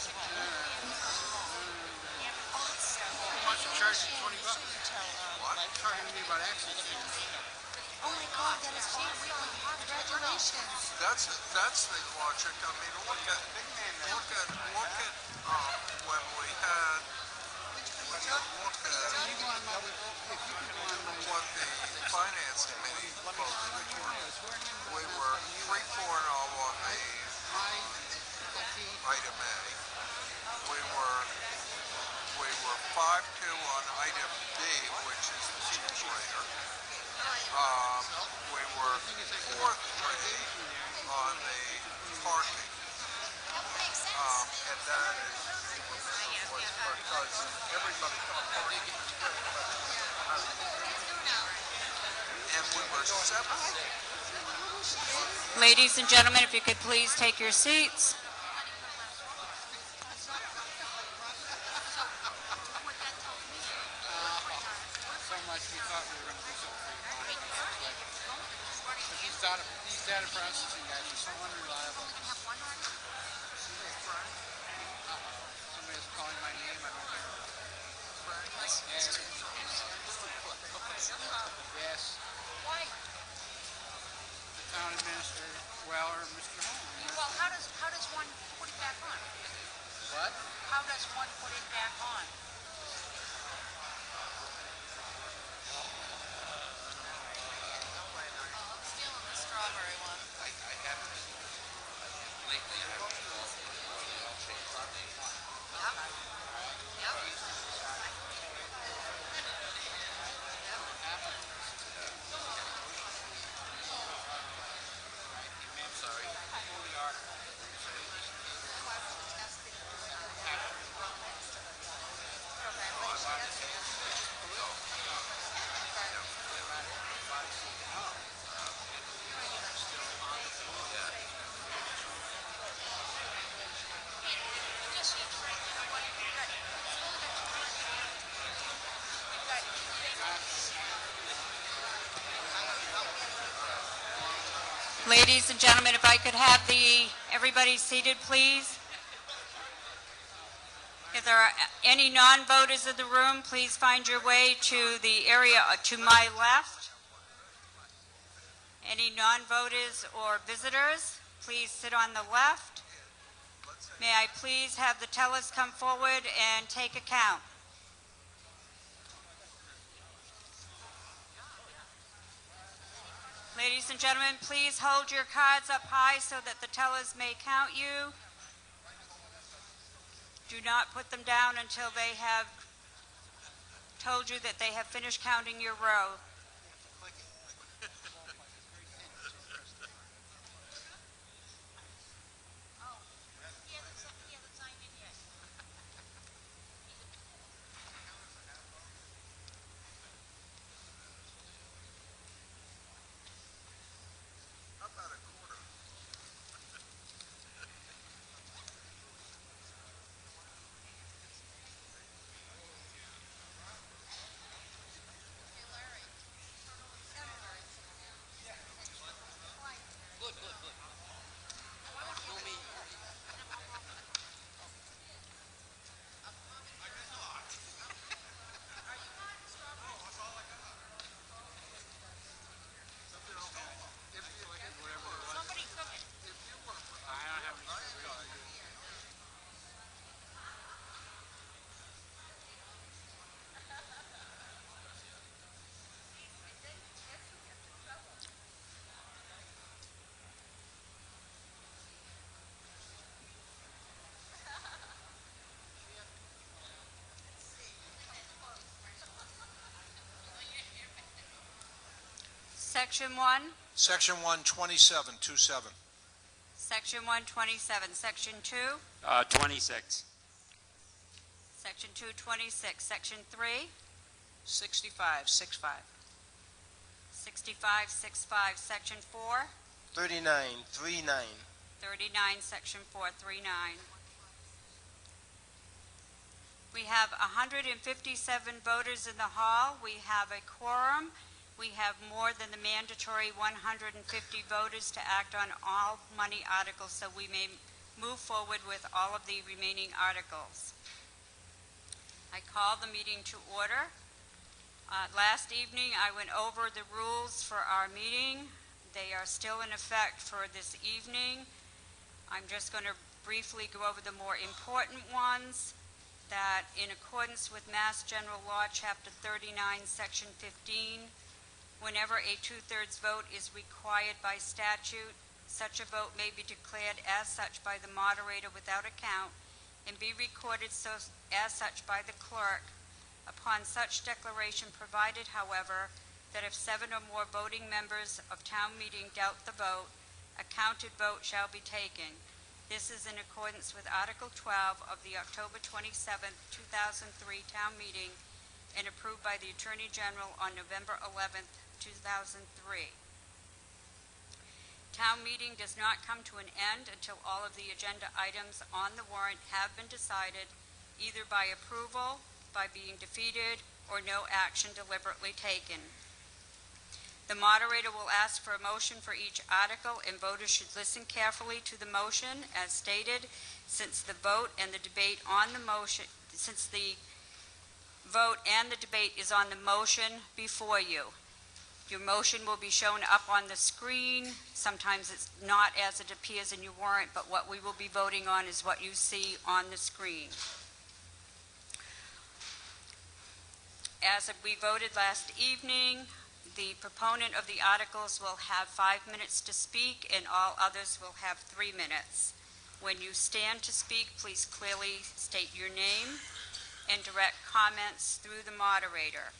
Who wants to charge you $20? What? Talking to me about access fees. Oh my God, that is awesome! Congratulations! That's the logic. I mean, look at when we had when you look at what the finance committee voted, we were 3-4-0 on the item A. We were 5-2 on item B, which is the school grader. We were 4-3 on the parking, and that is was because everybody thought parking was good, and we were 7. Ladies and gentlemen, if you could please take your seats. So much we thought we were going to do something for you. These data processing guys are so unreliable. Somebody is calling my name. I don't hear. Yes. Yes. The town administrator. Well, or Mr. Holmes. Well, how does one put it back on? What? How does one put it back on? Stealing the strawberry one. I haven't lately. Sorry. Ladies and gentlemen, if I could have everybody seated, please. If there are any non-voters in the room, please find your way to the area to my left. Any non-voters or visitors, please sit on the left. May I please have the tellers come forward and take a count. Ladies and gentlemen, please hold your cards up high so that the tellers may count you. Do not put them down until they have told you that they have finished counting your row. Section 1. Section 1, 2727. Section 1, 27. Section 2. 26. Section 2, 26. Section 3. 65, 65. 65, 65. Section 4. 39, 39. 39. Section 4, 39. We have 157 voters in the hall. We have a quorum. We have more than the mandatory 150 voters to act on all money articles, so we may move forward with all of the remaining articles. I call the meeting to order. Last evening, I went over the rules for our meeting. They are still in effect for this evening. I'm just going to briefly go over the more important ones. That in accordance with Mass General Law, Chapter 39, Section 15, whenever a two-thirds vote is required by statute, such a vote may be declared as such by the moderator without account and be recorded as such by the clerk. Upon such declaration provided, however, that if 7 or more voting members of town meeting doubt the vote, a counted vote shall be taken. This is in accordance with Article 12 of the October 27, 2003 town meeting and approved by the Attorney General on November 11, 2003. Town meeting does not come to an end until all of the agenda items on the warrant have been decided, either by approval, by being defeated, or no action deliberately taken. The moderator will ask for a motion for each article, and voters should listen carefully to the motion as stated, since the vote and the debate on the motion, since the vote and the debate is on the motion before you. Your motion will be shown up on the screen. Sometimes it's not as it appears in your warrant, but what we will be voting on is what you see on the screen. As we voted last evening, the proponent of the articles will have 5 minutes to speak, and all others will have 3 minutes. When you stand to speak, please clearly state your name and direct comments through the moderator.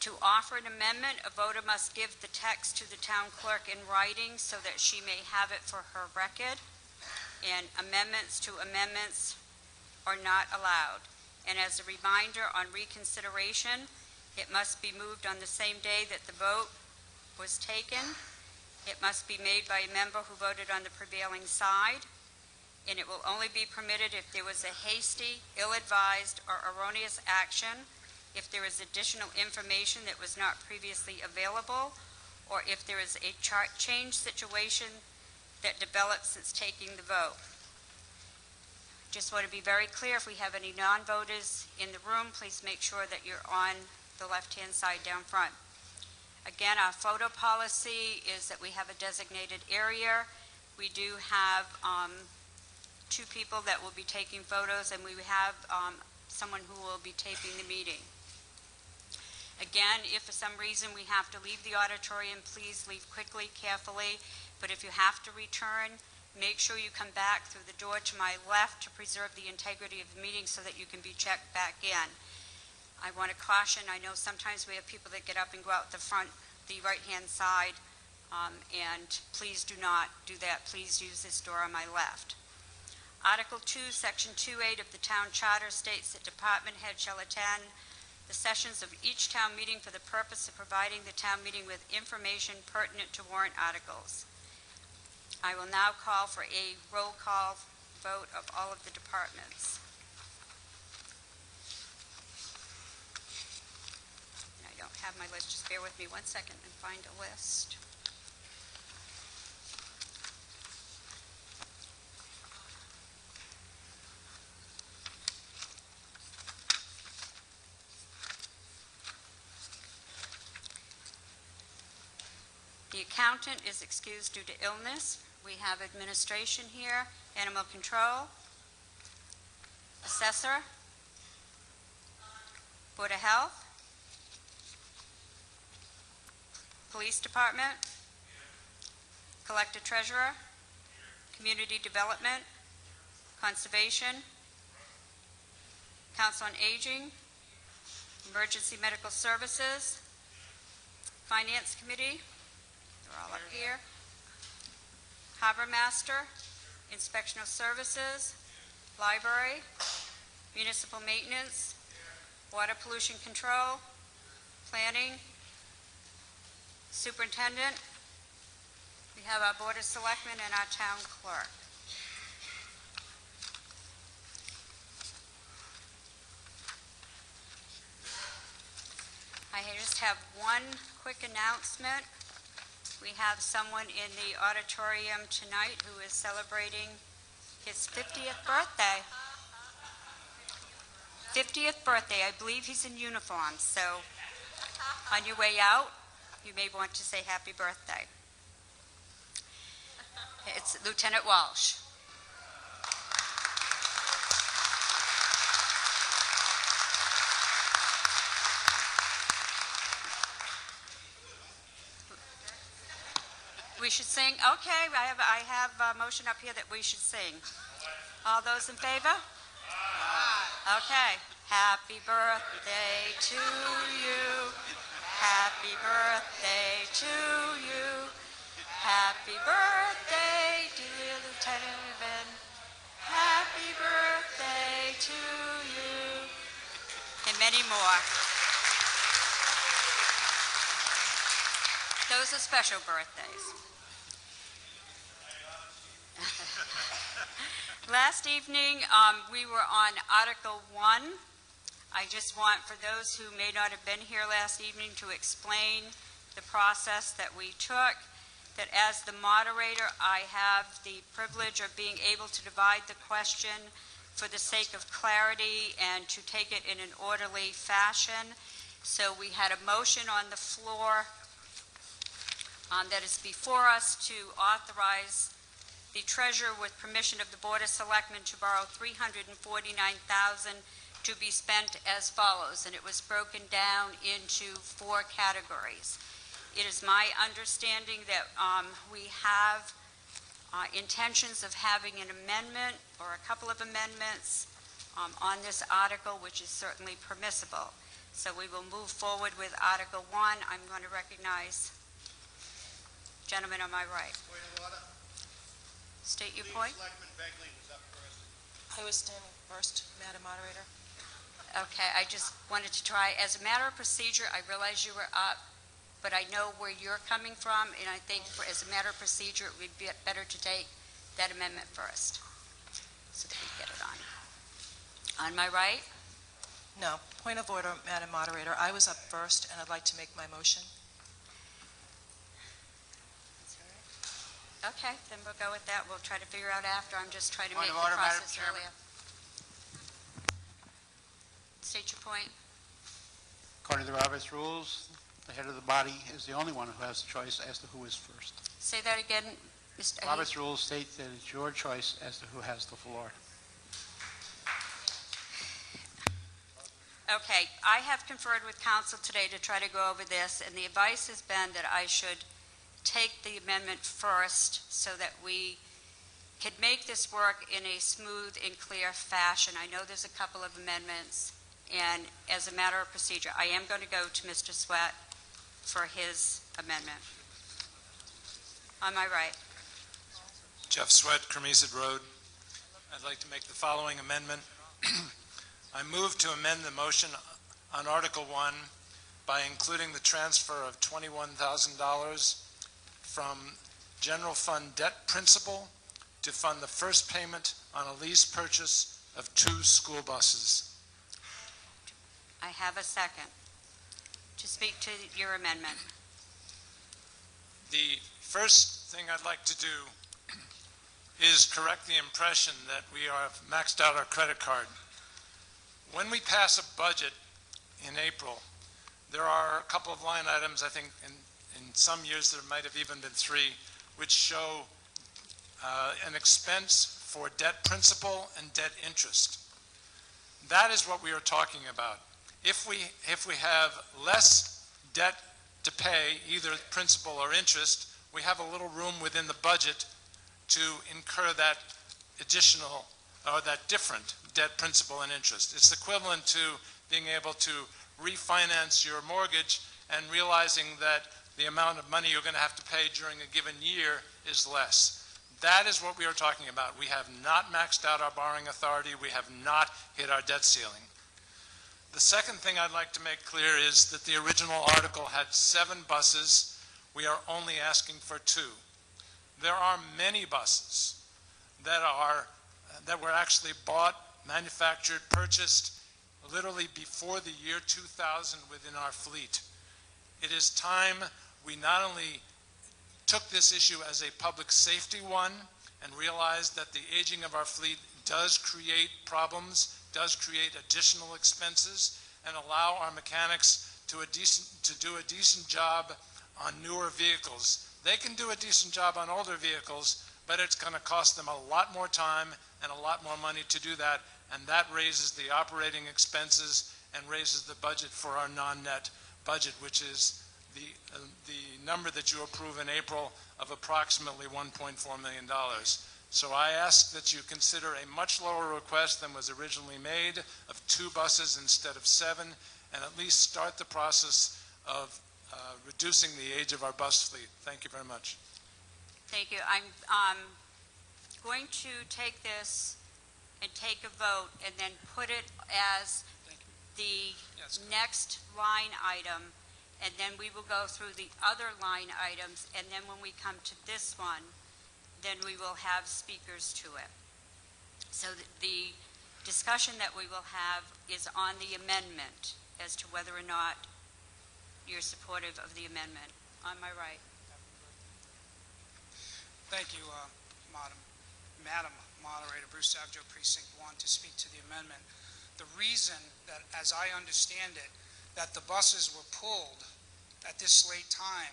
To offer an amendment, a voter must give the text to the town clerk in writing so that she may have it for her record, and amendments to amendments are not allowed. And as a reminder, on reconsideration, it must be moved on the same day that the vote was taken. It must be made by a member who voted on the prevailing side, and it will only be permitted if there was a hasty, ill-advised, or erroneous action, if there is additional information that was not previously available, or if there is a changed situation that developed since taking the vote. Just want to be very clear, if we have any non-voters in the room, please make sure that you're on the left-hand side down front. Again, our photo policy is that we have a designated area. We do have 2 people that will be taking photos, and we have someone who will be taping the meeting. Again, if for some reason we have to leave the auditorium, please leave quickly, carefully. But if you have to return, make sure you come back through the door to my left to preserve the integrity of the meeting so that you can be checked back in. I want to caution, I know sometimes we have people that get up and go out the front, the right-hand side, and please do not do that. Please use this door on my left. Article 2, Section 2.8 of the Town Charter states that department heads shall attend the sessions of each town meeting for the purpose of providing the town meeting with information pertinent to warrant articles. I will now call for a roll call vote of all of the departments. And I don't have my list, just bear with me 1 second and find a list. The accountant is excused due to illness. We have administration here, animal control, assessor, Board of Health, police department, collector treasurer, community development, conservation, council on aging, emergency medical services, finance committee. They're all up here. Harbor Master, Inspectional Services, Library, Municipal Maintenance, Water Pollution Control, Planning, Superintendent. We have our Board of Selectmen and our Town Clerk. I just have one quick announcement. have someone in the auditorium tonight who is celebrating his 50th birthday. 50th birthday. I believe he's in uniform, so on your way out, you may want to say happy birthday. It's Lieutenant Walsh. We should sing. Okay, I have a motion up here that we should sing. All those in favor? Okay. Happy birthday to you. Happy birthday to you. Happy birthday, dear Lieutenant Ben. Happy birthday to you. And many more. Those are special birthdays. Last evening, we were on Article 1. I just want, for those who may not have been here last evening, to explain the process that we took, that as the moderator, I have the privilege of being able to divide the question for the sake of clarity and to take it in an orderly fashion. So we had a motion on the floor that is before us to authorize the treasurer, with permission of the Board of Selectmen, to borrow $349,000 to be spent as follows, and it was broken down into 4 categories. It is my understanding that we have intentions of having an amendment or a couple of amendments on this article, which is certainly permissible. So we will move forward with Article 1. I'm going to recognize gentleman on my right. Point of order. State your point. Selectman Begley was up first. I was standing first, Madam Moderator. Okay, I just wanted to try, as a matter of procedure, I realize you were up, but I know where you're coming from, and I think as a matter of procedure, it would be better to take that amendment first, so that we get it on. On my right? No. Point of order, Madam Moderator. I was up first, and I'd like to make my motion. Okay, then we'll go with that. We'll try to figure out after. I'm just trying to Point make of the order, Madam process Chairman. earlier. State your point. According to the Robert's rules, the head of the body is the only one who has the choice as to who is first. Say that again, Mr. Robert's rules state that it's your choice as to who has the floor. Okay, I have conferred with council today to try to go over this, and the advice has been that I should take the amendment first so that we could make this work in a smooth and clear fashion. I know there's a couple of amendments, and as a matter of procedure, I am going to go to Mr. Sweat for his amendment. On my right. Jeff Sweat, Cremizet Road. I'd like to make the following amendment. I move to amend the motion on Article 1 by including the transfer of $21,000 from general fund debt principal to fund the first payment on a lease purchase of 2 school buses. I have a second to speak to your amendment. The first thing I'd like to do is correct the impression that we have maxed out our credit card. When we pass a budget in April, there are a couple of line items, I think in some years there might have even been 3, which show an expense for debt principal and debt interest. That is what we are talking about. If we have less debt to pay, either principal or interest, we have a little room within the budget to incur that additional or that different debt principal and interest. It's equivalent to being able to refinance your mortgage and realizing that the amount of money you're going to have to pay during a given year is less. That is what we are talking about. We have not maxed out our borrowing authority. We have not hit our debt ceiling. The second thing I'd like to make clear is that the original article had 7 buses. We are only asking for 2. There are many buses that were actually bought, manufactured, purchased literally before the year 2000 within our fleet. It is time we not only took this issue as a public safety one and realized that the aging of our fleet does create problems, does create additional expenses, and allow our mechanics to do a decent job on newer vehicles. They can do a decent job on older vehicles, but it's going to cost them a lot more time and a lot more money to do that, and that raises the operating expenses and raises the budget for our non-net budget, which is the number that you approve in April of approximately $1.4 million. So I ask that you consider a much lower request than was originally made of 2 buses instead of 7, and at least start the process of reducing the age of our bus fleet. Thank you very much. Thank you. I'm going to take this and take a vote and then put it as the next line item, and then we will go through the other line items, and then when we come to this one, then we will have speakers to it. So the discussion that we will have is on the amendment as to whether or not you're supportive of the amendment. On my right. Thank you, Madam Moderator, Bruce Savjo, Precinct 1, to speak to the amendment. The reason that, as I understand it, that the buses were pulled at this late time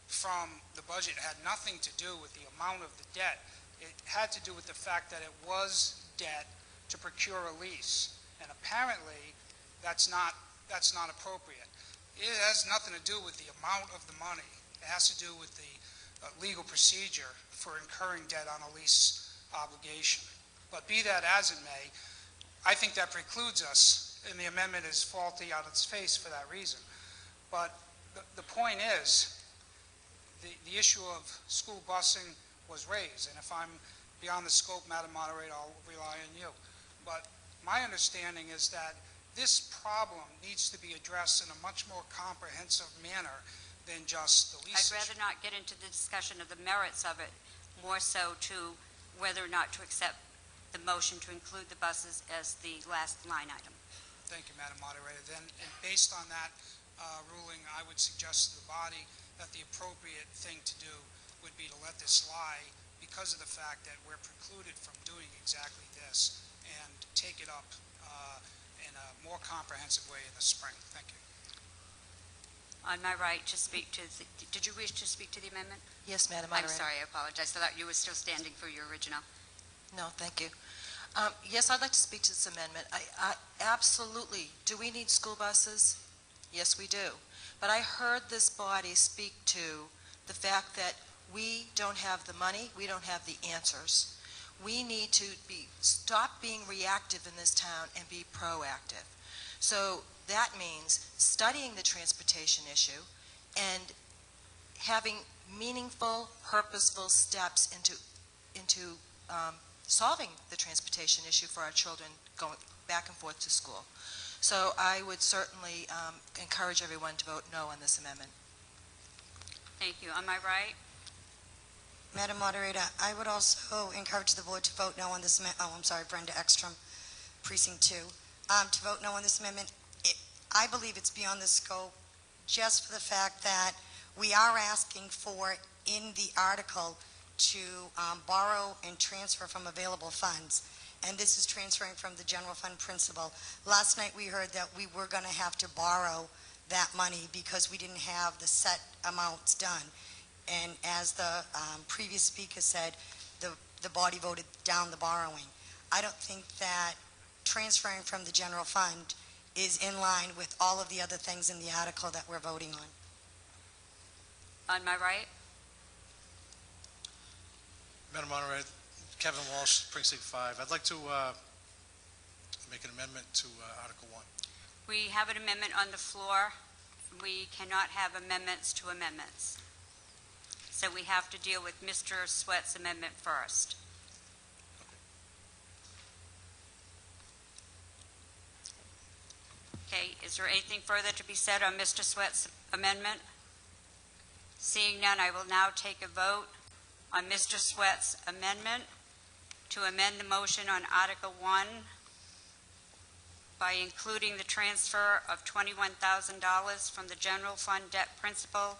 from the budget had nothing to do with the amount of the debt. It had to do with the fact that it was debt to procure a lease, and apparently that's not appropriate. It has nothing to do with the amount of the money. It has to do with the legal procedure for incurring debt on a lease obligation. But be that as it may, I think that precludes us, and the amendment is faulty on its face for that reason. But the point is, the issue of school busing was raised, and if I'm beyond the scope, Madam Moderator, I'll rely on you. But my understanding is that this problem needs to be addressed in a much more comprehensive manner than just the lease I'd rather not get into the discussion of the merits of it, more so to whether or not to accept the motion to include the buses as the last line item. Thank you, Madam Moderator. Then, and based on that ruling, I would suggest to the body that the appropriate thing to do would be to let this lie because of the fact that we're precluded from doing exactly this, and take it up in a more comprehensive way in the spring. Thank you. On my right to speak to the, did you wish to speak to the amendment? Yes, Madam I'm Moderator. sorry, I apologize. I thought you were still standing for your original. No, thank you. Yes, I'd like to speak to this amendment. I absolutely, do we need school buses? Yes, we do. But I heard this body speak to the fact that we don't have the money, we don't have the answers. We need to stop being reactive in this town and be proactive. So that means studying the transportation issue and having meaningful, purposeful steps into solving the transportation issue for our children going back and forth to school. So I would certainly encourage everyone to vote no on this amendment. Thank you. On my right? Madam Moderator, I would also encourage the board to vote no on this amendment. Oh, I'm sorry, Brenda Ekstrom, Precinct 2. To vote no on this amendment, I believe it's beyond the scope just for the fact that we are asking for, in the article, to borrow and transfer from available funds. And this is transferring from the general fund principal. Last night we heard that we were going to have to borrow that money because we didn't have the set amounts done. And as the previous speaker said, the body voted down the borrowing. I don't think that transferring from the general fund is in line with all of the other things in the article that we're voting on. On my right? Madam Moderator, Kevin Walsh, Precinct 5. I'd like to make an amendment to Article 1. We have an amendment on the floor. We cannot have amendments to amendments. So we have to deal with Mr. Sweat's amendment first. Okay, is there anything further to be said on Mr. Sweat's amendment? Seeing none, I will now take a vote on Mr. Sweat's amendment to amend the motion on Article 1 by including the transfer of $21,000 from the general fund debt principal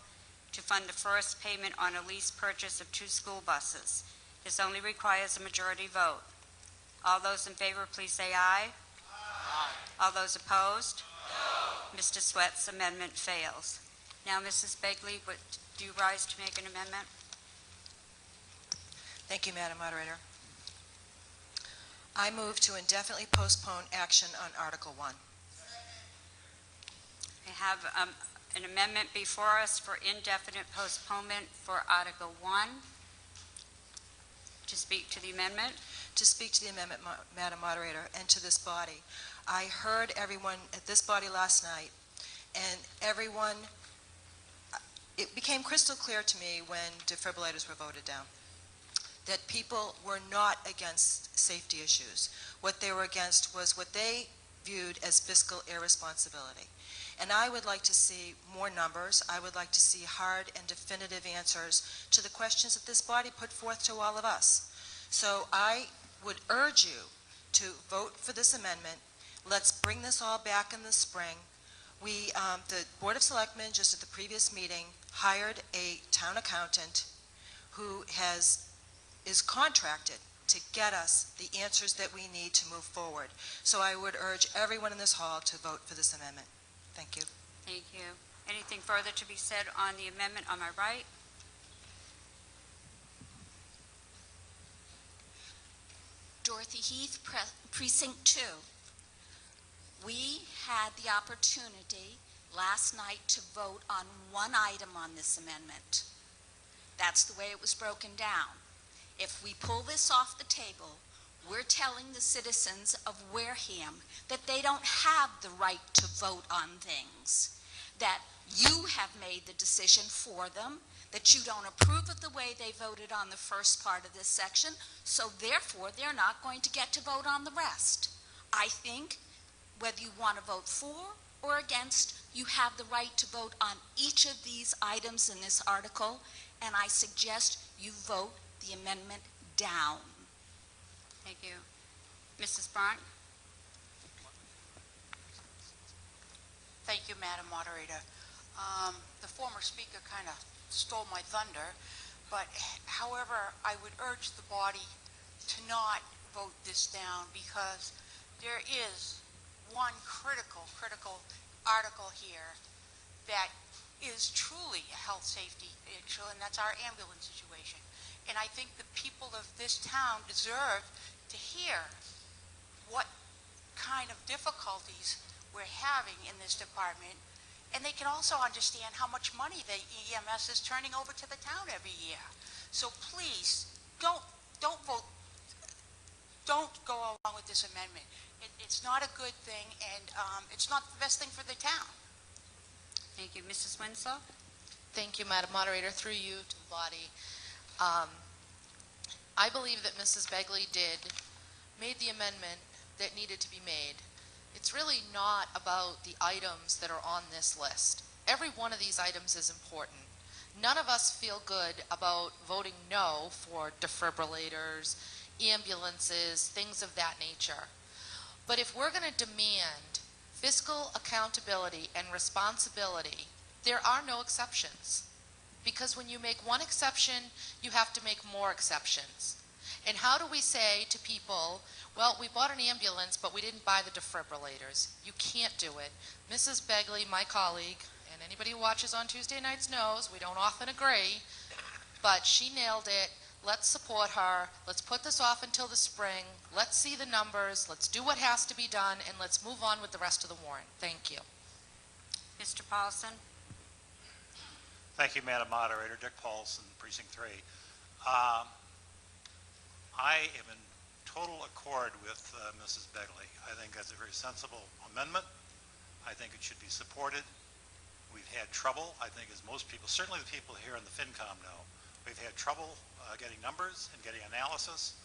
to fund the first payment on a lease purchase of 2 school buses. This only requires a majority vote. All those in favor, please say aye. Aye. All those opposed? No. Mr. Sweat's amendment fails. Now, Mrs. Begley, do you rise to make an amendment? Thank you, Madam Moderator. I move to indefinitely postpone action on Article 1. I have an amendment before us for indefinite postponement for Article 1. To speak to the amendment? To speak to the amendment, Madam Moderator, and to this body. I heard everyone at this body last night, and everyone, it became crystal clear to me when defibrillators were voted down that people were not against safety issues. What they were against was what they viewed as fiscal irresponsibility. And I would like to see more numbers. I would like to see hard and definitive answers to the questions that this body put forth to all of us. So I would urge you to vote for this amendment. Let's bring this all back in the spring. The Board of Selectmen, just at the previous meeting, hired a town accountant who is contracted to get us the answers that we need to move forward. So I would urge everyone in this hall to vote for this amendment. Thank you. Thank you. Anything further to be said on the amendment on my right? Dorothy Heath, Precinct 2. We had the opportunity last night to vote on one item on this amendment. That's the way it was broken down. If we pull this off the table, we're telling the citizens of Wareham that they don't have the right to vote on things, that you have made the decision for them, that you don't approve of the way they voted on the first part of this section, so therefore they're not going to get to vote on the rest. I think whether you want to vote for or against, you have the right to vote on each of these items in this article, and I suggest you vote the amendment down. Thank you. Mrs. Brant? Thank you, Madam Moderator. The former speaker kind of stole my thunder, but however, I would urge the body to not vote this down because there is one critical article here that is truly a health safety issue, and that's our ambulance situation. And I think the people of this town deserve to hear what kind of difficulties we're having in this department, and they can also understand how much money the EMS is turning over to the town every year. So please, don't vote, don't go along with this amendment. It's not a good thing, and it's not the best thing for the town. Thank you. Mrs. Winslow? Thank you, Madam Moderator. Through you to the body. I believe that Mrs. Begley made the amendment that needed to be made. It's really not about the items that are on this list. Every one of these items is important. None of us feel good about voting no for defibrillators, ambulances, things of that nature. But if we're going to demand fiscal accountability and responsibility, there are no exceptions. Because when you make one exception, you have to make more exceptions. And how do we say to people, well, we bought an ambulance, but we didn't buy the defibrillators? You can't do it. Mrs. Begley, my colleague, and anybody who watches on Tuesday nights knows we don't often agree, but she nailed it. Let's support her. Let's put this off until the spring. Let's see the numbers. Let's do what has to be done, and let's move on with the rest of the warrant. Thank you. Mr. Paulson? Thank you, Madam Moderator. Dick Paulson, Precinct 3. I am in total accord with Mrs. Begley. I think that's a very sensible amendment. I think it should be supported. We've had trouble, I think, as most people, certainly the people here in the FinCom know, we've had trouble getting numbers and getting analysis.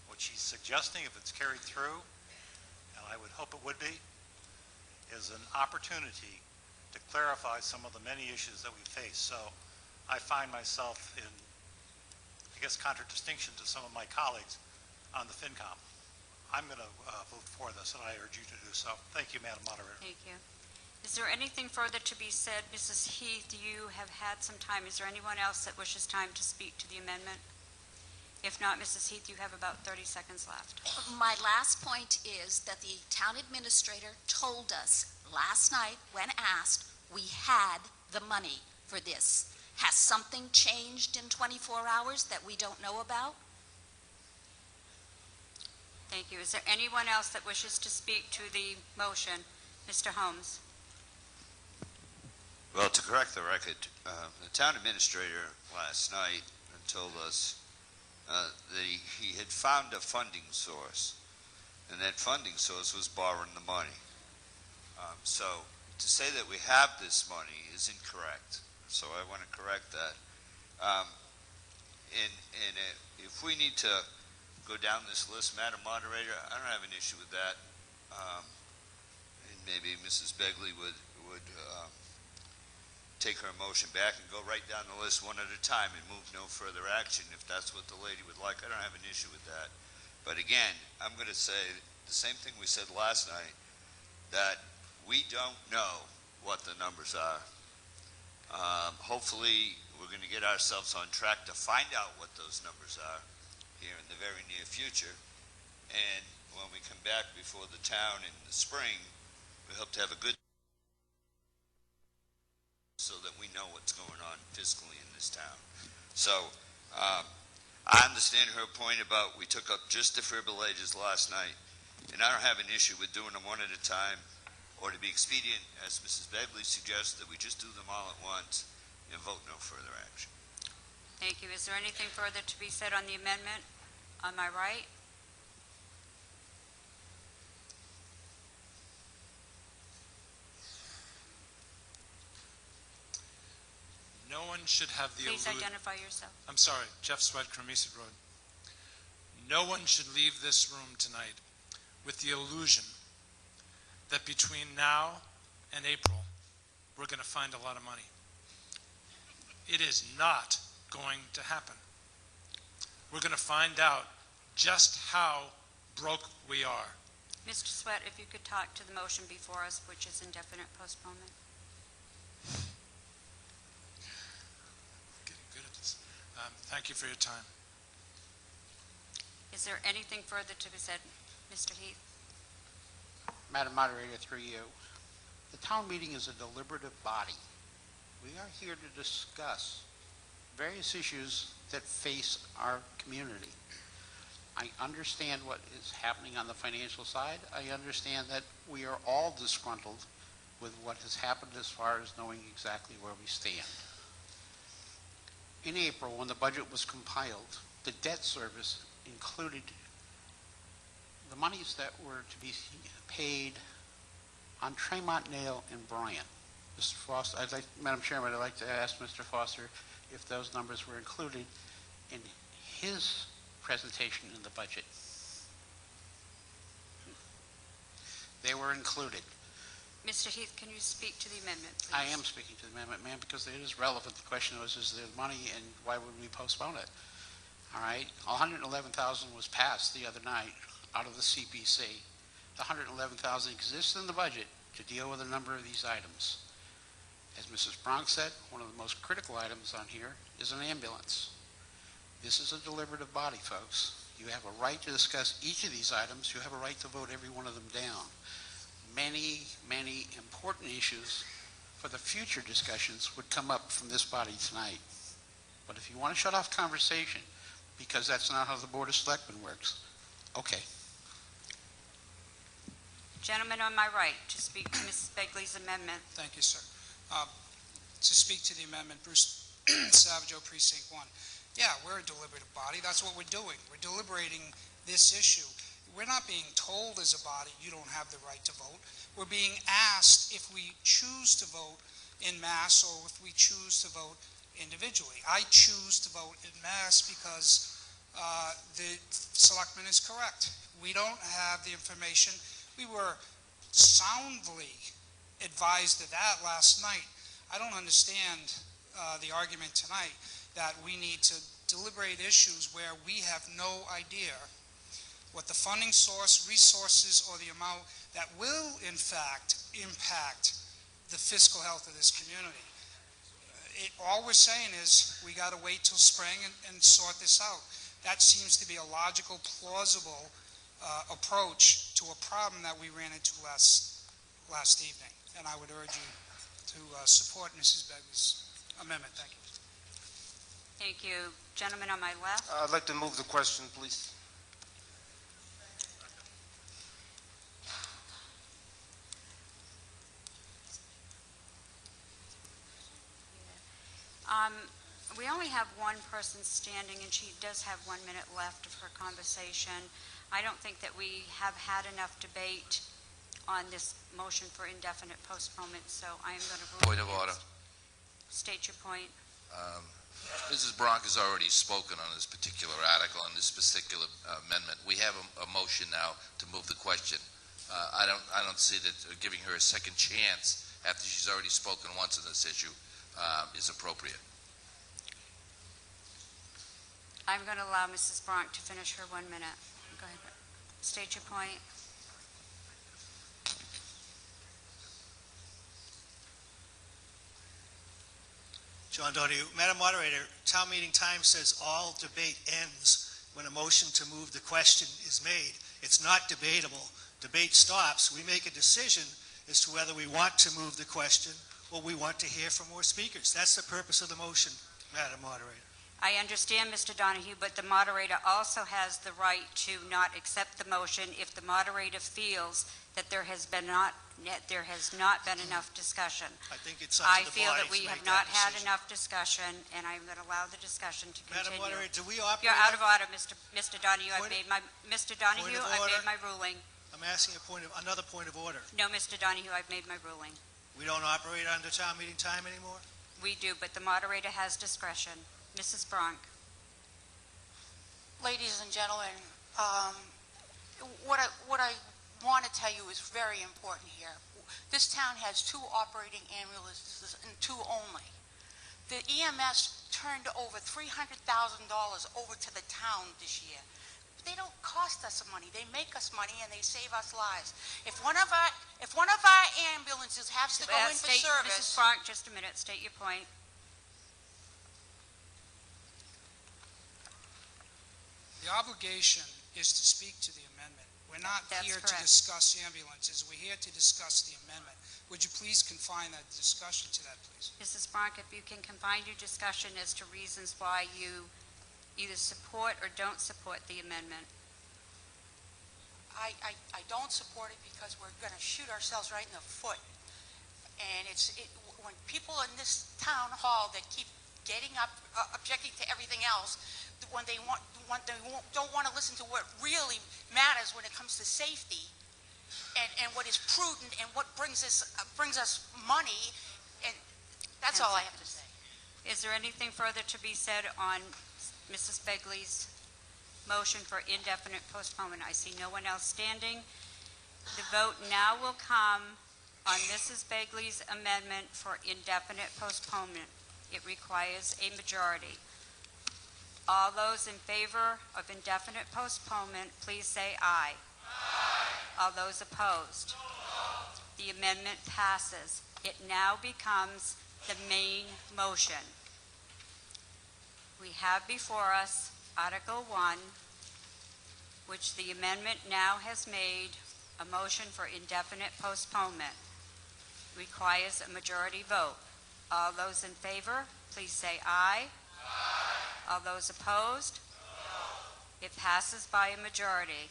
What she's suggesting, if it's carried through, and I would hope it would be, is an opportunity to clarify some of the many issues that we face. So I find myself in, I guess, contradistinction to some of my colleagues on the FinCom. I'm going to vote for this, and I urge you to do so. Thank you, Madam Moderator. Thank you. Is there anything further to be said? Mrs. Heath, you have had some time. Is there anyone else that wishes time to speak to the amendment? If not, Mrs. Heath, you have about 30 seconds left. My last point is that the town administrator told us last night when asked, we had the money for this. Has something changed in 24 hours that we don't know about? Thank you. Is there anyone else that wishes to speak to the motion? Mr. Holmes. Well, to correct the record, the town administrator last night told us that he had found a funding source, and that funding source was borrowing the money. So to say that we have this money is incorrect. So I want to correct that. If we need to go down this list, Madam Moderator, I don't have an issue with that. And maybe Mrs. Begley would take her motion back and go right down the list one at a time and move no further action if that's what the lady would like. I don't have an issue with that. But again, I'm going to say the same thing we said last night, that we don't know what the numbers are. Hopefully, we're going to get ourselves on track to find out what those numbers are here in the very near future. And when we come back before the town in the spring, we hope to have a good so that we know what's going on fiscally in this town. So I understand her point about we took up just defibrillators last night, and I don't have an issue with doing them one at a time, or to be expedient, as Mrs. Begley suggests, that we just do them all at once and vote no further action. Thank you. Is there anything further to be said on the amendment? On my right? No one should have the Please illusion. identify yourself. I'm sorry, Jeff Sweat, Cremisa Road. No one should leave this room tonight with the illusion that between now and April, we're going to find a lot of money. It is not going to happen. We're going to find out just how broke we are. Mr. Sweat, if you could talk to the motion before us, which is indefinite postponement. Getting good at this. Thank you for your time. Is there anything further to be said, Mr. Heath? Madam Moderator, through you. The town meeting is a deliberative body. We are here to discuss various issues that face our community. I understand what is happening on the financial side. I understand that we are all disgruntled with what has happened as far as knowing exactly where we stand. In April, when the budget was compiled, the debt service included the monies that were to be paid on Tremont, Nail, and Bryant. Mr. Foster, Madam Chairman, I'd like to ask Mr. Foster if those numbers were included in his presentation in the budget. They were included. Mr. Heath, can you speak to the amendment, please? I am speaking to the amendment, ma'am, because it is relevant. The question was, is there money and why would we postpone it? All right, 111,000 was passed the other night out of the CPC. The 111,000 exists in the budget to deal with a number of these items. As Mrs. Bronx said, one of the most critical items on here is an ambulance. This is a deliberative body, folks. You have a right to discuss each of these items. You have a right to vote every one of them down. Many, many important issues for the future discussions would come up from this body tonight. But if you want to shut off conversation, because that's not how the Board of Selectmen works, okay. Gentleman on my right to speak to Mrs. Begley's amendment. Thank you, sir. To speak to the amendment, Bruce Savageau, Precinct 1. Yeah, we're a deliberative body. That's what we're doing. We're deliberating this issue. We're not being told as a body, you don't have the right to vote. We're being asked if we choose to vote in mass or if we choose to vote individually. I choose to vote in mass because the selectman is correct. We don't have the information. We were soundly advised of that last night. I don't understand the argument tonight that we need to deliberate issues where we have no idea what the funding source, resources, or the amount that will, in fact, impact the fiscal health of this community. All we're saying is we got to wait till spring and sort this out. That seems to be a logical, plausible approach to a problem that we ran into last evening. And I would urge you to support Mrs. Begley's amendment. Thank you. Thank you. Gentleman on my left. I'd like to move the question, please. We only have one person standing, and she does have 1 minute left of her conversation. I don't think that we have had enough debate on this motion for indefinite postponement, so I am going to rule Point of order. State your point. Mrs. Bronk has already spoken on this particular article, on this particular amendment. We have a motion now to move the question. I don't see that giving her a second chance after she's already spoken once on this issue is appropriate. I'm going to allow Mrs. Bronk to finish her 1 minute. Go ahead. State your point. John Donahue. Madam Moderator, town meeting time says all debate ends when a motion to move the question is made. It's not debatable. Debate stops. We make a decision as to whether we want to move the question or we want to hear from more speakers. That's the purpose of the motion, Madam Moderator. I understand, Mr. Donahue, but the moderator also has the right to not accept the motion if the moderator feels that there has not been enough discussion. I think it's up to the I feel body that we to have make not that had decision. enough discussion, and I'm going to allow the discussion to continue. Madam Moderator, do we operate? You're out of order, Mr. Donahue. Point Mr. Donahue, of I've order. made my ruling. I'm asking another point of order. No, Mr. Donahue, I've made my ruling. We don't operate under town meeting time anymore? We do, but the moderator has discretion. Mrs. Bronk. Ladies and gentlemen, what I want to tell you is very important here. This town has 2 operating ambulances and 2 only. The EMS turned over $300,000 over to the town this year. They don't cost us money. They make us money and they save us lives. If one of our ambulances has to go in for service, Mrs. Bronk, just a minute. State your point. The obligation is to speak to the amendment. We're not That's here to correct. discuss ambulances. We're here to discuss the amendment. Would you please confine that discussion to that, please? Mrs. Bronk, if you can confine your discussion as to reasons why you either support or don't support the amendment. I don't support it because we're going to shoot ourselves right in the foot. And when people in this town hall that keep getting up, objecting to everything else, when they don't want to listen to what really matters when it comes to safety and what is prudent and what brings us money, and that's all I have to say. Is there anything further to be said on Mrs. Begley's motion for indefinite postponement? I see no one else standing. The vote now will come on Mrs. Begley's amendment for indefinite postponement. It requires a majority. All those in favor of indefinite postponement, please say aye. Aye. All those opposed? No. The amendment passes. It now becomes the main motion. We have before us Article 1, which the amendment now has made a motion for indefinite postponement. Requires a majority vote. All those in favor, please say aye. Aye. All those opposed? No. It passes by a majority.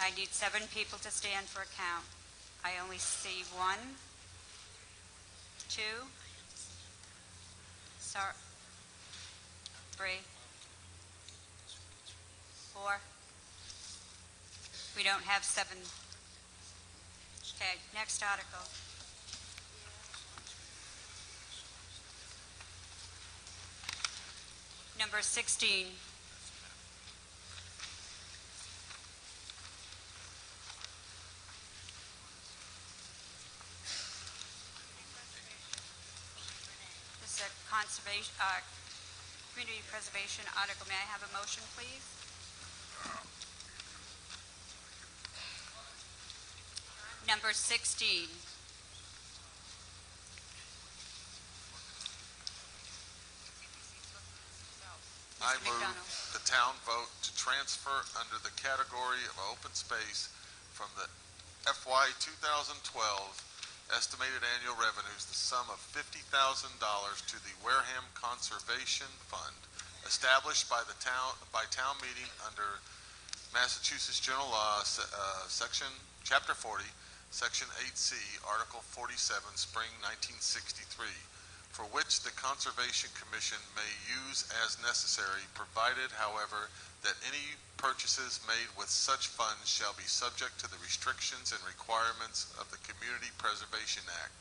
I need 7 people to stand for a count. I only see 1, 2, 3, 4. We don't have 7. Okay, next article. Number 16. This is a conservation, community preservation article. May I have a motion, please? number 16. I Mr. move McDonald. the town vote to transfer under the category of open space from the FY 2012 estimated annual revenues the sum of $50,000 to the Wareham Conservation Fund established by town meeting under Massachusetts General Law, Chapter 40, Section 8C, Article 47, Spring 1963, for which the Conservation Commission may use as necessary, provided, however, that any purchases made with such funds shall be subject to the restrictions and requirements of the Community Preservation Act.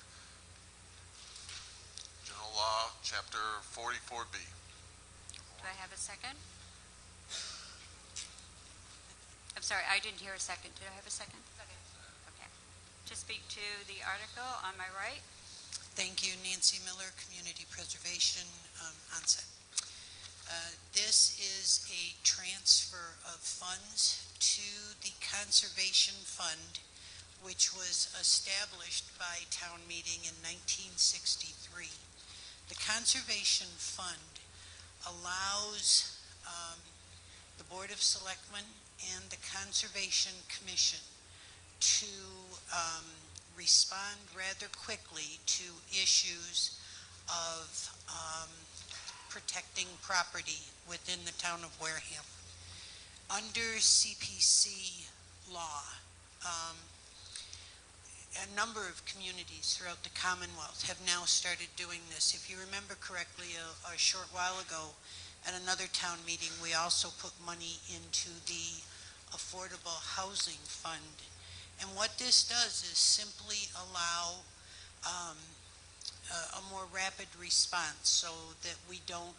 General Law, Chapter 44B. Do I have a second? I'm sorry, I didn't hear a second. Did I have a second? Second. Okay. To speak to the article on my right. Thank you, Nancy Miller, Community Preservation, onset. This is a transfer of funds to the Conservation Fund, which was established by town meeting in 1963. The Conservation Fund allows the Board of Selectmen and the Conservation Commission to respond rather quickly to issues of protecting property within the town of Wareham. Under CPC law, a number of communities throughout the Commonwealth have now started doing this. If you remember correctly, a short while ago at another town meeting, we also put money into the Affordable Housing Fund. And what this does is simply allow a more rapid response so that we don't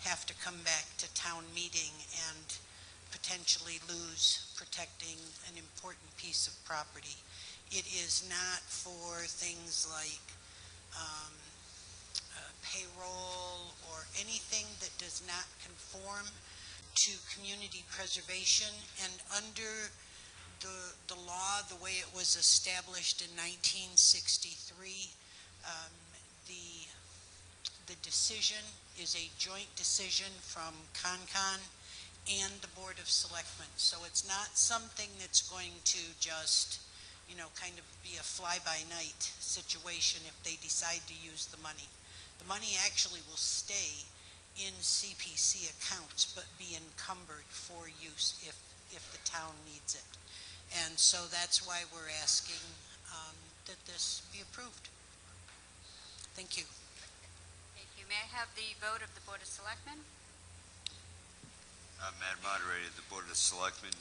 have to come back to town meeting and potentially lose protecting an important piece of property. It is not for things like payroll or anything that does not conform to community preservation. And under the law, the way it was established in 1963, the decision is a joint decision from CONCON and the Board of Selectmen. So it's not something that's going to just, kind of be a fly-by-night situation if they decide to use the money. The money actually will stay in CPC accounts but be encumbered for use if the town needs it. And so that's why we're asking that this be approved. Thank you. Thank you. May I have the vote of the Board of Selectmen? Madam Moderator, the Board of Selectmen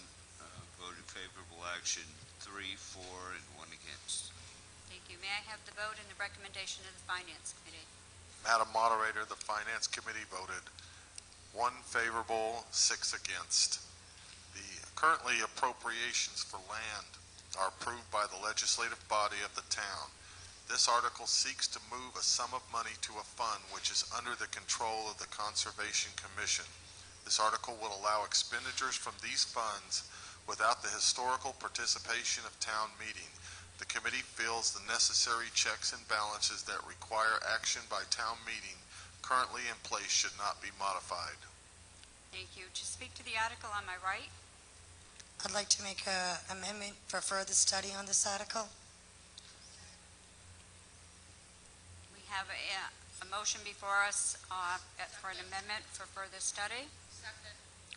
voted favorable action 3, 4, and 1 against. Thank you. May I have the vote and the recommendation of the Finance Committee? Madam Moderator, the Finance Committee voted 1 favorable, 6 against. The currently appropriations for land are approved by the legislative body of the town. This article seeks to move a sum of money to a fund which is under the control of the Conservation Commission. This article will allow expenditures from these funds without the historical participation of town meeting. The committee feels the necessary checks and balances that require action by town meeting currently in place should not be modified. Thank you. To speak to the article on my right. I'd like to make an amendment for further study on this article. We have a motion before us for an amendment for further study. Second.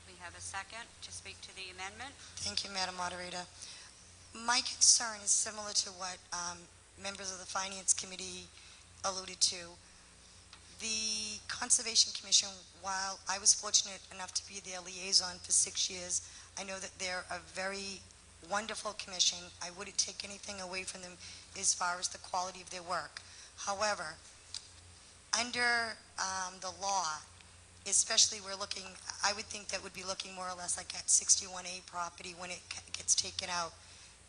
We have a second to speak to the amendment. Thank you, Madam Moderator. My concern is similar to what members of the Finance Committee alluded to. The Conservation Commission, while I was fortunate enough to be their liaison for 6 years, I know that they're a very wonderful commission. I wouldn't take anything away from them as far as the quality of their work. However, under the law, especially I would think that would be looking more or less like at 61A property when it gets taken out.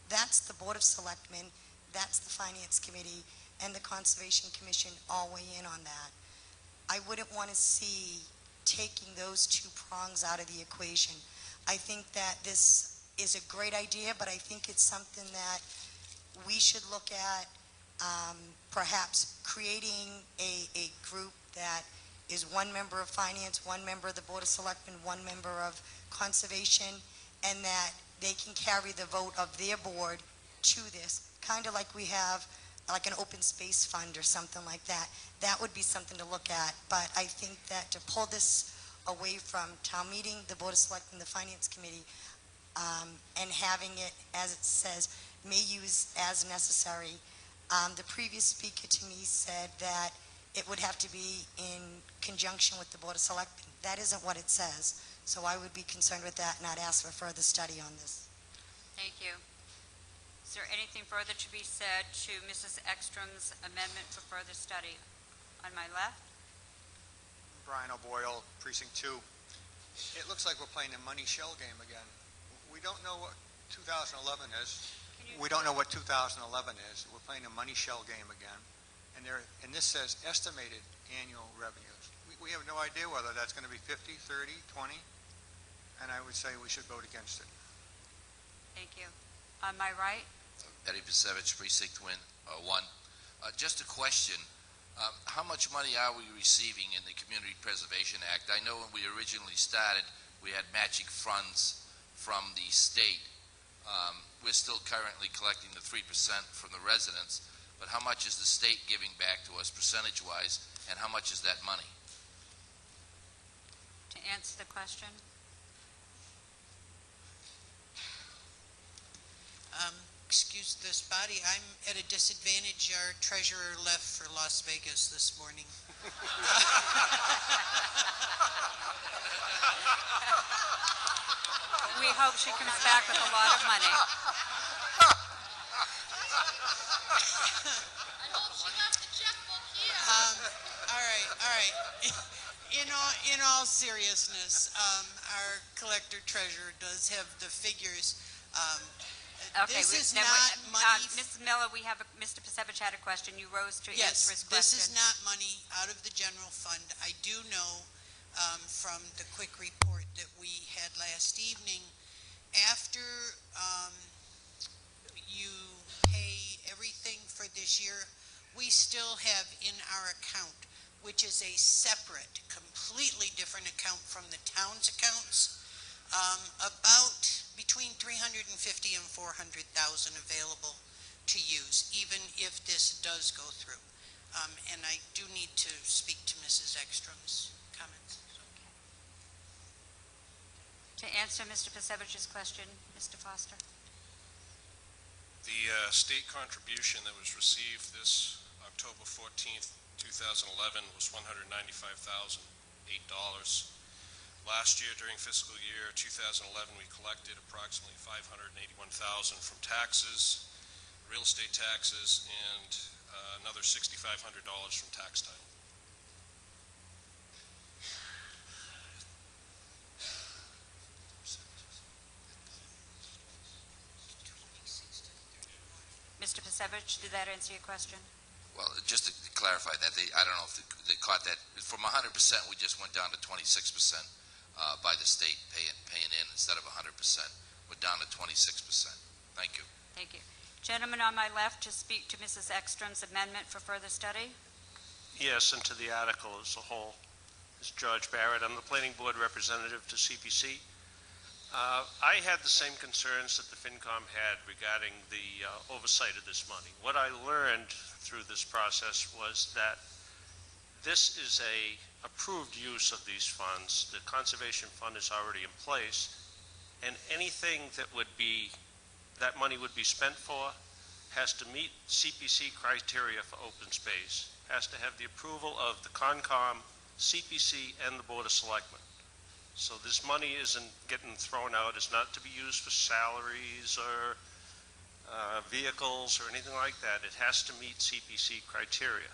That's the Board of Selectmen, that's the Finance Committee, and the Conservation Commission all weigh in on that. I wouldn't want to see taking those two prongs out of the equation. I think that this is a great idea, but I think it's something that we should look at perhaps creating a group that is one member of finance, one member of the Board of Selectmen, one member of conservation, and that they can carry the vote of their board to this, kind of like we have like an open space fund or something like that. That would be something to look at, but I think that to pull this away from town meeting, the Board of Selectmen, the Finance Committee, and having it, as it says, may use as necessary. The previous speaker to me said that it would have to be in conjunction with the Board of Selectmen. That isn't what it says, so I would be concerned with that and I'd ask for further study on this. Thank you. Is there anything further to be said to Mrs. Ekstrom's amendment for further study? On my left? Brian O'Boyle, Precinct 2. It looks like we're playing a money shell game again. We don't know what 2011 is. We don't know what 2011 is. We're playing a money shell game again. And this says estimated annual revenues. We have no idea whether that's going to be 50, 30, 20, and I would say we should vote against it. Thank you. On my right? Eddie Pasevich, Precinct 1. Just a question. How much money are we receiving in the Community Preservation Act? I know when we originally started, we had matching funds from the state. We're still currently collecting the 3% from the residents, but how much is the state giving back to us percentage-wise, and how much is that money? To answer the question? Excuse this body, I'm at a disadvantage. Our treasurer left for Las Vegas this morning. We hope she comes back with a lot of money. All right. In all seriousness, our collector treasurer does have the figures. Okay, this is not money. Mrs. Miller, we have Mr. Pasevich had a question. You rose to answer his question. Yes, this is not money out of the general fund. I do know from the quick report that we had last evening, after you pay everything for this year, we still have in our account, which is a separate, completely different account from the town's accounts, about between $350,000 and $400,000 available to use, even if this does go through. And I do need to speak to Mrs. Ekstrom's comments. To answer Mr. Pasevich's question, Mr. Foster. The state contribution that was received this October 14th, 2011 was $195,008. Last year, during fiscal year 2011, we collected approximately $581,000 from taxes, real estate taxes, and another $6,500 from tax title. Mr. Pasevich, did that answer your question? Well, just to clarify that, I don't know if they caught that. From 100%, we just went down to 26%. By the state paying in instead of 100%. We're down to 26%. Thank you. Thank you. Gentleman on my left to speak to Mrs. Ekstrom's amendment for further study. Yes, and to the article as a whole. This is George Barrett. I'm the Planning Board representative to CPC. I had the same concerns that the FinCom had regarding the oversight of this money. What I learned through this process was that this is a approved use of these funds. The conservation fund is already in place, and anything that money would be spent for has to meet CPC criteria for open space, has to have the approval of the CONCOM, CPC, and the Board of Selectmen. So this money isn't getting thrown out. It's not to be used for salaries or vehicles or anything like that. It has to meet CPC criteria.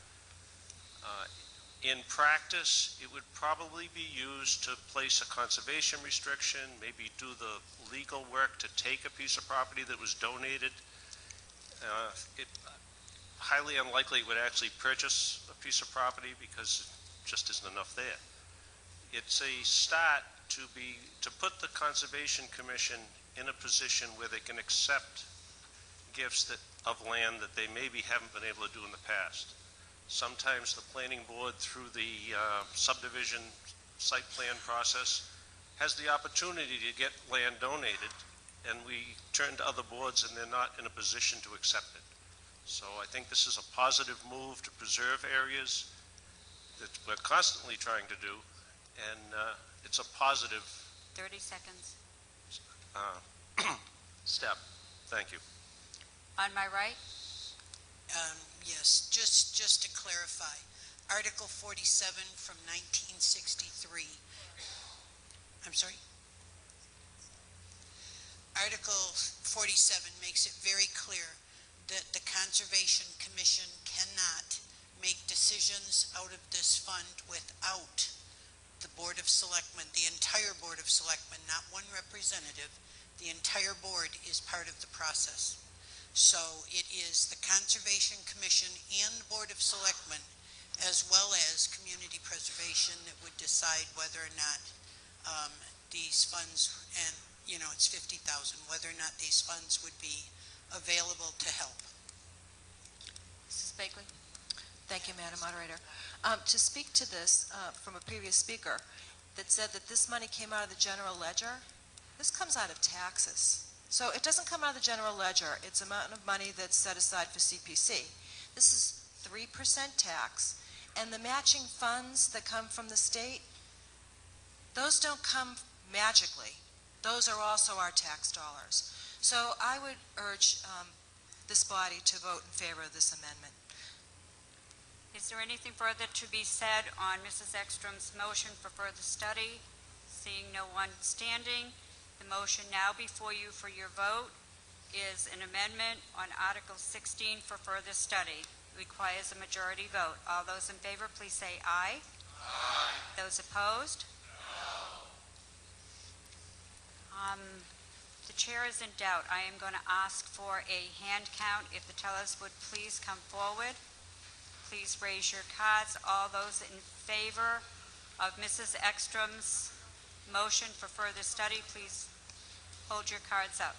In practice, it would probably be used to place a conservation restriction, maybe do the legal work to take a piece of property that was donated. It highly unlikely it would actually purchase a piece of property because it just isn't enough there. It's a start to put the Conservation Commission in a position where they can accept gifts that of land that they maybe haven't been able to do in the past. Sometimes the planning board, through the subdivision site plan process, has the opportunity to get land donated, and we turn to other boards and they're not in a position to accept it. So I think this is a positive move to preserve areas that we're constantly trying to do, and it's a positive 30 seconds. step. Thank you. On my right? Yes, just to clarify, Article 47 from 1963. I'm sorry? Article 47 makes it very clear that the Conservation Commission cannot make decisions out of this fund without the Board of Selectmen, the entire Board of Selectmen, not one representative. The entire board is part of the process. So it is the Conservation Commission and the Board of Selectmen, as well as Community Preservation, that would decide whether or not these funds, and it's 50,000, whether or not these funds would be available to help. Mrs. Bagley? Thank you, Madam Moderator. To speak to this from a previous speaker that said that this money came out of the general ledger, this comes out of taxes. So it doesn't come out of the general ledger. It's an amount of money that's set aside for CPC. This is 3% tax, and the matching funds that come from the state, those don't come magically. Those are also our tax dollars. So I would urge this body to vote in favor of this amendment. Is there anything further to be said on Mrs. Ekstrom's motion for further study? Seeing no one standing, the motion now before you for your vote is an amendment on Article 16 for further study. It requires a majority vote. All those in favor, please say aye. Aye. Those opposed? No. The chair is in doubt. I am going to ask for a hand count. If the tellers would please come forward. Please raise your cards. All those in favor of Mrs. Ekstrom's motion for further study, please hold your cards up.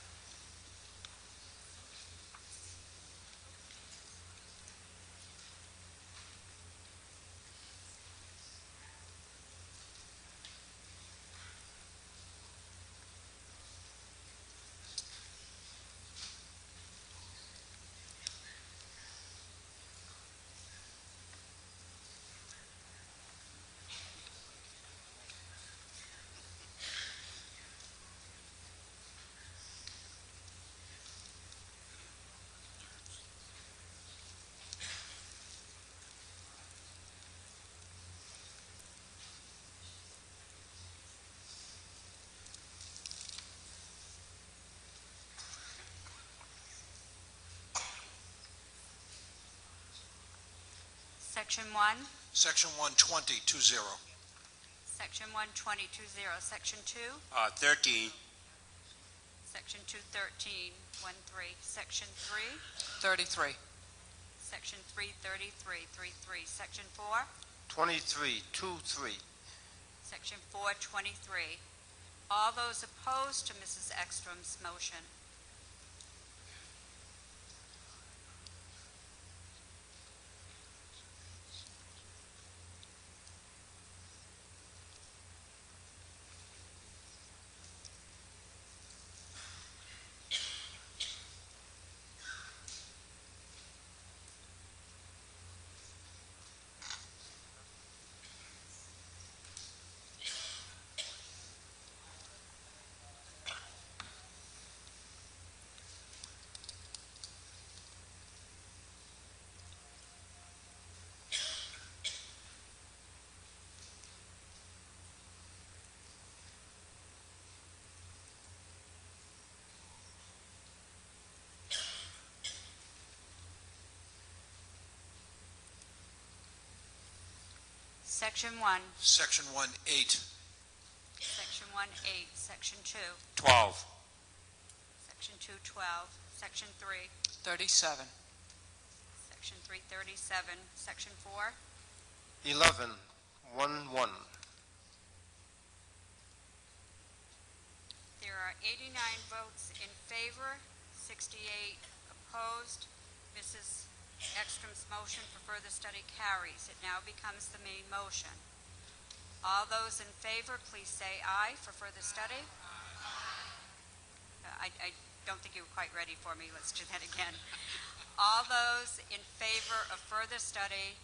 Section 1. Section 120, 20. Section 120, 20. Section 2. 13. Section 213, 13. Section 3. 33. Section 333, 33. Section 4. 23, 23. Section 423. All those opposed to Mrs. Ekstrom's motion? Section 1. Section 1, 8. Section 1, 8. Section 2. 12. Section 2, 12. Section 3. 37. Section 3, 37. Section 4. 11, 1, 1. There are 89 votes in favor, 68 opposed, Mrs. Ekstrom's motion for further study carries. It now becomes the main motion. All those in favor, please say aye for further study. I don't think you were quite ready for me. Let's do that again. All those in favor of further study,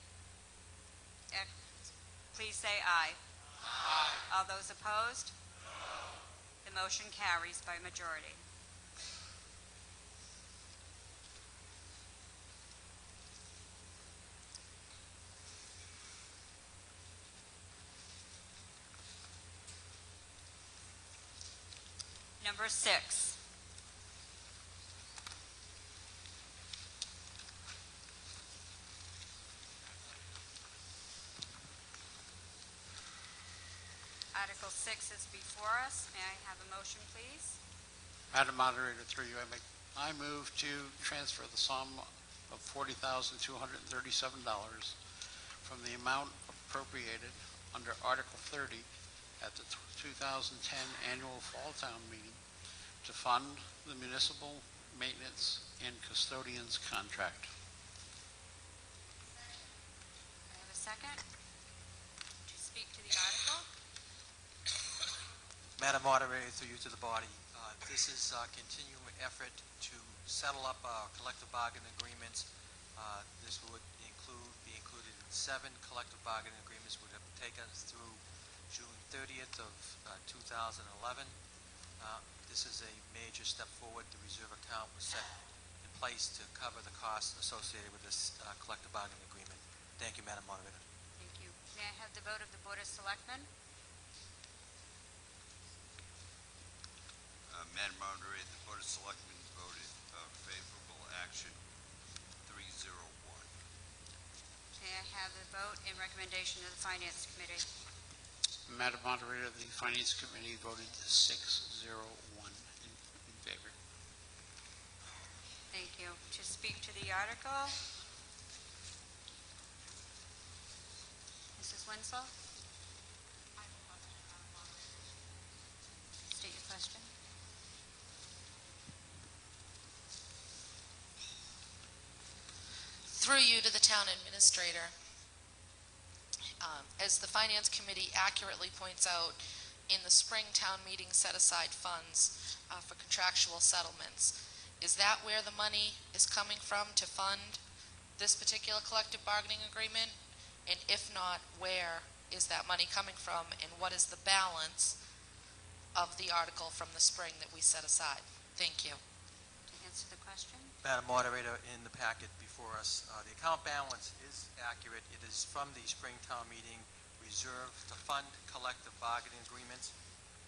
please say aye. Aye. All those opposed? The motion carries by majority. Number 6. Article 6 is before us. May I have a motion, please? Madam Moderator, through you, I move to transfer the sum of $40,237 from the amount appropriated under Article 30 at the 2010 annual Fall Town meeting to fund the municipal maintenance and custodians contract. May I have a second? To speak to the article? Madam Moderator, through you to the body, this is a continuing effort to settle up our collective bargaining agreements. This would be included in 7 collective bargaining agreements, would have taken us through June 30th of 2011. This is a major step forward. The reserve account was set in place to cover the costs associated with this collective bargaining agreement. Thank you, Madam Moderator. Thank you. May I have the vote of the Board of Selectmen? Madam Moderator, the Board of Selectmen voted favorable action 301. May I have the vote and recommendation of the Finance Committee? Madam Moderator, the Finance Committee voted 601 in favor. Thank you. To speak to the article, Mrs. Winslow? State your question. Through you to the town administrator, as the Finance Committee accurately points out, in the spring town meeting set aside funds for contractual settlements. Is that where the money is coming from to fund this particular collective bargaining agreement? And if not, where is that money coming from, and what is the balance of the article from the spring that we set aside? Thank you. To answer the question? Madam Moderator, in the packet before us, the account balance is accurate. It is from the spring town meeting reserved to fund collective bargaining agreements.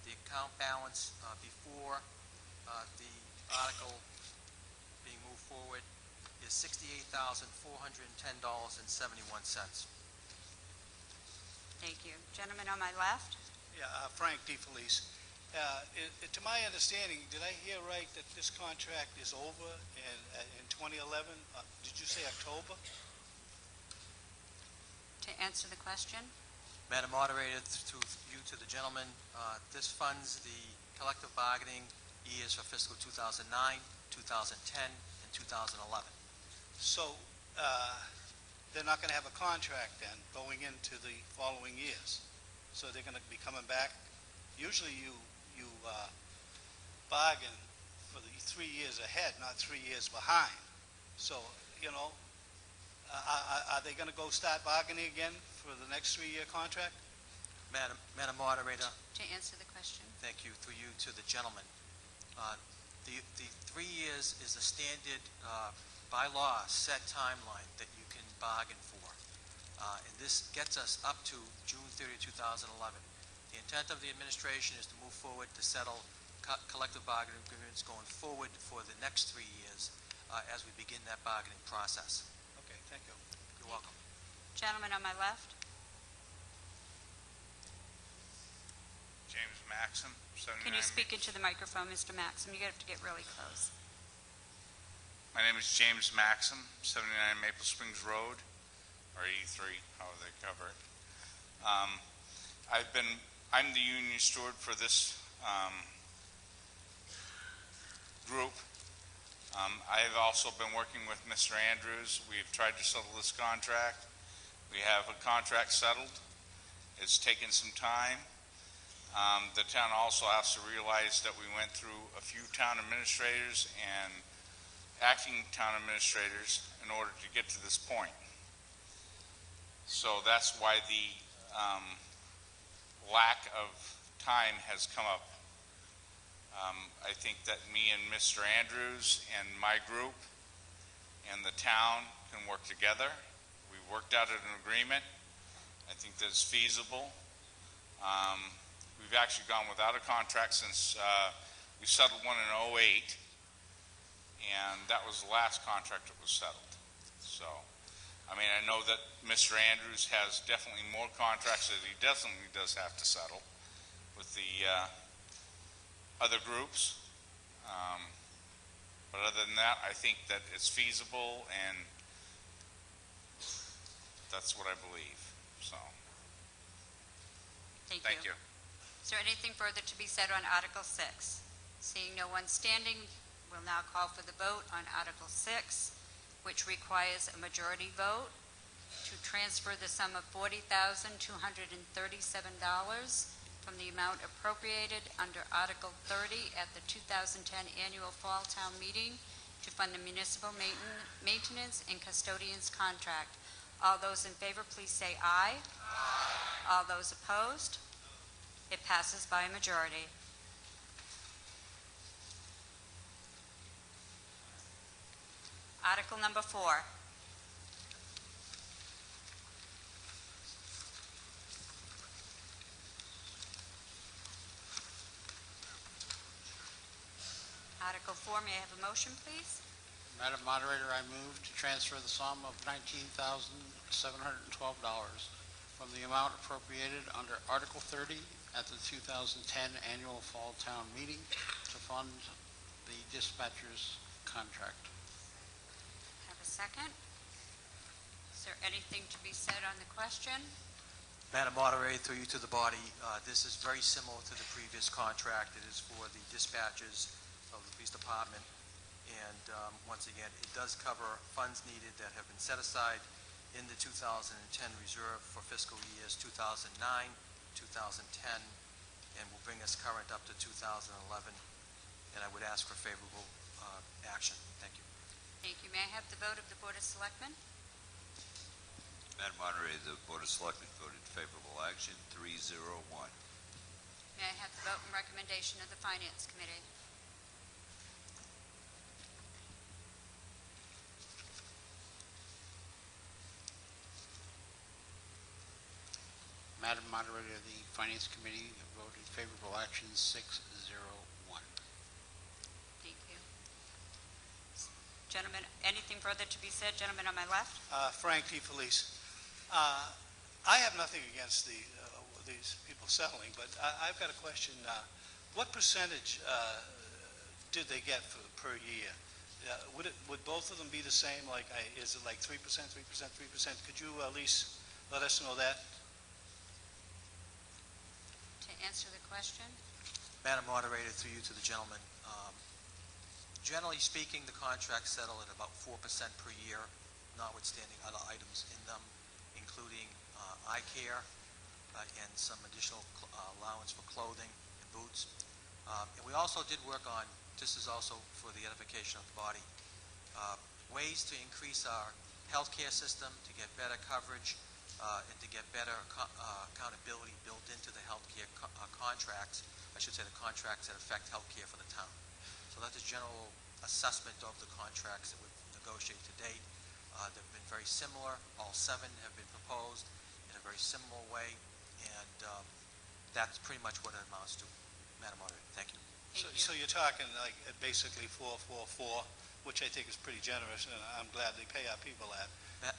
The account balance before the article being moved forward is $68,410.71. Thank you. Gentleman on my left? Yeah, Frank DeFelice. To my understanding, did I hear right that this contract is over in 2011? Did you say October? To answer the question? Madam Moderator, through you to the gentleman, this funds the collective bargaining years for fiscal 2009, 2010, and 2011. So they're not going to have a contract then going into the following years. So they're going to be coming back. Usually you bargain for the 3 years ahead, not 3 years behind. So, are they going to go start bargaining again for the next 3-year contract? Madam Moderator. To answer the question. Thank you. Through you to the gentleman. The 3 years is a standard by law set timeline that you can bargain for. And this gets us up to June 30, 2011. The intent of the administration is to move forward to settle collective bargaining agreements going forward for the next 3 years as we begin that bargaining process. Okay, thank you. You're welcome. Gentleman on my left? James Maxim, 79. Can you speak into the microphone, Mr. Maxim? You have to get really close. My name is James Maxim, 79 Maple Springs Road, or 83, however they cover it. I'm the union steward for this group. I have also been working with Mr. Andrews. We've tried to settle this contract. We have a contract settled. It's taken some time. The town also has to realize that we went through a few town administrators and acting town administrators in order to get to this point. So that's why the lack of time has come up. I think that me and Mr. Andrews and my group and the town can work together. We worked out an agreement. I think that's feasible. We've actually gone without a contract since we settled one in 2008, and that was the last contract that was settled. So, I mean, I know that Mr. Andrews has definitely more contracts that he definitely does have to settle with the other groups. But other than that, I think that it's feasible, and that's what I believe. So, Thank you. Is there anything further to be said on Article 6? Seeing no one standing, we'll now call for the vote on Article 6, which requires a majority vote to transfer the sum of $40,237 from the amount appropriated under Article 30 at the 2010 Annual Fall Town Meeting to fund the municipal maintenance and custodians contract. All those in favor, please say aye. Aye. All those opposed? It passes by a majority. Article number 4. Article 4, may I have a motion, please? Madam Moderator, I move to transfer the sum of $19,712 from the amount appropriated under Article 30 at the 2010 Annual Fall Town Meeting to fund the dispatcher's contract. Have a second? Is there anything to be said on the question? Madam Moderator, through you to the body, this is very similar to the previous contract. It is for the dispatchers of the police department. And once again, it does cover funds needed that have been set aside in the 2010 reserve for fiscal years 2009, 2010, and will bring us current up to 2011. And I would ask for favorable action. Thank you. Thank you. May I have the vote of the Board of Selectmen? Madam Moderator, the Board of Selectmen voted favorable action, 3-0-1. May I have the vote and recommendation of the Finance Committee? Madam Moderator, the Finance Committee voted favorable action 6-0-1. Thank you. Gentlemen, anything further to be said? Gentleman on my left? Frank DeFelice. I have nothing against these people settling, but I've got a question. What percentage did they get per year? Would both of them be the same? Like, is it like 3%, 3%, 3%? Could you at least let us know that? To answer the question? Madam Moderator, through you to the gentleman. Generally speaking, the contracts settle at about 4% per year, notwithstanding other items in them, including eye care and some additional allowance for clothing and boots. And we also did work on, this is also for the edification of the body, ways to increase our healthcare system, to get better coverage, and to get better accountability built into the healthcare contracts, I should say the contracts that affect healthcare for the town. So that's a general assessment of the contracts that we've negotiated to date. They've been very similar. All 7 have been proposed in a very similar way, and that's pretty much what it amounts to, Madam Moderator. Thank you. So you're talking like basically 4-4-4, which I think is pretty generous, and I'm glad they pay our people that.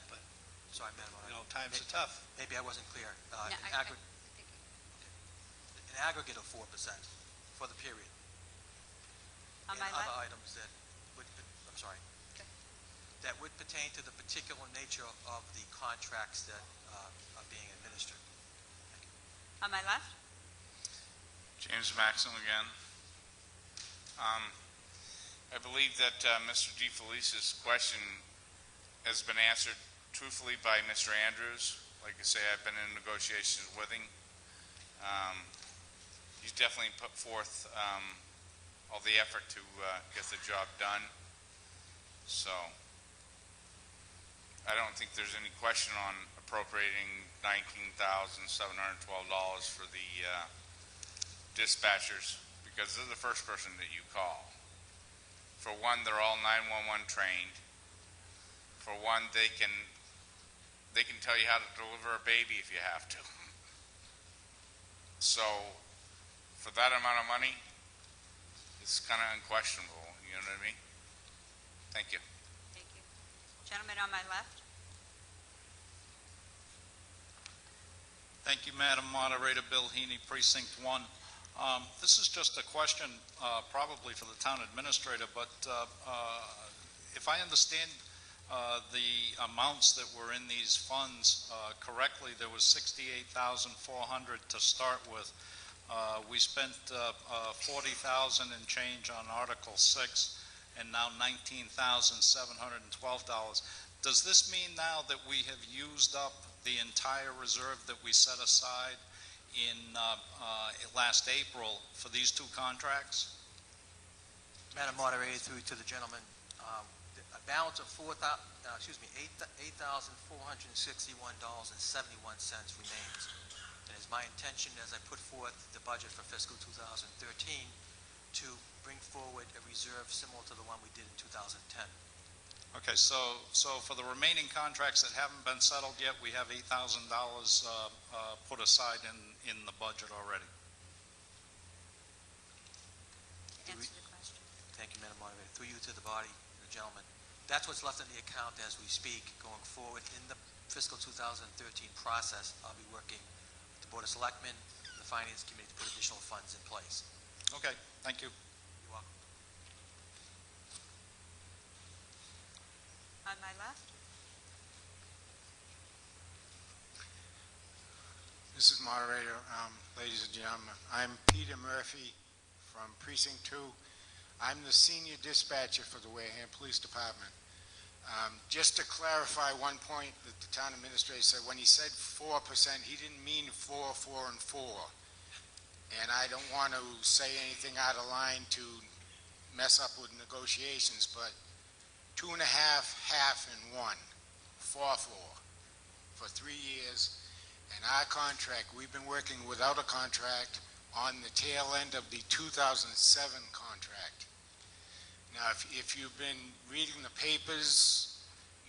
But sorry, Madam Moderator. You know, times are tough. Maybe I wasn't clear. No, an aggregate of 4% for the period. On and my other left? items that would, I'm sorry, Okay. that would pertain to the particular nature of the contracts that are being administered. Thank you. On my left? James Maxim again. I believe that Mr. DeFelice's question has been answered truthfully by Mr. Andrews. Like I say, I've been in negotiations with him. He's definitely put forth all the effort to get the job done. So I don't think there's any question on appropriating $19,712 for the dispatchers, because they're the first person that you call. For one, they're all 911 trained. For one, they can tell you how to deliver a baby if you have to. So for that amount of money, it's kind of unquestionable, you know what I mean? Thank you. Thank you. Gentleman on my left. Thank you, Madam Moderator. Bill Heaney, Precinct 1. This is just a question probably for the town administrator, but if I understand the amounts that were in these funds correctly, there was $68,400 to start with. We spent $40,000 and change on Article 6, and now $19,712. Does this mean now that we have used up the entire reserve that we set aside in last April for these two contracts? Madam Moderator, through to the gentleman, a balance of $8,461.71 remains. And it's my intention, as I put forth the budget for fiscal 2013, to bring forward a reserve similar to the one we did in 2010. Okay, so for the remaining contracts that haven't been settled yet, we have $8,000 put aside in the budget already. Answer the question. Thank you, Madam Moderator. Through you to the body, the gentleman. That's what's left in the account as we speak. Going forward in the fiscal 2013 process, I'll be working with the Board of Selectmen, the Finance Committee to put additional funds in place. Okay, thank you. You're welcome. On my left. Mrs. Moderator, ladies and gentlemen, I'm Peter Murphy from Precinct 2. I'm the senior dispatcher for the Wareham Police Department. Just to clarify one point that the town administrator said, when he said 4%, he didn't mean 4, 4, and 4. And I don't want to say anything out of line to mess up with negotiations, but 2.5, half, and 1, 4, 4 for 3 years. And our contract, we've been working without a contract on the tail end of the 2007 contract. Now, if you've been reading the papers,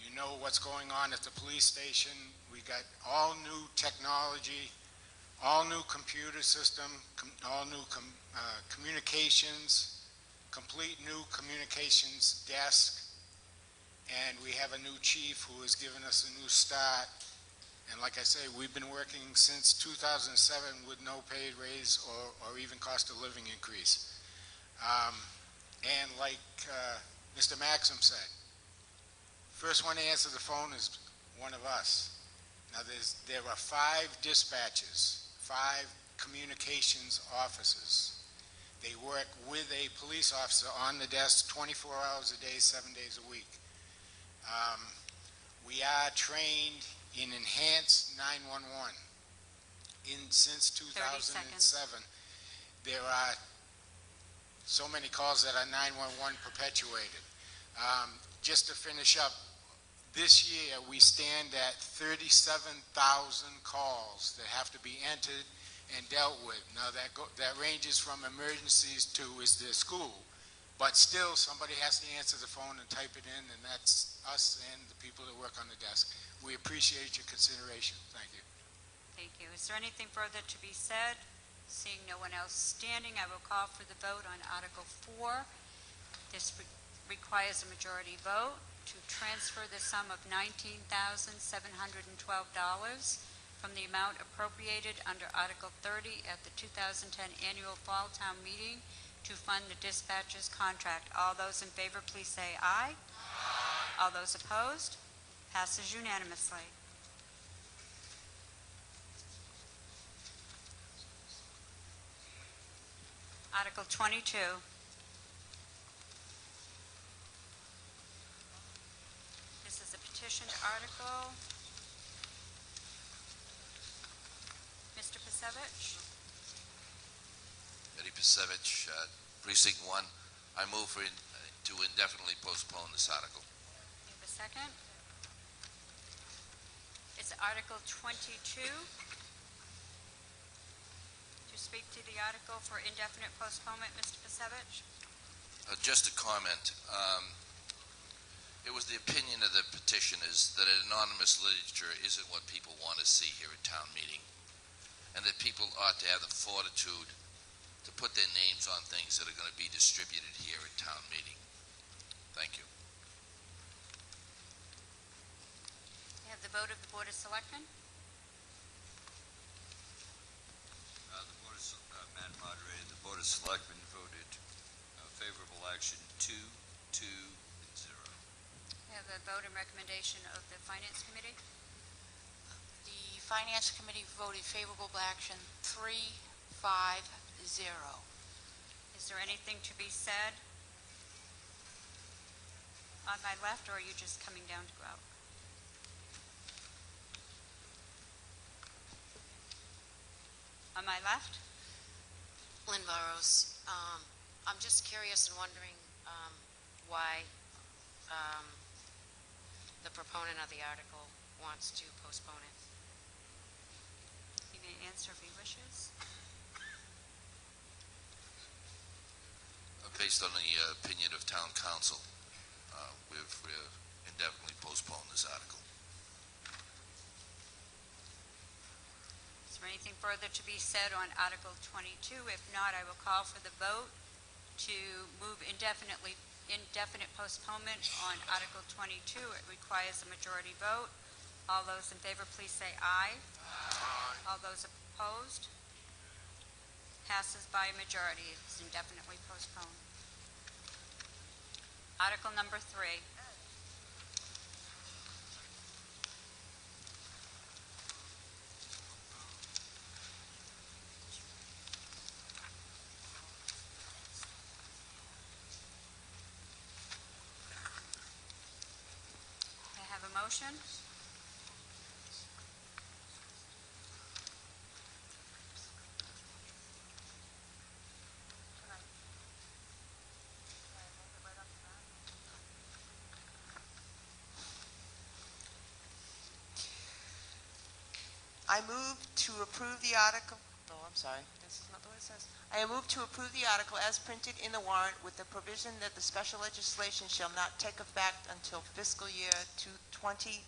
you know what's going on at the police station. We got all new technology, all new computer system, all new communications, complete new communications desk, and we have a new chief who has given us a new start. And like I say, we've been working since 2007 with no paid raise or even cost of living increase. And like Mr. Maxim said, first one to answer the phone is one of us. Now there are 5 dispatchers, 5 communications officers. They work with a police officer on the desk 24 hours a day, 7 days a week. We are trained in enhanced 911. Since 2007, there are so many calls that are 911 perpetuated. Just to finish up, this year we stand at 37,000 calls that have to be entered and dealt with. Now that ranges from emergencies to is there school, but still somebody has to answer the phone and type it in, and that's us and the people that work on the desk. We appreciate your consideration. Thank you. Thank you. Is there anything further to be said? Seeing no one else standing, I will call for the vote on Article 4. This requires a majority vote to transfer the sum of $19,712 from the amount appropriated under Article 30 at the 2010 Annual Fall Town Meeting to fund the dispatcher's contract. All those in favor, please say aye. Aye. All those opposed? Passes unanimously. Article 22. motioned article. Mr. Pasevich? Eddie Pasevich, Precinct 1. I move to indefinitely postpone this article. You have a second? It's Article 22. To speak to the article for indefinite postponement, Mr. Pasevich? Just a comment. It was the opinion of the petitioners that anonymous literature isn't what people want to see here at town meeting, and that people ought to have the fortitude to put their names on things that are going to be distributed here at town meeting. Thank you. You have the vote of the Board of Selectmen. Madam Moderator, the Board of Selectmen voted favorable action 2-0. You have a vote and recommendation of the Finance Committee. The Finance Committee voted favorable action 3-5-0. Is there anything to be said on my left, or are you just coming down to go out? On my left? Lynn Burrows. I'm just curious and wondering why the proponent of the article wants to postpone it. He may answer if he wishes. Based on the opinion of town council, we've indefinitely postponed this article. Is there anything further to be said on Article 22? If not, I will call for the vote to move indefinite postponement on Article 22. It requires a majority vote. All those in favor, please say aye. Aye. All those opposed? Passes by a majority. It's indefinitely postponed. Article number 3. I have a motion. I move to approve the article, no, I'm sorry, this is not the way it says. I move to approve the article as printed in the warrant with the provision that the special legislation shall not take effect until fiscal year 2014.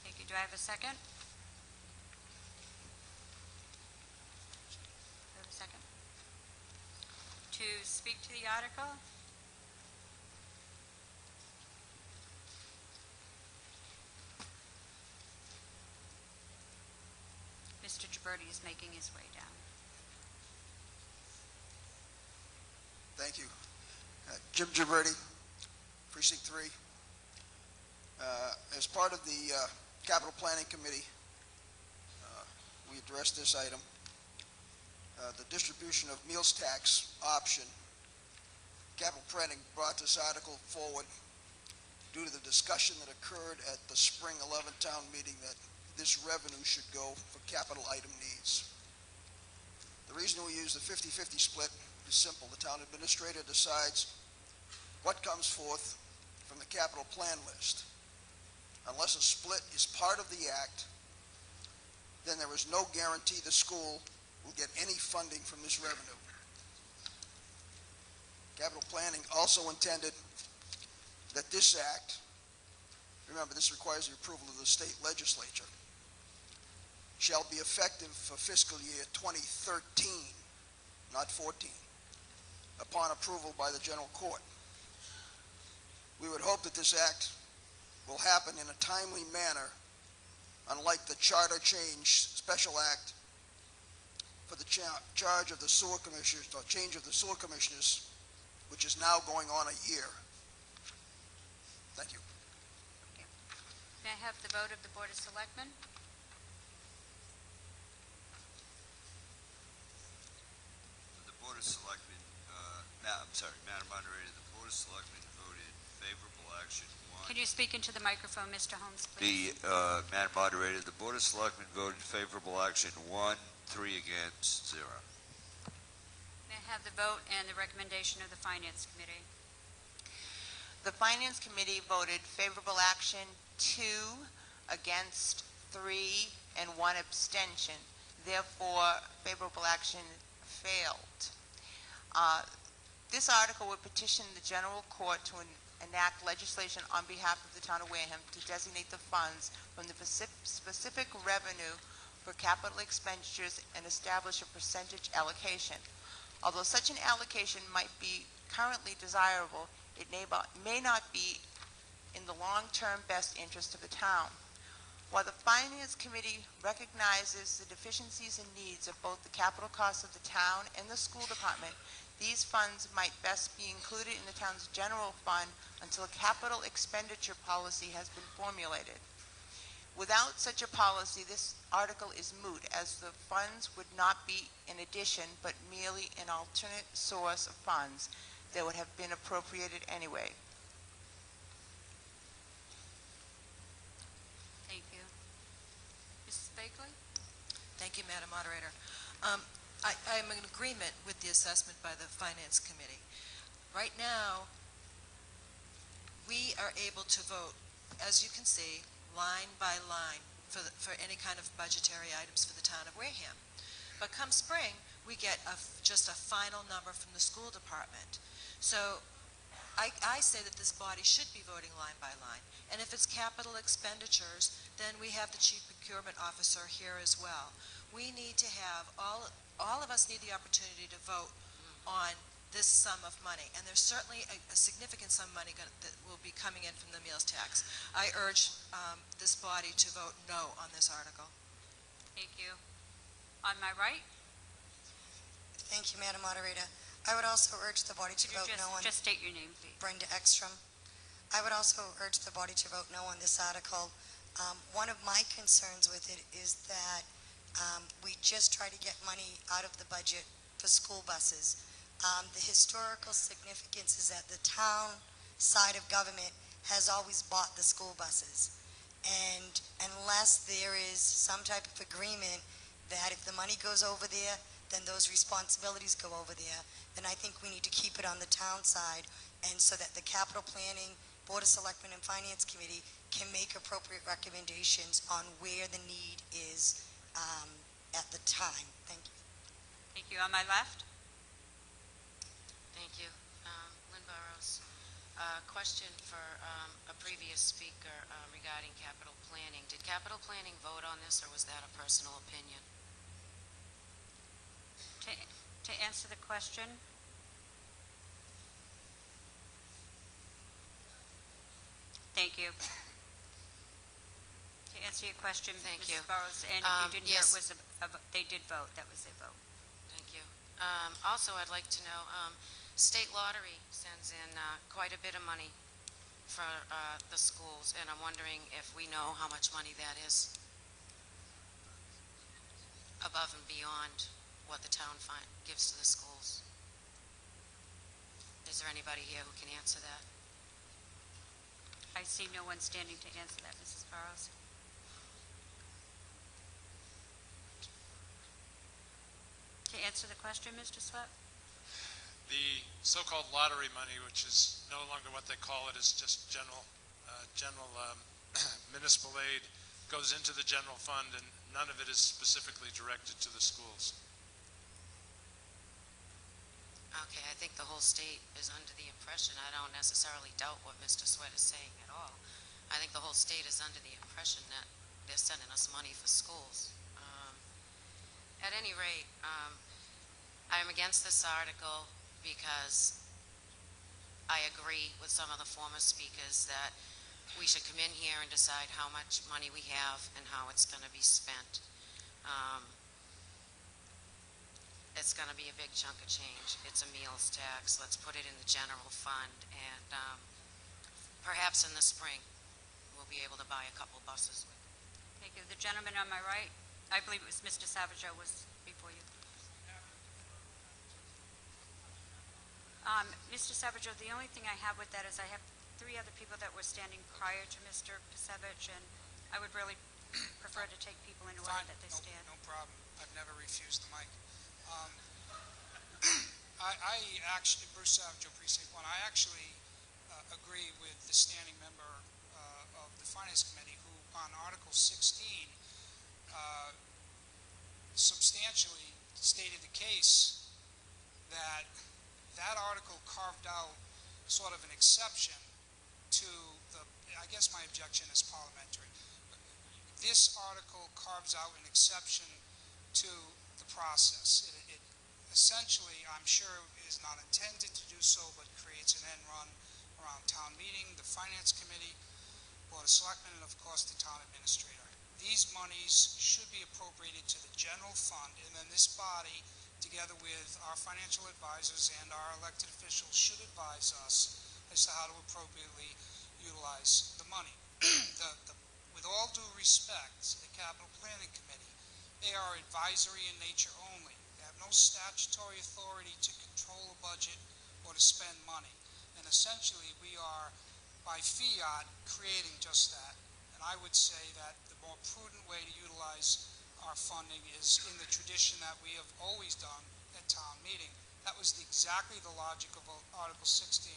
Thank you. Do I have a second? Do I have a second? To speak to the article? Mr. Gibberti is making his way down. Thank you. Jim Gibberti, Precinct 3. As part of the Capital Planning Committee, we addressed this item. The distribution of meals tax option. Capital Planning brought this article forward due to the discussion that occurred at the spring 11 town meeting that this revenue should go for capital item needs. The reason we use the 50-50 split is simple. The town administrator decides what comes forth from the capital plan list. Unless a split is part of the act, then there is no guarantee the school will get any funding from this revenue. Capital planning also intended that this act, remember this requires the approval of the state legislature, shall be effective for fiscal year 2013, not 14, upon approval by the general court. We would hope that this act will happen in a timely manner, unlike the charter change special act for the charge of the sewer commissioners, or change of the sewer commissioners, which is now going on a year. Thank you. May I have the vote of the Board of Selectmen? The Board of Selectmen, Madam Moderator, the Board of Selectmen voted favorable action one. Can you speak into the microphone, Mr. Holmes, please? Madam Moderator, the Board of Selectmen voted favorable action 1, 3 against, 0. May I have the vote and the recommendation of the Finance Committee? The Finance Committee voted favorable action 2, against 3, and 1 abstention. Therefore, favorable action failed. This article would petition the General Court to enact legislation on behalf of the town of Wareham to designate the funds from the specific revenue for capital expenditures and establish a percentage allocation. Although such an allocation might be currently desirable, it may not be in the long-term best interest of the town. While the Finance Committee recognizes the deficiencies and needs of both the capital costs of the town and the school department, these funds might best be included in the town's general fund until a capital expenditure policy has been formulated. Without such a policy, this article is moot, as the funds would not be an addition, but merely an alternate source of funds that would have been appropriated anyway. Thank you. Mrs. Bakley? Thank you, Madam Moderator. I am in agreement with the assessment by the Finance Committee. Right now, we are able to vote, as you can see, line by line for any kind of budgetary items for the town of Wareham. But come spring, we get just a final number from the school department. So I say that this body should be voting line by line. And if it's capital expenditures, then we have the Chief Procurement Officer here as well. We need to have, all of us need the opportunity to vote on this sum of money. And there's certainly a significant sum of money that will be coming in from the meals tax. I urge this body to vote no on this article. Thank you. On my right? Thank you, Madam Moderator. I would also urge the body to vote no on... Just state your name, please. Brenda Ekstrom. I would also urge the body to vote no on this article. One of my concerns with it is that we just try to get money out of the budget for school buses. The historical significance is that the town side of government has always bought the school buses. And unless there is some type of agreement that if the money goes over there, then those responsibilities go over there, then I think we need to keep it on the town side, and so that the capital planning, Board of Selectmen, and Finance Committee can make appropriate recommendations on where the need is at the time. Thank you. Thank you. On my left? Thank you. Lynn Burrows. Question for a previous speaker regarding capital planning. Did capital planning vote on this, or was that a personal opinion? To answer the question, thank you. To answer your question, Thank Mrs. you. Burrows, and if you didn't hear, yes. it was they did vote. That was their vote. Thank you. Also, I'd like to know, state lottery sends in quite a bit of money for the schools, and I'm wondering if we know how much money that is above and beyond what the town gives to the schools. Is there anybody here who can answer that? I see no one standing to answer that, Mrs. Burrows. To answer the question, Mr. Swett? The so-called lottery money, which is no longer what they call it, is just general municipal aid, goes into the general fund, and none of it is specifically directed to the schools. Okay, I think the whole state is under the impression, I don't necessarily doubt what Mr. Sweat is saying at all. I think the whole state is under the impression that they're sending us money for schools. At any rate, I'm against this article because I agree with some of the former speakers that we should come in here and decide how much money we have and how it's going to be spent. It's going to be a big chunk of change. It's a meals tax. Let's put it in the general fund, and perhaps in the spring we'll be able to buy a couple buses with it. Thank you. The gentleman on my right, I believe it was Mr. Savageau, was before you. Mr. Savageau, the only thing I have with that is I have three other people that were standing prior to Mr. Pasevich, and I would really prefer to take people in order Fine, that they stand. no problem. I've never refused the mic. I actually, Bruce Savage, Precinct 1, I actually agree with the standing member of the Finance Committee who, on Article 16, substantially stated the case that that article carved out sort of an exception to the, I guess my objection is parliamentary. This article carves out an exception to the process. It essentially, I'm sure, is not intended to do so, but creates an end run around town meeting, the Finance Committee, Board of Selectmen, and of course the town administrator. These monies should be appropriated to the general fund, and then this body, together with our financial advisors and our elected officials, should advise us as to how to appropriately utilize the money. With all due respect, the Capital Planning Committee, they are advisory in nature only. They have no statutory authority to control a budget or to spend money. And essentially, we are, by fiat, creating just that. And I would say that the more prudent way to utilize our funding is in the tradition that we have always done at town meeting. That was exactly the logic of Article 16,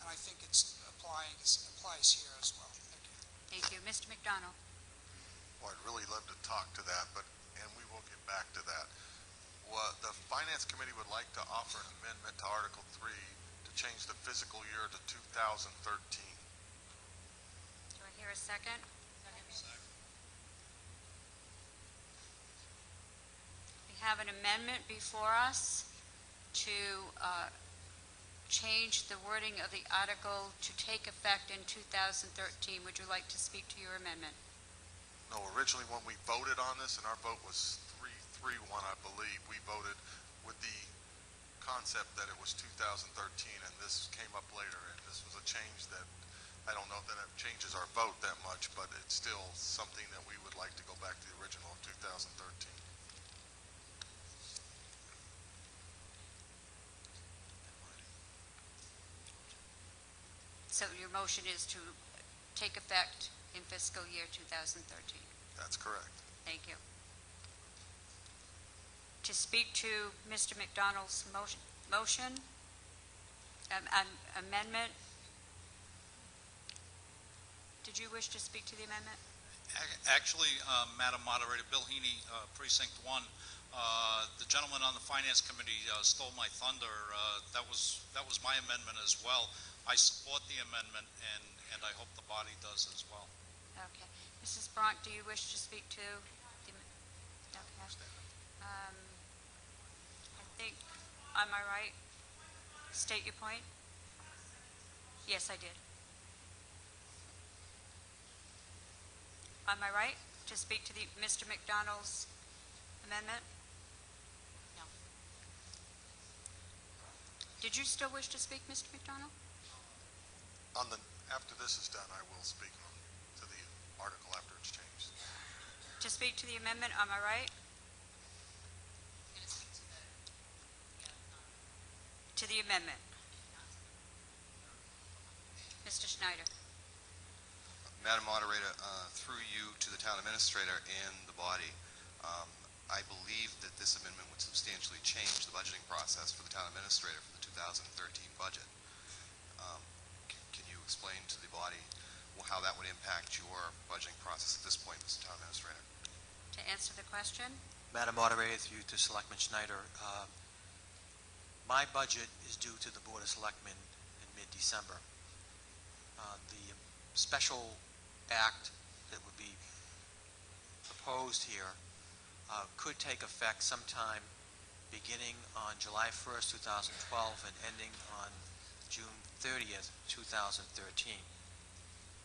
and I think it applies here as well. Thank you. Thank you. Mr. McDonald. Well, I'd really love to talk to that, and we will get back to that. Well, the Finance Committee would like to offer an amendment to Article 3 to change the fiscal year to 2013. Do I hear a second? Second. We have an amendment before us to change the wording of the article to take effect in 2013. Would you like to speak to your amendment? No, originally when we voted on this, and our vote was 3-1, I believe, we voted with the concept that it was 2013, and this came up later, and this was a change that, I don't know that it changes our vote that much, but it's still something that we would like to go back to the original of 2013. So your motion is to take effect in fiscal year 2013. That's correct. Thank you. To speak to Mr. McDonald's motion, amendment, did you wish to speak to the amendment? Actually, Madam Moderator, Bill Heaney, Precinct 1, the gentleman on the Finance Committee stole my thunder. That was my amendment as well. I support the amendment, and I hope the body does as well. Okay. Mrs. Bronk, do you wish to speak to the, okay. I think, am I right? State your point? Yes, I did. Am I right to speak to the Mr. McDonald's amendment? No. Did you still wish to speak, Mr. McDonald? After this is done, I will speak to the article after it's changed. To speak to the amendment, am I right? To the amendment. Mr. Schneider. Madam Moderator, through you to the town administrator and the body, I believe that this amendment would substantially change the budgeting process for the town administrator for the 2013 budget. Can you explain to the body how that would impact your budgeting process at this point, Mr. Town Administrator? To answer the question? Madam Moderator, through you to Selectman Schneider, my budget is due to the Board of Selectmen in mid-December. The special act that would be proposed here could take effect sometime beginning on July 1st, 2012 and ending on June 30th, 2013.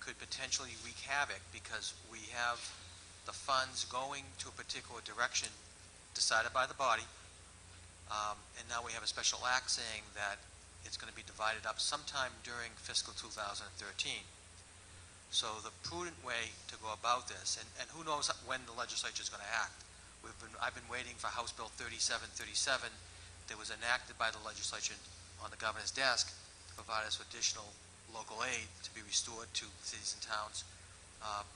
Could potentially wreak havoc because we have the funds going to a particular direction decided by the body, and now we have a special act saying that it's going to be divided up sometime during fiscal 2013. So the prudent way to go about this, and who knows when the legislature is going to act. I've been waiting for House Bill 3737 that was enacted by the legislature on the governor's desk to provide us with additional local aid to be restored to cities and towns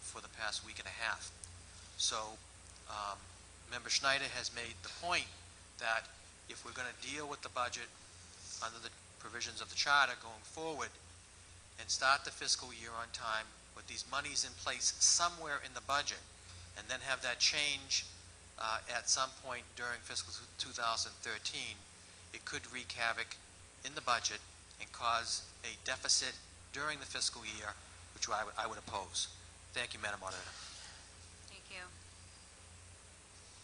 for the past week and a half. So Member Schneider has made the point that if we're going to deal with the budget under the provisions of the charter going forward and start the fiscal year on time with these monies in place somewhere in the budget, and then have that change at some point during fiscal 2013, it could wreak havoc in the budget and cause a deficit during the fiscal year, which I would oppose. Thank you, Madam Moderator. Thank you.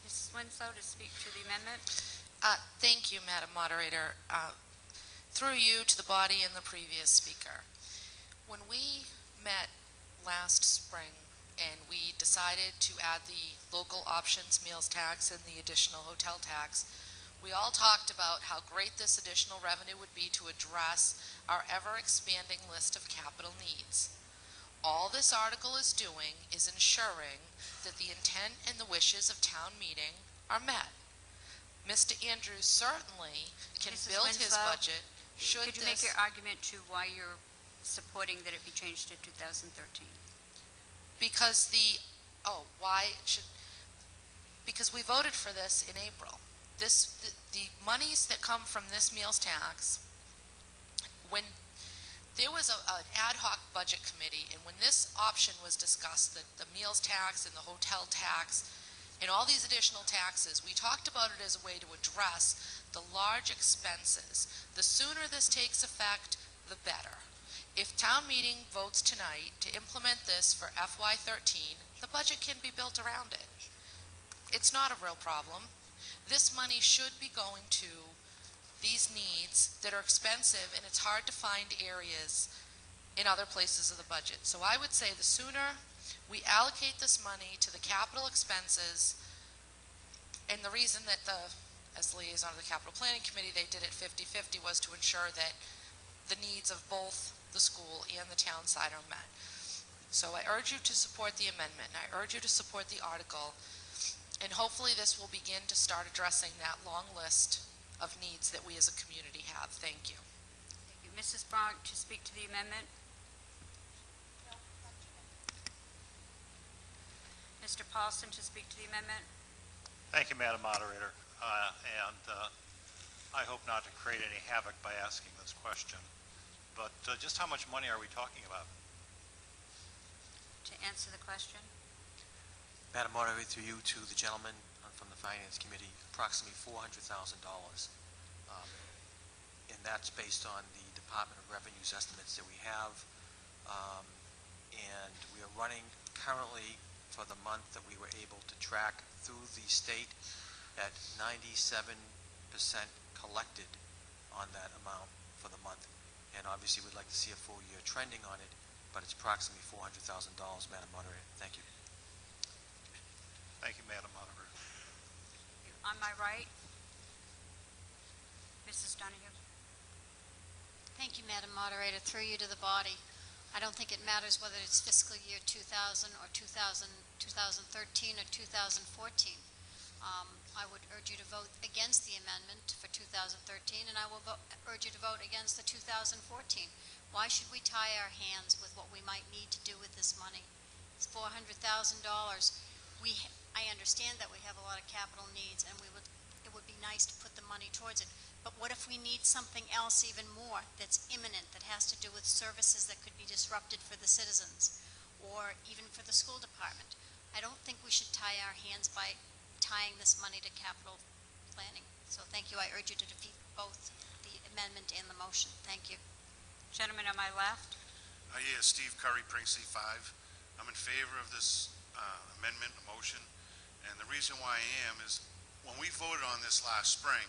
Mrs. Winslow to speak to the amendment. Thank you, Madam Moderator. Through you to the body and the previous speaker. When we met last spring and we decided to add the local options meals tax and the additional hotel tax, we all talked about how great this additional revenue would be to address our ever-expanding list of capital needs. All this article is doing is ensuring that the intent and the wishes of town meeting are met. Mr. Andrews certainly can Mrs. build his Winslow, budget should Could you this... make your argument to why you're supporting that it be changed to 2013? Because because we voted for this in April. The monies that come from this meals tax, when there was an ad hoc budget committee, and when this option was discussed, the meals tax and the hotel tax and all these additional taxes, we talked about it as a way to address the large expenses. The sooner this takes effect, the better. If town meeting votes tonight to implement this for FY13, the budget can be built around it. It's not a real problem. This money should be going to these needs that are expensive, and it's hard to find areas in other places of the budget. So I would say the sooner we allocate this money to the capital expenses, and the reason that as liaison of the Capital Planning Committee, they did it 50-50 was to ensure that the needs of both the school and the town side are met. So I urge you to support the amendment, and I urge you to support the article, and hopefully this will begin to start addressing that long list of needs that we as a community have. Thank you. Thank you. Mrs. Bronk to speak to the amendment. Mr. Paulson to speak to the amendment. Thank you, Madam Moderator. I hope not to create any havoc by asking this question, but just how much money are we talking about? To answer the question. Madam Moderator, through you to the gentleman from the Finance Committee, approximately $400,000. And that's based on the Department of Revenue's estimates that we have. And we are running currently for the month that we were able to track through the state at 97% collected on that amount for the month. And obviously we'd like to see a full year trending on it, but it's approximately $400,000, Madam Moderator. Thank you. Thank you, Madam Moderator. On my right, Mrs. Donahue. Thank you, Madam Moderator. Through you to the body. I don't think it matters whether it's fiscal year 2000 or 2013 or 2014. I would urge you to vote against the amendment for 2013, and I will urge you to vote against the 2014. Why should we tie our hands with what we might need to do with this money? It's $400,000. I understand that we have a lot of capital needs, and it would be nice to put the money towards it. But what if we need something else even more that's imminent, that has to do with services that could be disrupted for the citizens, or even for the school department? I don't think we should tie our hands by tying this money to capital planning. So thank you. I urge you to defeat both the amendment and the motion. Thank you. Gentleman on my left. Yes, Steve Curry, Precinct 5. I'm in favor of this amendment, the motion, and the reason why I am is when we voted on this last spring,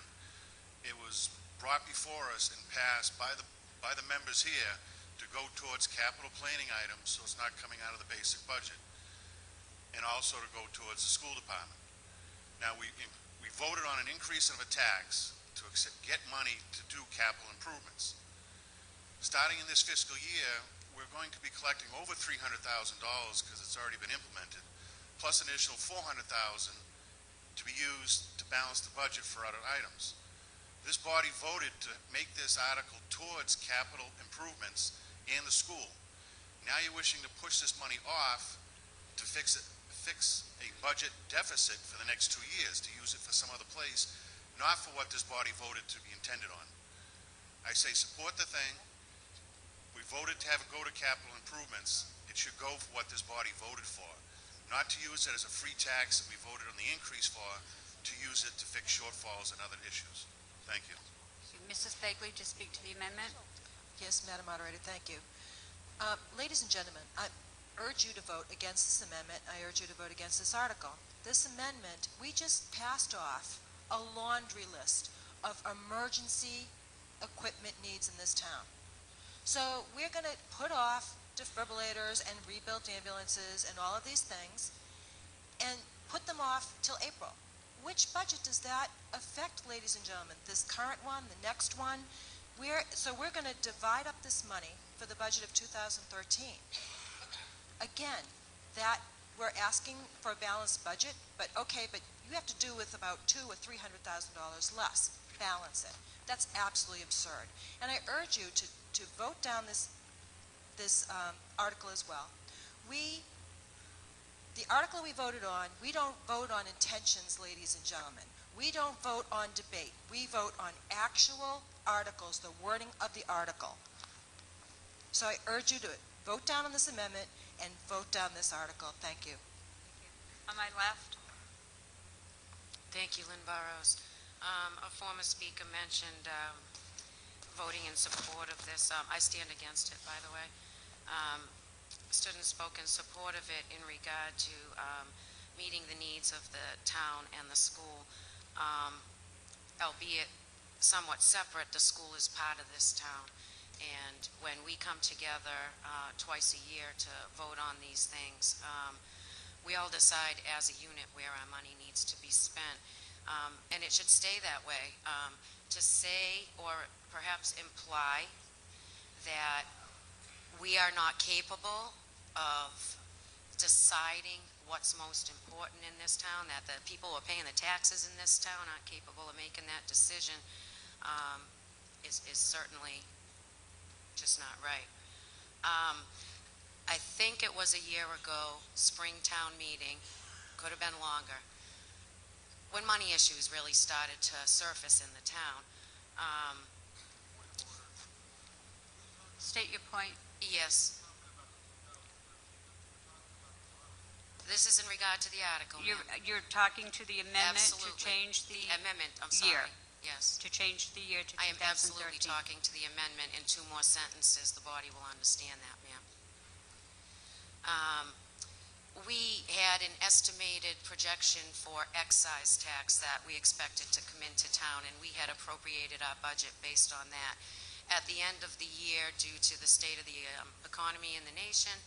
it was brought before us and passed by the members here to go towards capital planning items, so it's not coming out of the basic budget, and also to go towards the school department. Now, we voted on an increase of a tax to get money to do capital improvements. Starting in this fiscal year, we're going to be collecting over $300,000 because it's already been implemented, plus an additional $400,000 to be used to balance the budget for other items. This body voted to make this article towards capital improvements and the school. Now you're wishing to push this money off to fix a budget deficit for the next 2 years, to use it for some other place, not for what this body voted to be intended on. I say support the thing. We voted to have it go to capital improvements. It should go for what this body voted for, not to use it as a free tax that we voted on the increase for, to use it to fix shortfalls and other issues. Thank you. Mrs. Bagley, to speak to the amendment. Yes, Madam Moderator, thank you. Ladies and gentlemen, I urge you to vote against this amendment. I urge you to vote against this article. This amendment, we just passed off a laundry list of emergency equipment needs in this town. So we're going to put off defibrillators and rebuilt ambulances and all of these things and put them off till April. Which budget does that affect, ladies and gentlemen? This current one, the next one? So we're going to divide up this money for the budget of 2013. Again, that we're asking for a balanced budget, but okay, but you have to do with about $200,000 or $300,000 less. Balance it. That's absolutely absurd. And I urge you to vote down this article as well. The article we voted on, we don't vote on intentions, ladies and gentlemen. We don't vote on debate. We vote on actual articles, the wording of the article. So I urge you to vote down on this amendment and vote down this article. Thank you. On my left. Thank you, Lynn Burrows. A former speaker mentioned voting in support of this. I stand against it, by the way. Stood and spoke in support of it in regard to meeting the needs of the town and the school. Albeit somewhat separate, the school is part of this town. And when we come together twice a year to vote on these things, we all decide as a unit where our money needs to be spent. And it should stay that way. To say or perhaps imply that we are not capable of deciding what's most important in this town, that the people who are paying the taxes in this town aren't capable of making that decision, is certainly just not right. I think it was a year ago, spring town meeting, could have been longer, when money issues really started to surface in the town. State your point. Yes. This is in regard to the article. You're talking to the amendment to Absolutely. change the amendment, I'm year. sorry. Yes. To change the year to 2013. I am absolutely talking to the amendment. In 2 more sentences, the body will understand that, ma'am. We had an estimated projection for excise tax that we expected to come into town, and we had appropriated our budget based on that. At the end of the year, due to the state of the economy in the nation,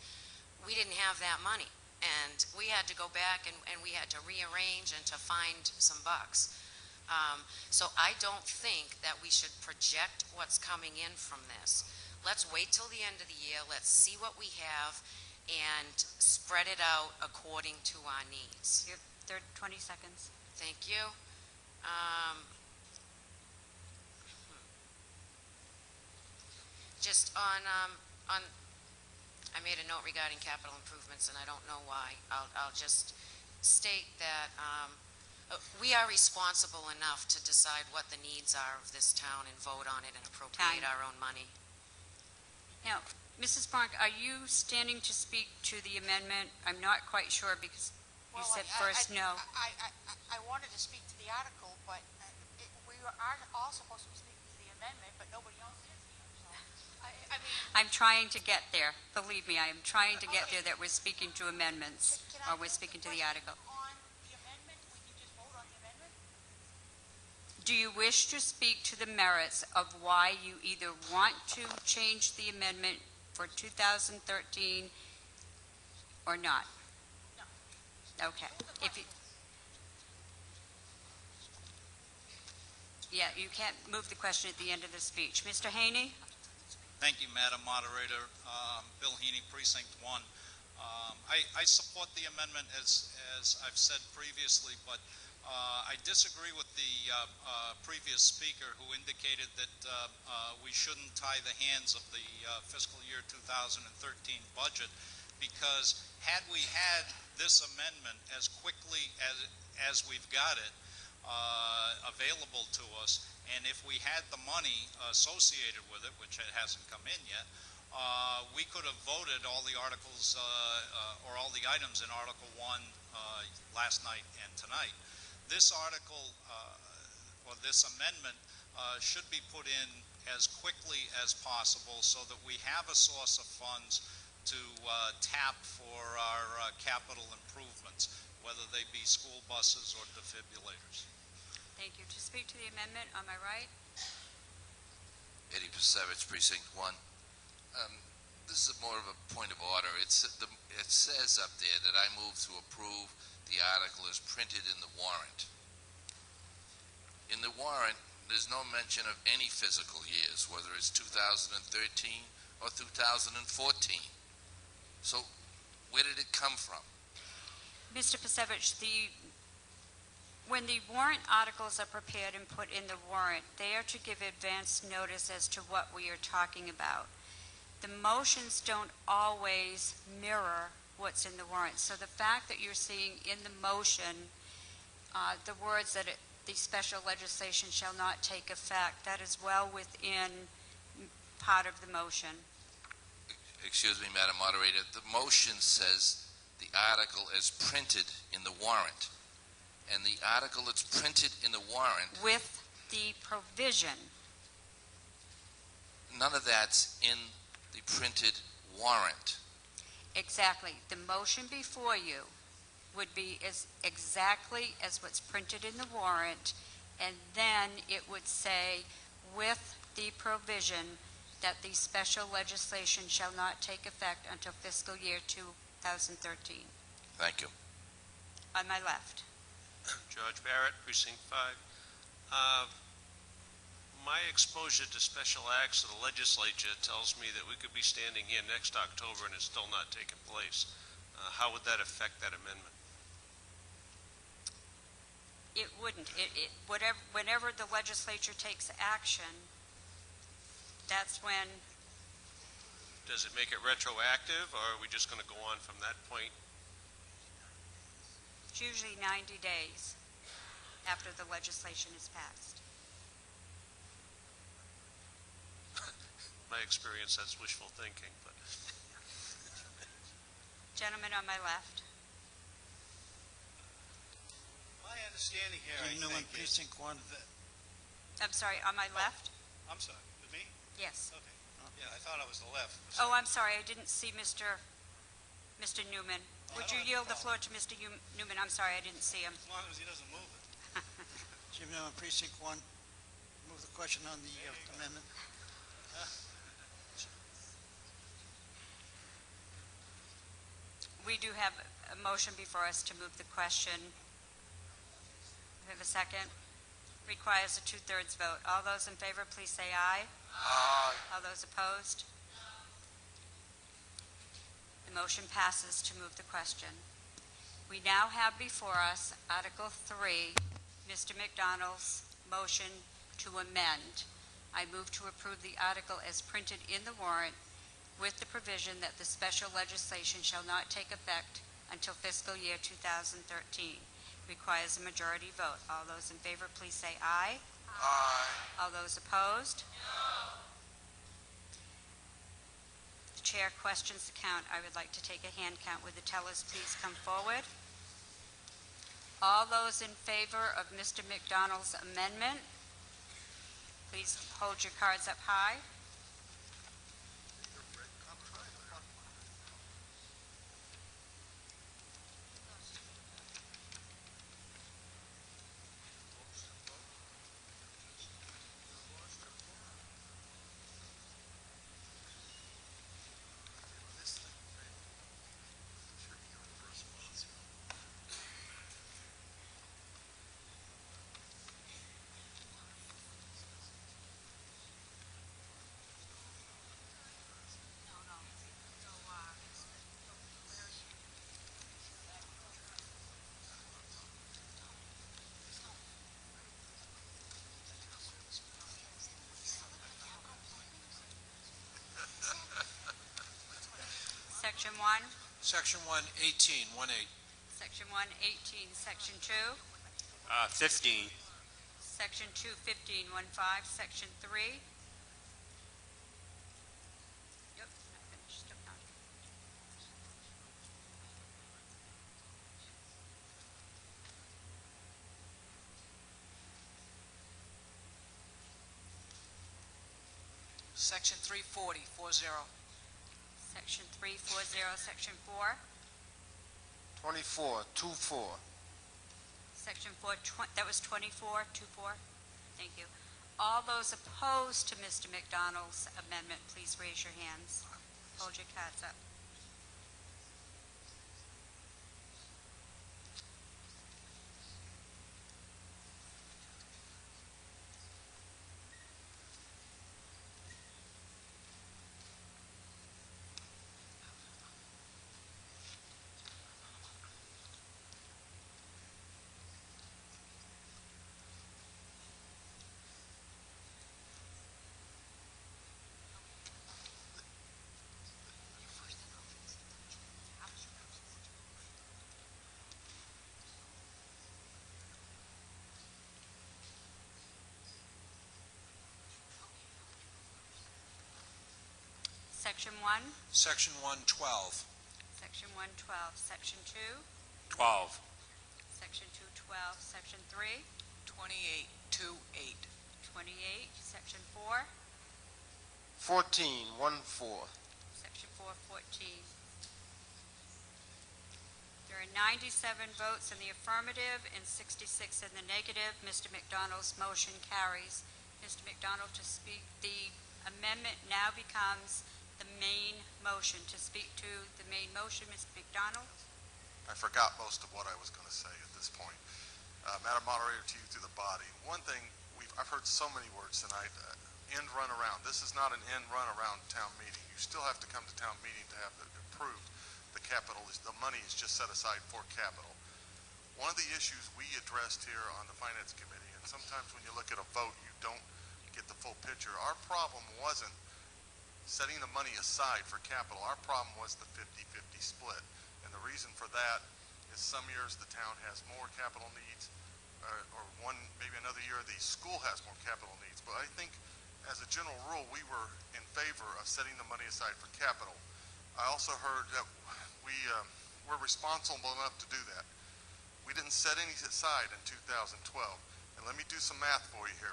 we didn't have that money. And we had to go back and we had to rearrange and to find some bucks. So I don't think that we should project what's coming in from this. Let's wait till the end of the year. Let's see what we have and spread it out according to our needs. Your third 20 seconds. Thank you. Just on, I made a note regarding capital improvements, and I don't know why. I'll just state that we are responsible enough to decide what the needs are of this town and vote on it and appropriate our own money. Now, Mrs. Bronk, are you standing to speak to the amendment? I'm not quite sure because you said first no. I wanted to speak to the article, but we are all supposed to be speaking to the amendment, but nobody else is here. So, I mean, I'm trying to get there. Believe me, I am trying to get there that we're speaking to amendments or we're speaking to the article. on the amendment, we can just vote on the amendment? Do you wish to speak to the merits of why you either want to change the amendment for 2013 or not? No. Okay. If you, yeah, you can't move the question at the end of the speech. Mr. Haney? Thank you, Madam Moderator. Bill Heaney, Precinct 1. I support the amendment as I've said previously, but I disagree with the previous speaker who indicated that we shouldn't tie the hands of the fiscal year 2013 budget, because had we had this amendment as quickly as we've got it available to us, and if we had the money associated with it, which it hasn't come in yet, we could have voted all the articles or all the items in Article 1 last night and tonight. This article, or this amendment, should be put in as quickly as possible so that we have a source of funds to tap for our capital improvements, whether they be school buses or defibrillators. Thank you. To speak to the amendment, on my right. Eddie Pasevich, Precinct 1. This is more of a point of order. It says up there that I move to approve the article as printed in the warrant. In the warrant, there's no mention of any fiscal years, whether it's 2013 or 2014. So where did it come from? Mr. Pasevich, when the warrant articles are prepared and put in the warrant, they are to give advance notice as to what we are talking about. The motions don't always mirror what's in the warrant. So the fact that you're seeing in the motion the words that the special legislation shall not take effect, that is well within part of the motion. Excuse me, Madam Moderator. The motion says the article as printed in the warrant. And the article that's printed in the warrant... With the provision. None of that's in the printed warrant. Exactly. The motion before you would be exactly as what's printed in the warrant, and then it would say, with the provision that the special legislation shall not take effect until fiscal year 2013. Thank you. On my left. George Barrett, Precinct 5. My exposure to special acts of the legislature tells me that we could be standing here next October and it's still not taking place. How would that affect that amendment? It wouldn't. Whenever the legislature takes action, that's when... Does it make it retroactive, or are we just going to go on from that point? It's usually 90 days after the legislation is passed. My experience, that's wishful thinking, but... Gentleman on my left. My understanding here, I Newman, think, is Precinct 1. I'm sorry, on my left? I'm sorry, with me? Yes. Okay. Yeah, I thought I was the left. Oh, I'm sorry, I didn't see Mr. Newman. Would you yield the floor to Mr. Newman? I'm sorry, I didn't see him. As long as he doesn't move it. Jim Newman, Precinct 1. Move the question on the amendment. We do have a motion before us to move the question. We have a second. Requires a 2/3 vote. All those in favor, please say aye. Aye. All those opposed? The motion passes to move the question. We now have before us Article 3, Mr. McDonald's motion to amend. I move to approve the article as printed in the warrant with the provision that the special legislation shall not take effect until fiscal year 2013. Requires a majority vote. All those in favor, please say aye. Aye. All those opposed? No. The chair questions the count. I would like to take a hand count. Would the tellers please come forward? All those in favor of Mr. McDonald's amendment, please hold your cards up high. 1, Section 118, 1-8. Section 118, Section 2, 15. Section 215, 15, Section 3. Yep, not finished, still counting. Section 340, 40. Section 340, Section 4. 24, 24. Section 4, that was 24, 24. Thank you. All those opposed to Mr. McDonald's amendment, please raise your hands. Hold your cards up. Section 1, Section 112. Section 112, Section 2, 12. Section 212, Section 3, 28, 28. 28, Section 4, 14, 14. Section 414. There are 97 votes in the affirmative and 66 in the negative. Mr. McDonald's motion carries. Mr. McDonald, to speak, the amendment now becomes the main motion. To speak to the main motion, Mr. McDonald? I forgot most of what I was going to say at this point. Madam Moderator, to you through the body. One thing, I've heard so many words tonight, end run around. This is not an end run around town meeting. You still have to come to town meeting to have it approved. The capital, the money is just set aside for capital. One of the issues we addressed here on the Finance Committee, and sometimes when you look at a vote, you don't get the full picture. Our problem wasn't setting the money aside for capital. Our problem was the 50-50 split. And the reason for that is some years the town has more capital needs, or maybe another year the school has more capital needs. But I think as a general rule, we were in favor of setting the money aside for capital. I also heard that we're responsible enough to do that. We didn't set any aside in 2012. And let me do some math for you here.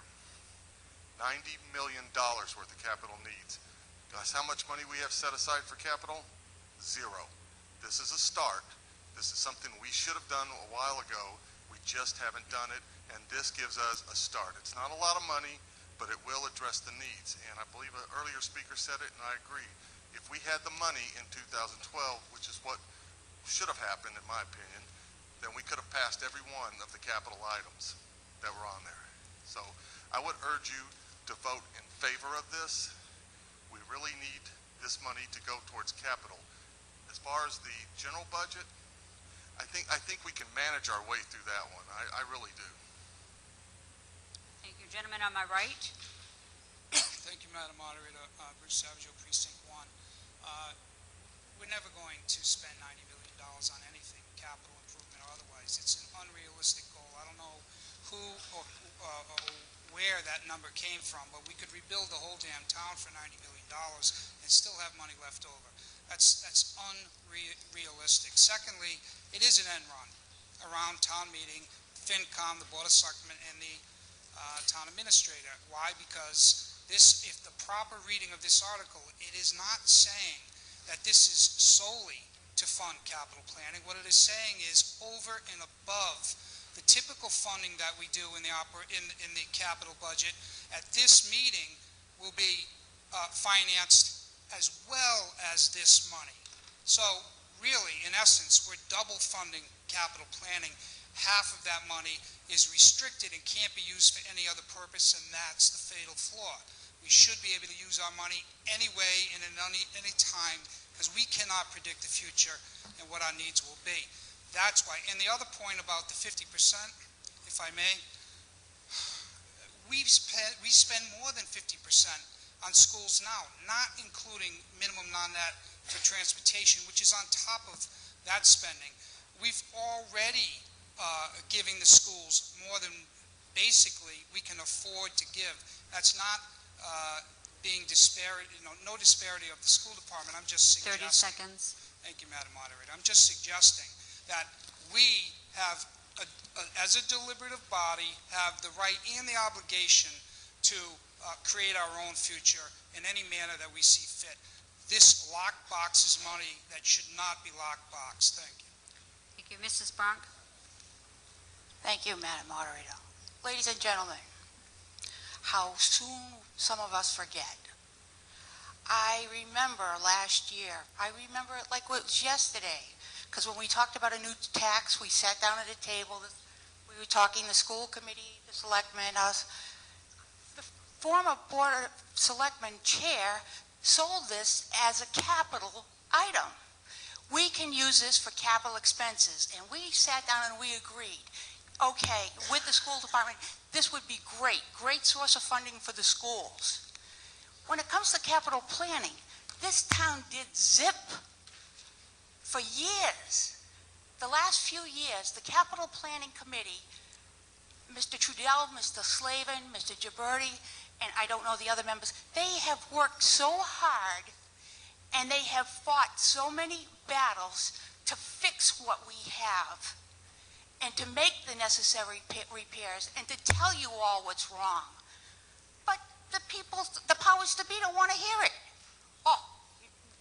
$90 million worth of capital needs. Guys, how much money we have set aside for capital? Zero. This is a start. This is something we should have done a while ago. We just haven't done it, and this gives us a start. It's not a lot of money, but it will address the needs. And I believe an earlier speaker said it, and I agree. If we had the money in 2012, which is what should have happened in my opinion, then we could have passed every one of the capital items that were on there. So I would urge you to vote in favor of this. We really need this money to go towards capital. As far as the general budget, I think we can manage our way through that one. I really do. Thank you. Gentleman on my right. Thank you, Madam Moderator. Bruce Savagio, Precinct 1. We're never going to spend $90 million on anything, capital improvement or otherwise. It's an unrealistic goal. I don't know who or where that number came from, but we could rebuild the whole damn town for $90 million and still have money left over. That's unrealistic. Secondly, it is an end run around town meeting, FinCom, the Board of Selectmen, and the town administrator. Why? Because if the proper reading of this article, it is not saying that this is solely to fund capital planning. What it is saying is over and above the typical funding that we do in the capital budget, at this meeting will be financed as well as this money. So really, in essence, we're double funding capital planning. Half of that money is restricted and can't be used for any other purpose, and that's the fatal flaw. We should be able to use our money anyway and at any time, because we cannot predict the future and what our needs will be. That's why. And the other point about the 50%, if I may, we spend more than 50% on schools now, not including minimum non-net for transportation, which is on top of that spending. We've already giving the schools more than basically we can afford to give. That's not being disparate, no disparity of the school department. I'm just suggesting. 30 seconds. Thank you, Madam Moderator. I'm just suggesting that we have, as a deliberative body, have the right and the obligation to create our own future in any manner that we see fit. This lockbox is money that should not be lockboxed. Thank you. Thank you. Mrs. Bronk? Thank you, Madam Moderator. Ladies and gentlemen, how soon some of us forget. I remember last year, I remember it like it was yesterday, because when we talked about a new tax, we sat down at a table, we were talking, the school committee, the selectmen, us. The former Board of Selectmen chair sold this as a capital item. We can use this for capital expenses, and we sat down and we agreed, okay, with the school department, this would be great source of funding for the schools. When it comes to capital planning, this town did zip for years. The last few years, the capital planning committee, Mr. Trudell, Mr. Slavin, Mr. Gibberti, and I don't know the other members, they have worked so hard and they have fought so many battles to fix what we have and to make the necessary repairs and to tell you all what's wrong. But the people, the powers to be don't want to hear it. Oh,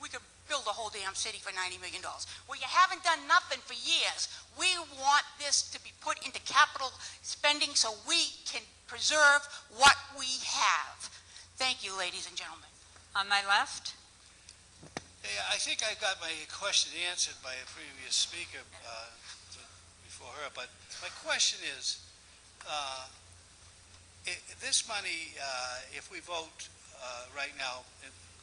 we could build a whole damn city for $90 million. Well, you haven't done nothing for years. We want this to be put into capital spending so we can preserve what we have. Thank you, ladies and gentlemen. On my left? Hey, I think I got my question answered by a previous speaker before her, but my question is, this money, if we vote right now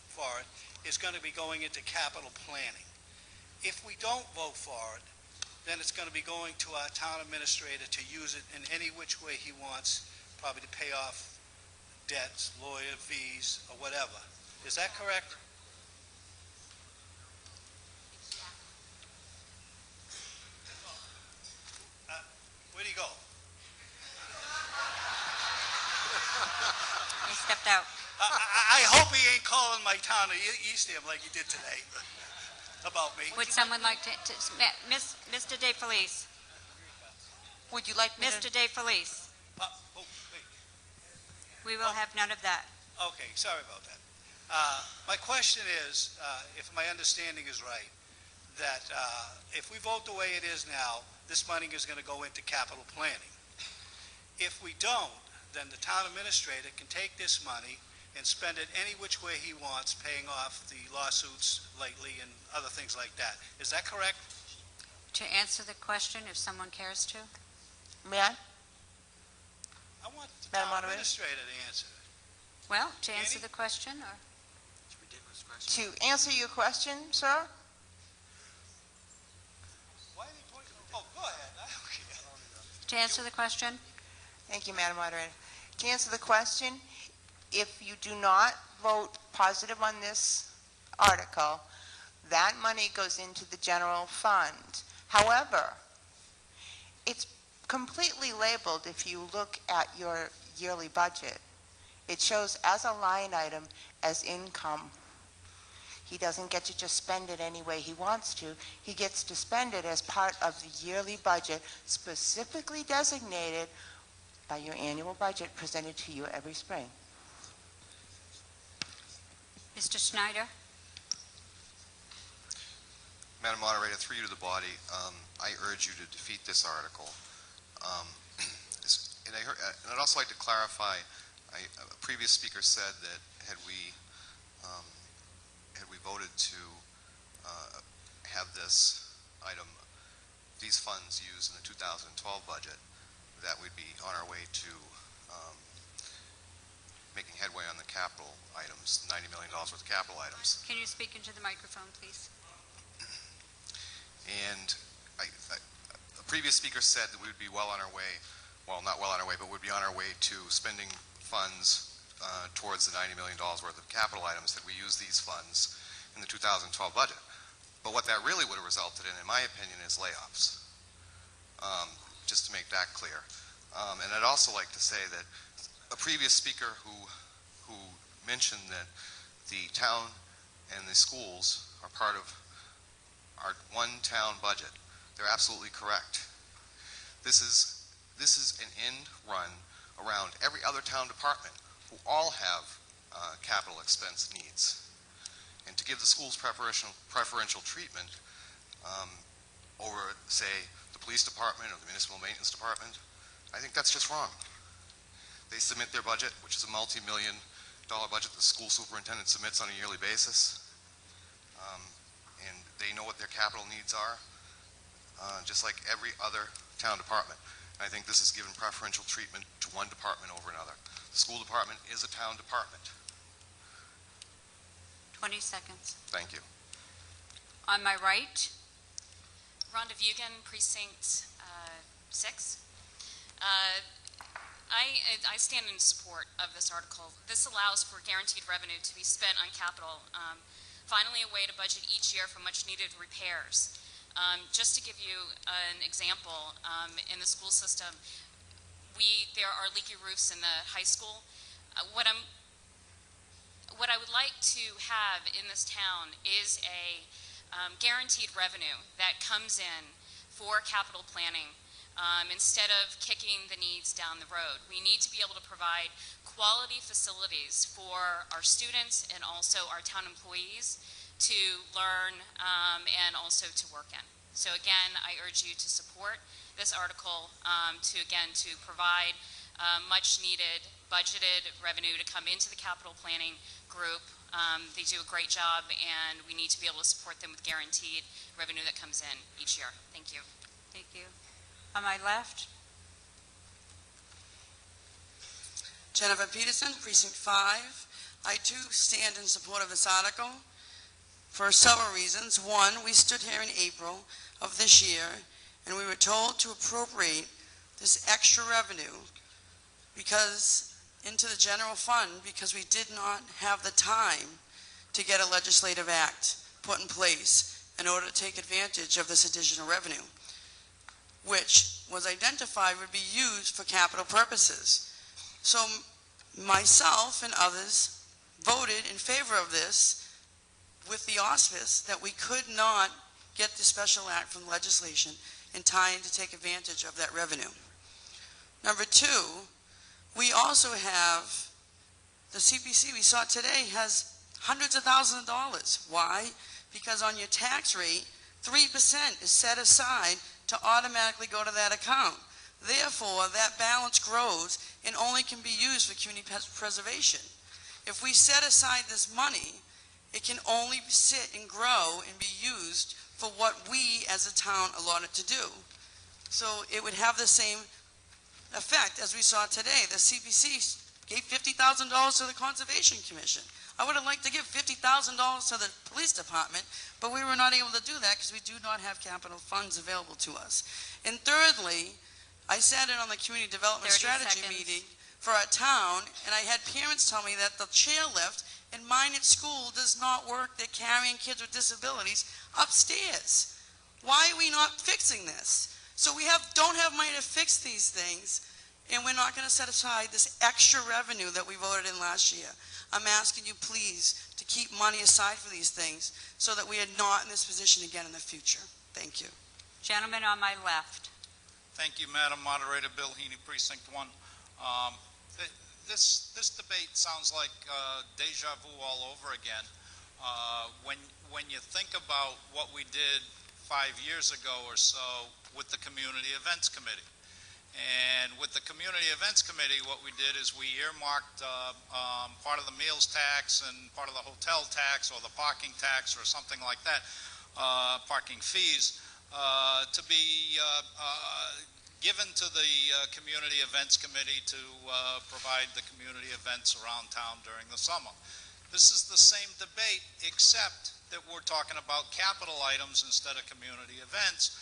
for it, is going to be going into capital planning. If we don't vote for it, then it's going to be going to our town administrator to use it in any which way he wants, probably to pay off debts, lawyer fees, or whatever. Is that correct? Where'd he go? He stepped out. I hope he ain't calling my town of Eastham like he did today about me. Would someone like to Mr. DeFelice? Would you like me Mr. DeFelice? Wait. We will have none of that. Okay, sorry about that. My question is, if my understanding is right, that if we vote the way it is now, this money is going to go into capital planning. If we don't, then the town administrator can take this money and spend it any which way he wants, paying off the lawsuits lately and other things like that. Is that correct? To answer the question, if someone cares to. May I? I want the Madam town Moderator? administrator to answer it. Well, to answer the question, or? To answer your question, sir? Why are they pointing? Oh, go ahead. I don't care. To answer the question? Thank you, Madam Moderator. To answer the question, if you do not vote positive on this article, that money goes into the general fund. However, it's completely labeled if you look at your yearly budget. It shows as a line item as income. He doesn't get to just spend it any way he wants to. He gets to spend it as part of the yearly budget specifically designated by your annual budget presented to you every spring. Mr. Schneider? Madam Moderator, through you to the body, I urge you to defeat this article. And I'd also like to clarify, a previous speaker said that had we voted to have this item, these funds used in the 2012 budget, that we'd be on our way to making headway on the capital items, $90 million worth of capital items. Can you speak into the microphone, please? And a previous speaker said that we would be well on our way, well, not well on our way, but would be on our way to spending funds towards the $90 million worth of capital items, that we use these funds in the 2012 budget. But what that really would have resulted in my opinion, is layoffs. Just to make that clear. And I'd also like to say that a previous speaker who mentioned that the town and the schools are part of our one town budget. They're absolutely correct. This is an end run around every other town department who all have capital expense needs. And to give the schools preferential treatment over, say, the police department or the municipal maintenance department, I think that's just wrong. They submit their budget, which is a multi-million-dollar budget the school superintendent submits on a yearly basis, and they know what their capital needs are, just like every other town department. And I think this is given preferential treatment to one department over another. The school department is a town department. 20 seconds. Thank you. On my right. Rhonda Vugan, Precinct 6. I stand in support of this article. This allows for guaranteed revenue to be spent on capital, finally a way to budget each year for much needed repairs. Just to give you an example, in the school system, there are leaky roofs in the high school. What I would like to have in this town is a guaranteed revenue that comes in for capital planning instead of kicking the needs down the road. We need to be able to provide quality facilities for our students and also our town employees to learn and also to work in. So again, I urge you to support this article to provide much needed budgeted revenue to come into the capital planning group. They do a great job, and we need to be able to support them with guaranteed revenue that comes in each year. Thank you. Thank you. On my left. Jennifer Peterson, Precinct 5. I too stand in support of this article for several reasons. One, we stood here in April of this year and we were told to appropriate this extra revenue into the general fund because we did not have the time to get a legislative act put in place in order to take advantage of this additional revenue, which was identified would be used for capital purposes. So myself and others voted in favor of this with the auspice that we could not get the special act from legislation in time to take advantage of that revenue. Number two, we also have the CPC we saw today has hundreds of thousands of dollars. Why? Because on your tax rate, 3% is set aside to automatically go to that account. Therefore, that balance grows and only can be used for community preservation. If we set aside this money, it can only sit and grow and be used for what we as a town allotted to do. So it would have the same effect as we saw today. The CPC gave $50,000 to the Conservation Commission. I would have liked to give $50,000 to the police department, but we were not able to do that because we do not have capital funds available to us. And thirdly, I sat in on the community development strategy meeting for our town, and I had parents tell me that the chairlift in mine at school does not work. They're carrying kids with disabilities upstairs. Why are we not fixing this? So we don't have money to fix these things, and we're not going to set aside this extra revenue that we voted in last year. I'm asking you please to keep money aside for these things so that we are not in this position again in the future. Thank you. Gentleman on my left. Thank you, Madam Moderator. Bill Heaney, Precinct 1. This debate sounds like deja vu all over again. When you think about what we did 5 years ago or so with the Community Events Committee. And with the Community Events Committee, what we did is we earmarked part of the meals tax and part of the hotel tax or the parking tax or something like that, parking fees, to be given to the Community Events Committee to provide the community events around town during the summer. This is the same debate, except that we're talking about capital items instead of community events.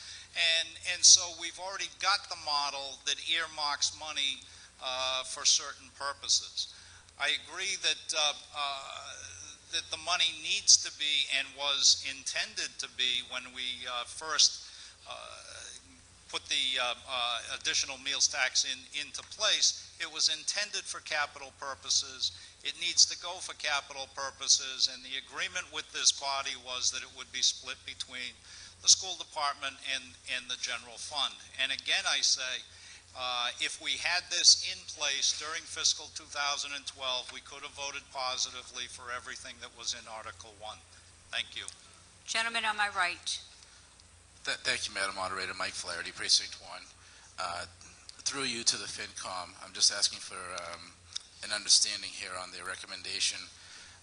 And so we've already got the model that earmarks money for certain purposes. I agree that that the money needs to be and was intended to be when we first put the additional meals tax into place. It was intended for capital purposes. It needs to go for capital purposes, and the agreement with this body was that it would be split between the school department and the general fund. And again, I say, if we had this in place during fiscal 2012, we could have voted positively for everything that was in Article 1. Thank you. Gentleman on my right. Thank you, Madam Moderator. Mike Flaherty, Precinct 1. Through you to the FinCom, I'm just asking for an understanding here on the recommendation.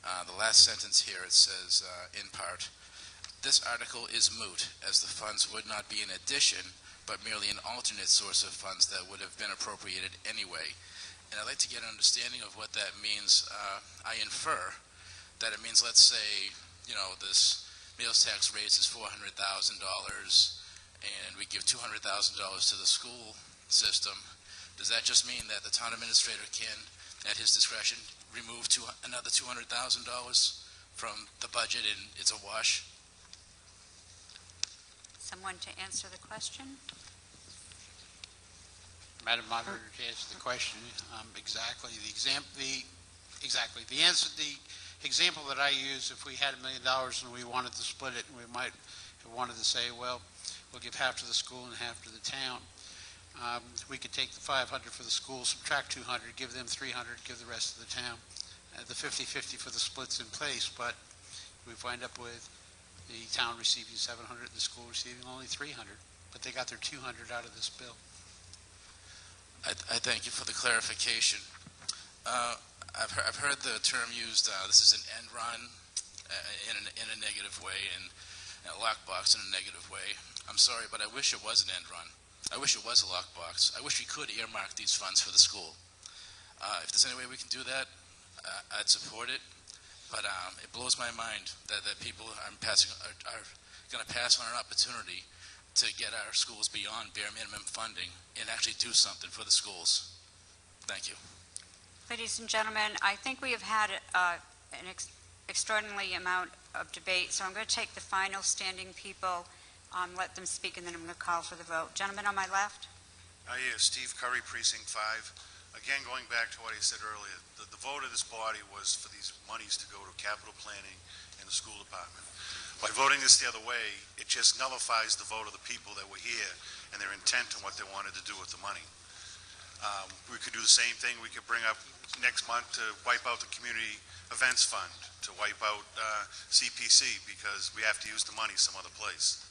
The last sentence here, it says, in part, this article is moot, as the funds would not be an addition, but merely an alternate source of funds that would have been appropriated anyway. And I'd like to get an understanding of what that means. I infer that it means, let's say, this meals tax raises $400,000, and we give $200,000 to the school system. Does that just mean that the town administrator can, at his discretion, remove another $200,000 from the budget and it's a wash? Someone to answer the question? Madam Moderator, to answer the question, exactly. The answer, the example that I use, if we had $1 million and we wanted to split it, we might have wanted to say, well, we'll give half to the school and half to the town. We could take the 500 for the school, subtract 200, give them 300, give the rest to the town. The 50-50 for the splits in place, but we wind up with the town receiving 700 and the school receiving only 300, but they got their 200 out of this bill. I thank you for the clarification. I've heard the term used, this is an end run in a negative way, and a lockbox in a negative way. I'm sorry, but I wish it was an end run. I wish it was a lockbox. I wish we could earmark these funds for the school. If there's any way we can do that, I'd support it. But it blows my mind that people are going to pass on an opportunity to get our schools beyond bare minimum funding and actually do something for the schools. Thank you. Ladies and gentlemen, I think we have had an extraordinary amount of debate, so I'm going to take the final standing people, let them speak, and then I'm going to call for the vote. Gentleman on my left. Yeah, Steve Curry, Precinct 5. Again, going back to what I said earlier, the vote of this body was for these monies to go to capital planning and the school department. By voting this the other way, it just nullifies the vote of the people that were here and their intent on what they wanted to do with the money. We could do the same thing. We could bring up next month to wipe out the community events fund, to wipe out CPC, because we have to use the money some other place.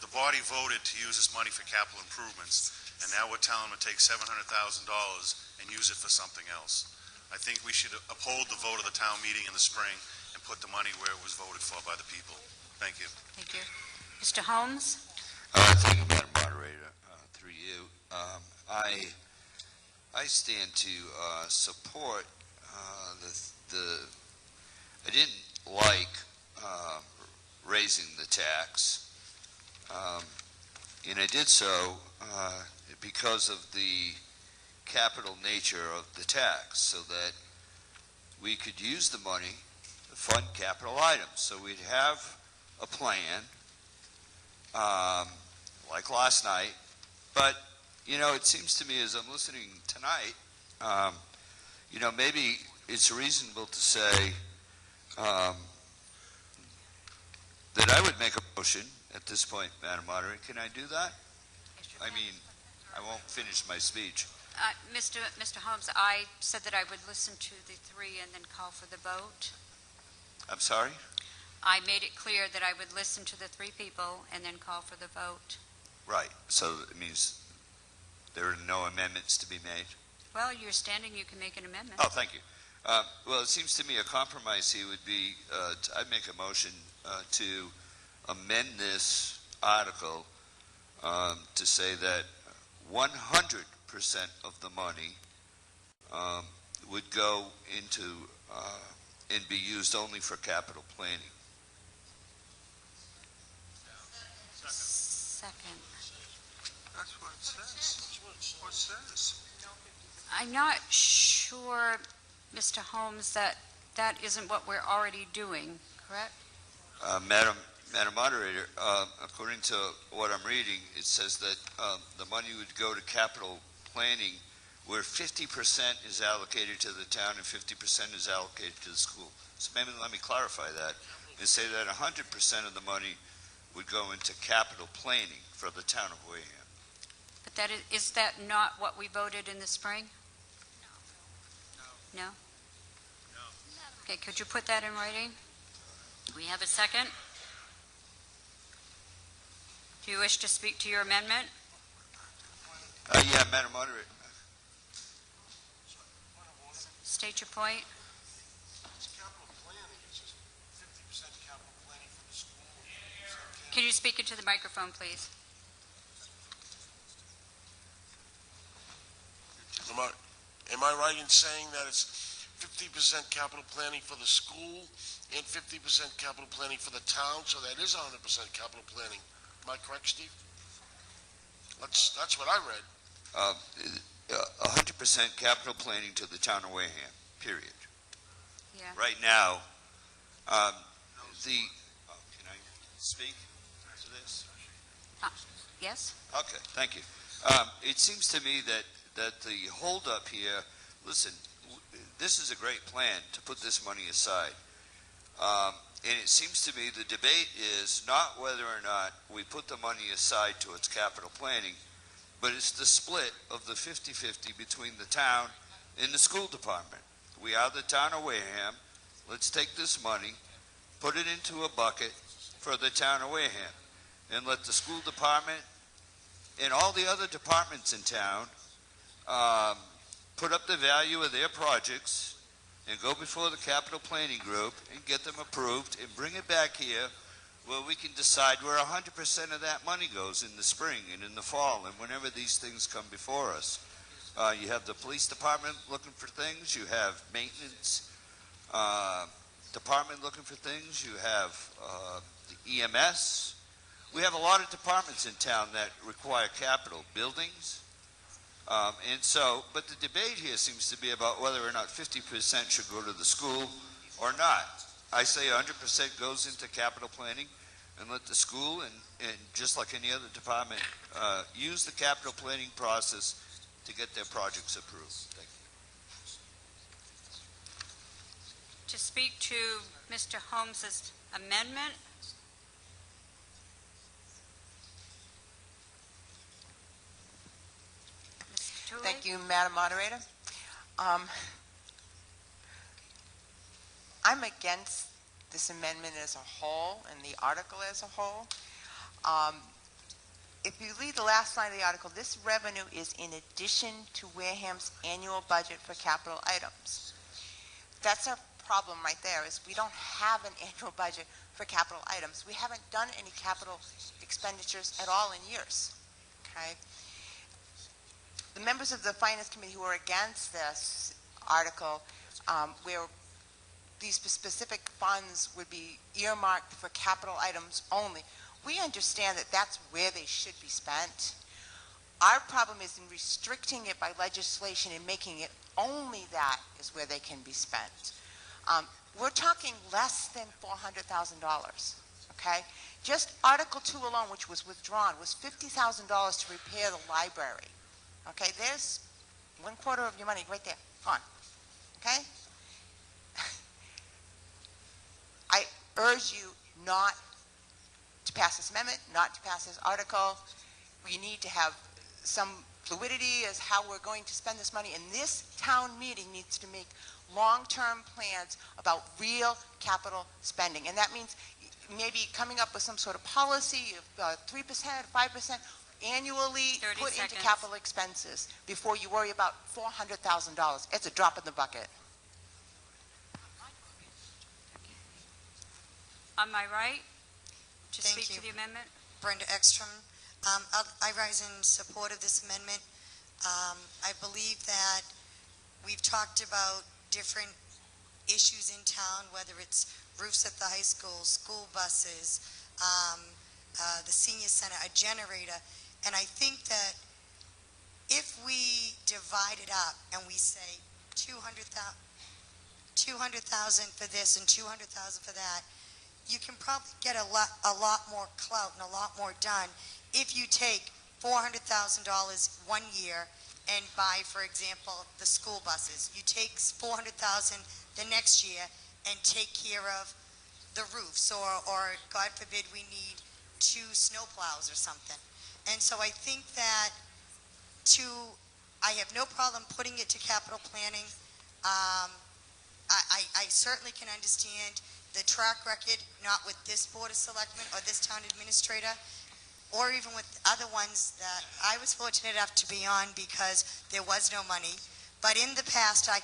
The body voted to use this money for capital improvements, and now we're telling them to take $700,000 and use it for something else. I think we should uphold the vote of the town meeting in the spring and put the money where it was voted for by the people. Thank you. Thank you. Mr. Holmes? Thank you, Madam Moderator. Through you. I stand to support I didn't like raising the tax, and I did so because of the capital nature of the tax, so that we could use the money to fund capital items. So we'd have a plan, like last night, but it seems to me as I'm listening tonight, maybe it's reasonable to say that I would make a motion at this point, Madam Moderator. Can I do that? I mean, I won't finish my speech. Mr. Holmes, I said that I would listen to the three and then call for the vote. I'm sorry? I made it clear that I would listen to the three people and then call for the vote. Right. So it means there are no amendments to be made? Well, you're standing, you can make an amendment. Oh, thank you. Well, it seems to me a compromise here would be, I'd make a motion to amend this article to say that 100% of the money would go into and be used only for capital planning. Second. That's what it says. What it says. I'm not sure, Mr. Holmes, that that isn't what we're already doing, correct? Madam Moderator, according to what I'm reading, it says that the money would go to capital planning where 50% is allocated to the town and 50% is allocated to the school. So maybe let me clarify that and say that 100% of the money would go into capital planning for the town of Wareham. But that is that not what we voted in the spring? No. No? Okay, could you put that in writing? We have a second? Do you wish to speak to your amendment? Yeah, Madam Moderator. State your point. It's capital planning, it's just 50% capital planning for the school. Can you speak into the microphone, please? Am I right in saying that it's 50% capital planning for the school and 50% capital planning for the town, so that is 100% capital planning? Am I correct, Steve? That's what I read. 100% capital planning to the town of Wareham, period. Yeah. Right now, can I speak to this? Yes? Okay, thank you. It seems to me that the holdup here, listen, this is a great plan to put this money aside. And it seems to me the debate is not whether or not we put the money aside towards capital planning, but it's the split of the 50-50 between the town and the school department. We are the town of Wareham. Let's take this money, put it into a bucket for the town of Wareham, and let the school department and all the other departments in town put up the value of their projects and go before the capital planning group and get them approved and bring it back here where we can decide where 100% of that money goes in the spring and in the fall and whenever these things come before us. You have the police department looking for things, you have maintenance department looking for things, you have the EMS. We have a lot of departments in town that require capital, buildings. But the debate here seems to be about whether or not 50% should go to the school or not. I say 100% goes into capital planning and let the school and just like any other department use the capital planning process to get their projects approved. Thank you. To speak to Mr. Holmes's amendment, Thank you, Madam Moderator. I'm against this amendment as a whole and the article as a whole. If you read the last line of the article, this revenue is in addition to Wareham's annual budget for capital items. That's our problem right there, is we don't have an annual budget for capital items. We haven't done any capital expenditures at all in years. Okay? The members of the Finance Committee who are against this article, where these specific funds would be earmarked for capital items only, we understand that that's where they should be spent. Our problem is in restricting it by legislation and making it only that is where they can be spent. We're talking less than $400,000, okay? Just Article 2 alone, which was withdrawn, was $50,000 to repair the library. Okay, there's 1/4 of your money right there, gone, okay? I urge you not to pass this amendment, not to pass this article. We need to have some fluidity as how we're going to spend this money, and this town meeting needs to make long-term plans about real capital spending, and that means maybe coming up with some sort of policy of 3%, 5%, annually put into capital expenses before you worry about $400,000. It's a drop in the bucket. am I right to Thank speak you. to the amendment? Brenda Ekstrom. I rise in support of this amendment. I believe that we've talked about different issues in town, whether it's roofs at the high school, school buses, the senior center, a generator, and I think that if we divide it up and we say 200,000, 200,000 for this and 200,000 for that, you can probably get a lot more clout and a lot more done if you take $400,000 one year and buy, for example, the school buses. You take $400,000 the next year and take care of the roofs, or God forbid we need 2 snowplows or something. And so I think that I have no problem putting it to capital planning. I certainly can understand the track record, not with this Board of Selectmen or this town administrator, or even with other ones that I was fortunate enough to be on because there was no money. But in the past, I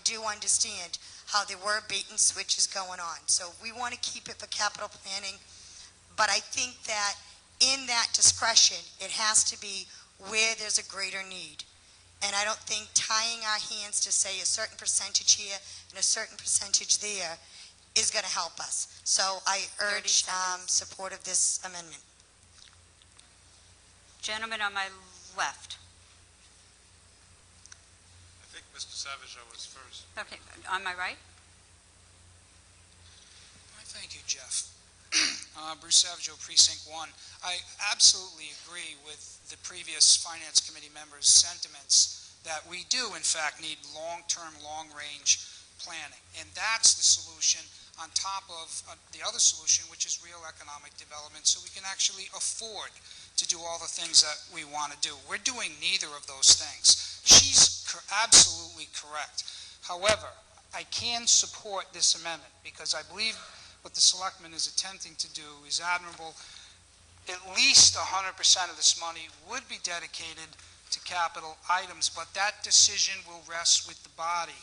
do understand how there were bait and switches going on. So we want to keep it for capital planning, but I think that in that discretion, it has to be where there's a greater need. And I don't think tying our hands to say a certain percentage here and a certain percentage there is going to help us. So I urge support of this amendment. Gentleman on my left. I think Mr. Savage was first. Okay, on my right? Thank you, Jeff. Bruce Savageau, Precinct 1. I absolutely agree with the previous Finance Committee members' sentiments that we do, in fact, need long-term, long-range planning. And that's the solution on top of the other solution, which is real economic development, so we can actually afford to do all the things that we want to do. We're doing neither of those things. She's absolutely correct. However, I can support this amendment because I believe what the selectman is attempting to do is admirable. At least 100% of this money would be dedicated to capital items, but that decision will rest with the body.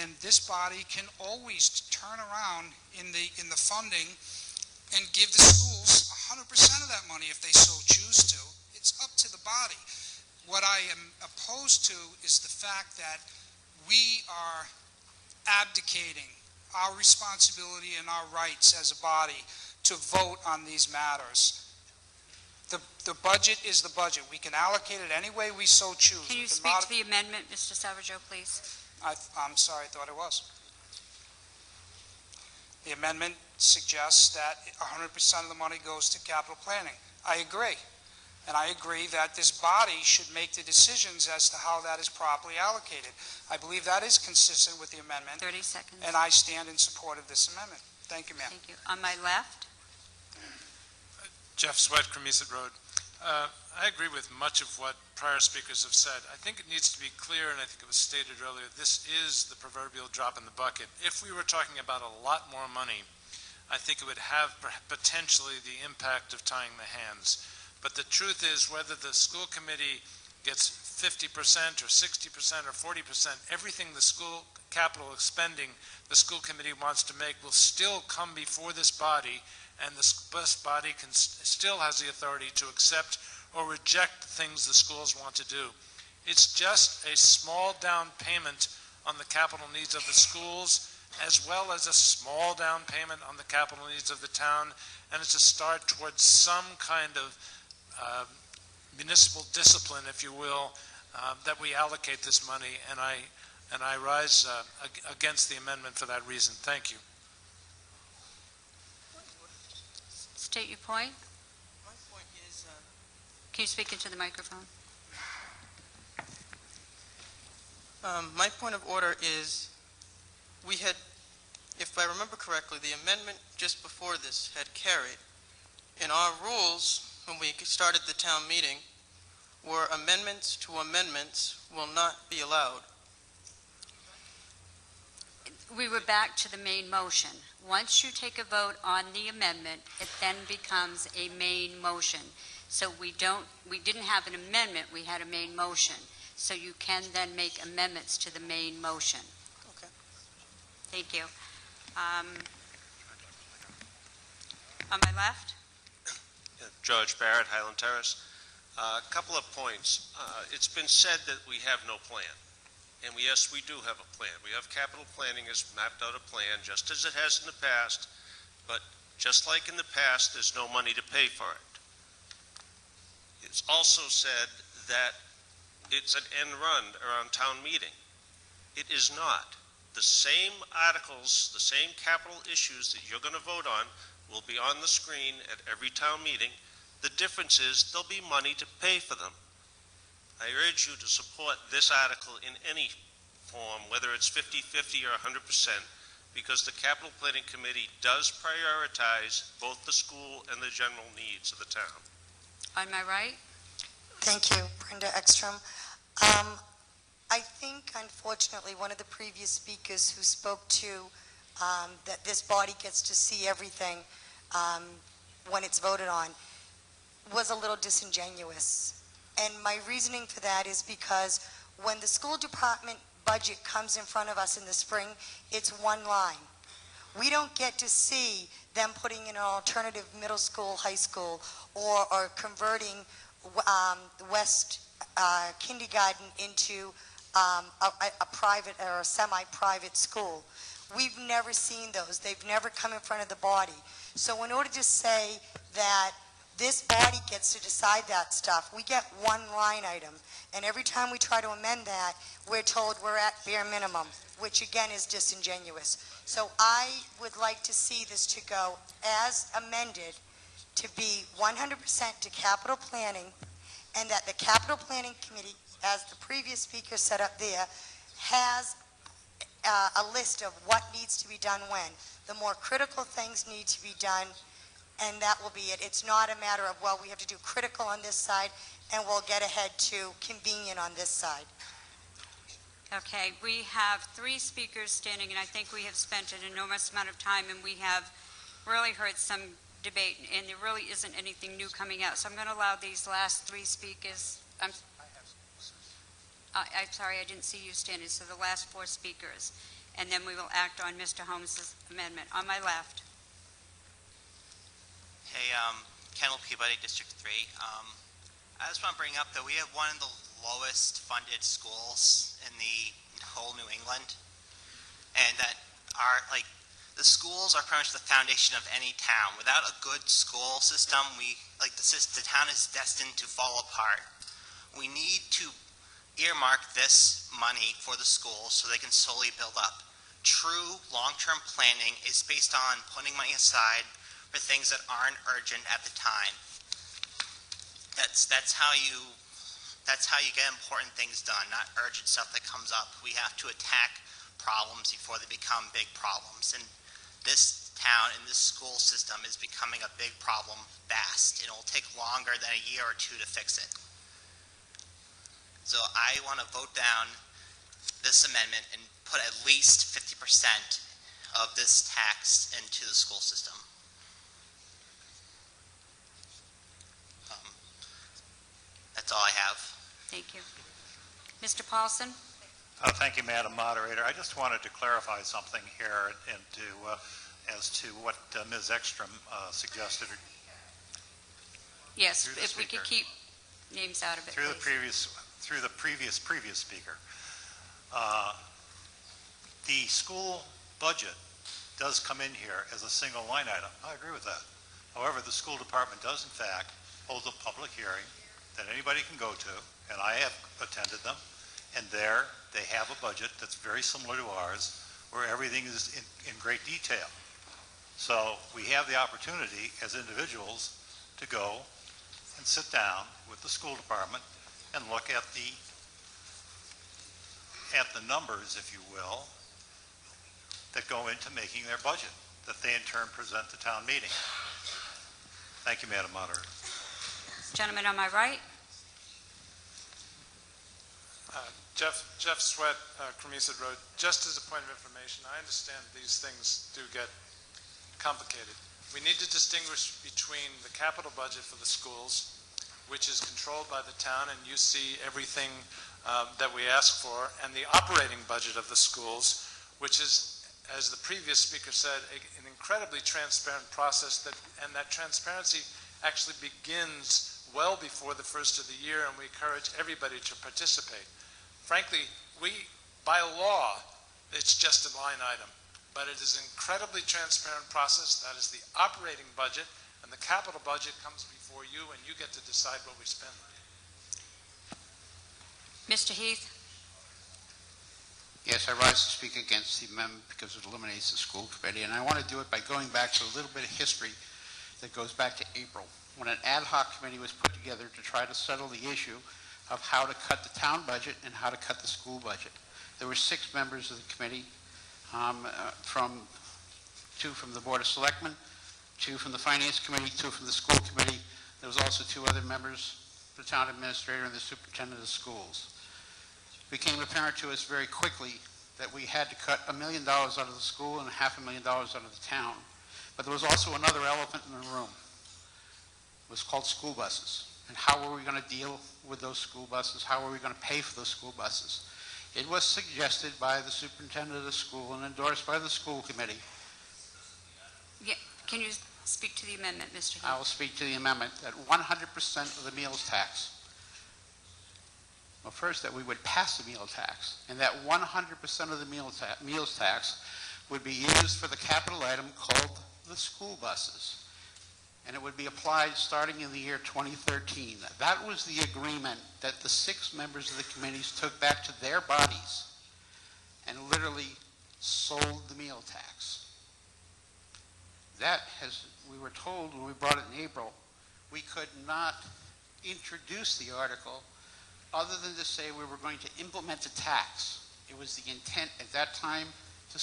And this body can always turn around in the funding and give the schools 100% of that money if they so choose to. It's up to the body. What I am opposed to is the fact that we are abdicating our responsibility and our rights as a body to vote on these matters. The budget is the budget. We can allocate it any way we so choose. Can you speak to the amendment, Mr. Savageau, please? I'm sorry, I thought it was. The amendment suggests that 100% of the money goes to capital planning. I agree. And I agree that this body should make the decisions as to how that is properly allocated. I believe that is consistent with the amendment. 30 seconds. And I stand in support of this amendment. Thank you, ma'am. Thank you. On my left? Jeff Sweat, Cremisa Road. I agree with much of what prior speakers have said. I think it needs to be clear, and I think it was stated earlier, this is the proverbial drop in the bucket. If we were talking about a lot more money, I think it would have potentially the impact of tying the hands. But the truth is, whether the school committee gets 50% or 60% or 40%, everything the school capital spending the school committee wants to make will still come before this body, and this body still has the authority to accept or reject the things the schools want to do. It's just a small down payment on the capital needs of the schools, as well as a small down payment on the capital needs of the town, and it's a start towards some kind of municipal discipline, if you will, that we allocate this money, and I rise against the amendment for that reason. Thank you. State your point. My point is... Can you speak into the microphone? My point of order is, we had, if I remember correctly, the amendment just before this had carried. In our rules, when we started the town meeting, were amendments to amendments will not be allowed. We were back to the main motion. Once you take a vote on the amendment, it then becomes a main motion. So we didn't have an amendment, we had a main motion. So you can then make amendments to the main motion. Okay. Thank you. On my left? George Barrett, Highland Terrace. A couple of points. It's been said that we have no plan. And yes, we do have a plan. We have capital planning has mapped out a plan, just as it has in the past. But just like in the past, there's no money to pay for it. It's also said that it's an end run around town meeting. It is not. the same articles, the same capital issues that you're going to vote on will be on the screen at every town meeting. The difference is there'll be money to pay for them. I urge you to support this article in any form, whether it's 50-50 or 100%, because the Capital Planning Committee does prioritize both the school and the general needs of the town. On my right? Thank you, Brenda Ekstrom. I think, unfortunately, one of the previous speakers who spoke to that this body gets to see everything when it's voted on was a little disingenuous. And my reasoning for that is because when the school department budget comes in front of us in the spring, it's one line. We don't get to see them putting in an alternative middle school, high school, or converting West kindergarten into a private or a semi-private school. We've never seen those. They've never come in front of the body. So in order to say that this body gets to decide that stuff, we get one line item. And every time we try to amend that, we're told we're at bare minimum, which again is disingenuous. So I would like to see this to go as amended to be 100% to capital planning, and that the capital planning committee, as the previous speaker set up there, has a list of what needs to be done when. The more critical things need to be done, and that will be it. It's not a matter of, well, we have to do critical on this side, and we'll get ahead to convenient on this side. Okay, we have 3 speakers standing, and I think we have spent an enormous amount of time, and we have really heard some debate, and there really isn't anything new coming out. So I'm going to allow these last 3 speakers. I'm sorry, I didn't see you standing. So the last 4 speakers, and then we will act on Mr. Holmes' amendment. On my left. Hey, Kendall Peabody, District 3. I just want to bring up that we have one of the lowest funded schools in the whole New England, and that the schools are pretty much the foundation of any town. Without a good school system, the town is destined to fall apart. We need to earmark this money for the schools so they can slowly build up. True long-term planning is based on putting money aside for things that aren't urgent at the time. That's how you get important things done, not urgent stuff that comes up. We have to attack problems before they become big problems. And this town and this school system is becoming a big problem fast. It will take longer than a year or 2 to fix it. So I want to vote down this amendment and put at least 50% of this tax into the school system. That's all I have. Thank you. Mr. Paulson? Thank you, Madam Moderator. I just wanted to clarify something here and as to what Ms. Ekstrom suggested. Yes, if we could keep names out of it, Through please. the previous speaker. The school budget does come in here as a single line item. I agree with that. However, the school department does in fact hold a public hearing that anybody can go to, and I have attended them, and there they have a budget that's very similar to ours, where everything is in great detail. So we have the opportunity as individuals to go and sit down with the school department and look at the numbers, if you will, that go into making their budget, that they in turn present to town meeting. Thank you, Madam Moderator. Gentleman on my right. Jeff Sweat, Cremisa Road. Just as a point of information, I understand these things do get complicated. We need to distinguish between the capital budget for the schools, which is controlled by the town, and you see everything that we ask for, and the operating budget of the schools, which is, as the previous speaker said, an incredibly transparent process, and that transparency actually begins well before the first of the year, and we encourage everybody to participate. Frankly, by law, it's just a line item, but it is an incredibly transparent process. That is the operating budget, and the capital budget comes before you, and you get to decide what we spend. Mr. Heath? Yes, I rise to speak against the amendment because it eliminates the school committee, and I want to do it by going back to a little bit of history that goes back to April, when an ad hoc committee was put together to try to settle the issue of how to cut the town budget and how to cut the school budget. There were 6 members of the committee, two from the Board of Selectmen, 2 from the Finance Committee, 2 from the School Committee. There was also 2 other members, the town administrator and the superintendent of schools. It became apparent to us very quickly that we had to cut $1 million out of the school and $500,000 out of the town. But there was also another elephant in the room. It was called school buses. And how were we going to deal with those school buses? How were we going to pay for those school buses? It was suggested by the superintendent of the school and endorsed by the school committee. Yeah, can you speak to the amendment, Mr. Heath? I will speak to the amendment that 100% of the meals tax, well, first that we would pass the meal tax, and that 100% of the meals tax would be used for the capital item called the school buses. And it would be applied starting in the year 2013. That was the agreement that the 6 members of the committees took back to their bodies and literally sold the meal tax. That, as we were told when we brought it in April, we could not introduce the article other than to say we were going to implement a tax. It was the intent at that time to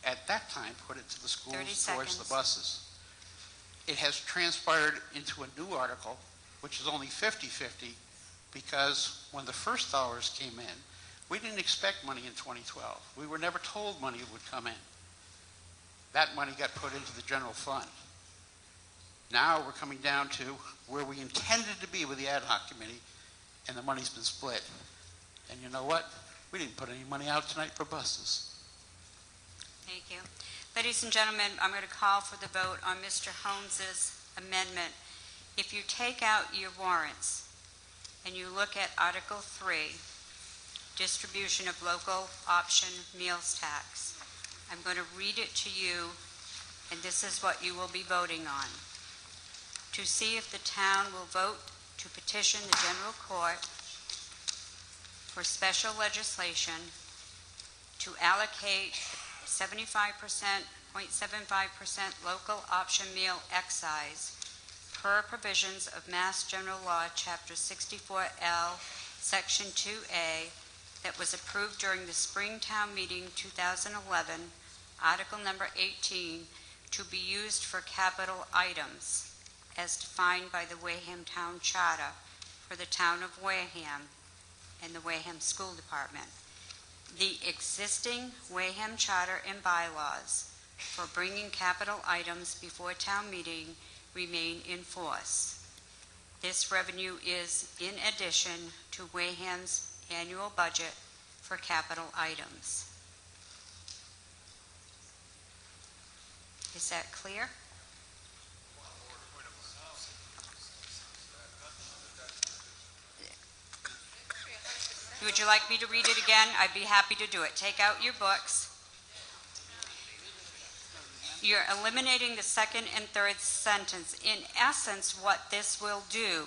at that time put it to the schools 30 towards seconds. the buses. It has transpired into a new article, which is only 50-50, because when the first dollars came in, we didn't expect money in 2012. We were never told money would come in. That money got put into the general fund. Now we're coming down to where we intended to be with the ad hoc committee, and the money's been split. And you know what? We didn't put any money out tonight for buses. Thank you. Ladies and gentlemen, I'm going to call for the vote on Mr. Holmes's amendment. If you take out your warrants and you look at Article 3, distribution of local option meals tax, I'm going to read it to you, and this is what you will be voting on. To see if the town will vote to petition the general court for special legislation to allocate 75%, 0.75% local option meal excise per provisions of Mass General Law, Chapter 64L, Section 2A, that was approved during the Springtown Meeting 2011, Article number 18, to be used for capital items, as defined by the Wareham Town Charter for the town of Wareham and the Wareham School Department. The existing Wareham Charter and bylaws for bringing capital items before town meeting remain in force. This revenue is in addition to Wareham's annual budget for capital items. Is that clear? Would you like me to read it again? I'd be happy to do it. Take out your books. You're eliminating the second and third sentence. In essence, what this will do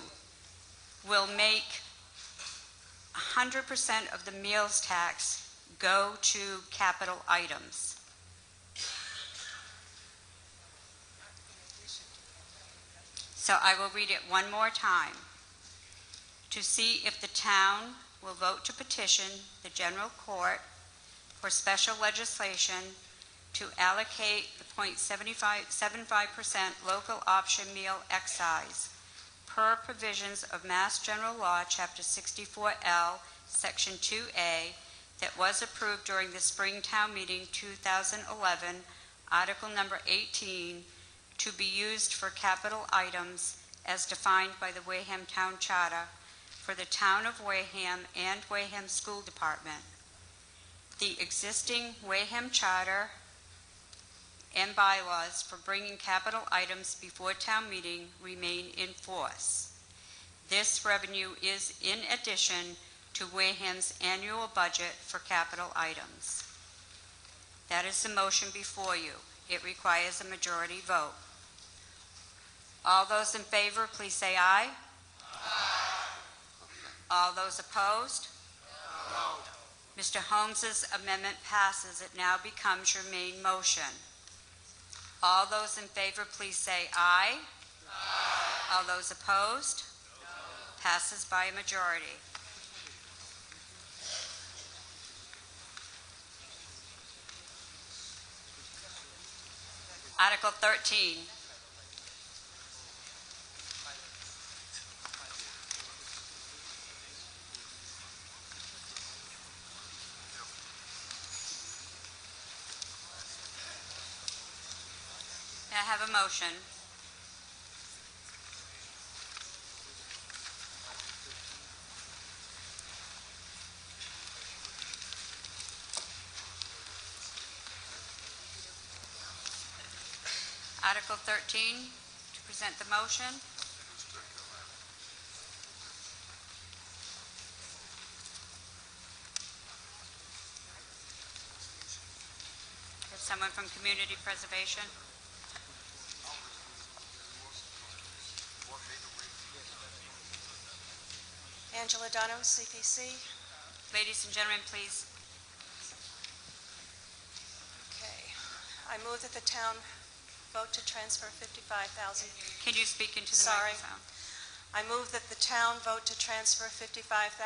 will make 100% of the meals tax go to capital items. So I will read it one more time. To see if the town will vote to petition the general court for special legislation to allocate the 0.75% local option meal excise per provisions of Mass General Law, Chapter 64L, Section 2A, that was approved during the Springtown Meeting 2011, Article number 18, to be used for capital items as defined by the Wareham Town Charter for the town of Wareham and Wareham School Department. The existing Wareham Charter and bylaws for bringing capital items before town meeting remain in force. This revenue is in addition to Wareham's annual budget for capital items. That is the motion before you. It requires a majority vote. All those in favor, please say aye. Aye. All those opposed? No. Mr. Holmes's amendment passes. It now becomes your main motion. All those in favor, please say aye. Aye. All those opposed? No. Passes by a majority. Article 13. May I have a motion? Article 13, to present the motion. Is someone from Community Preservation? Angela Dunham, CPC. Ladies and gentlemen, please. Okay. I move that the town vote to transfer $55,000. Can you speak into the Sorry. microphone? I move that the town vote to transfer $55,000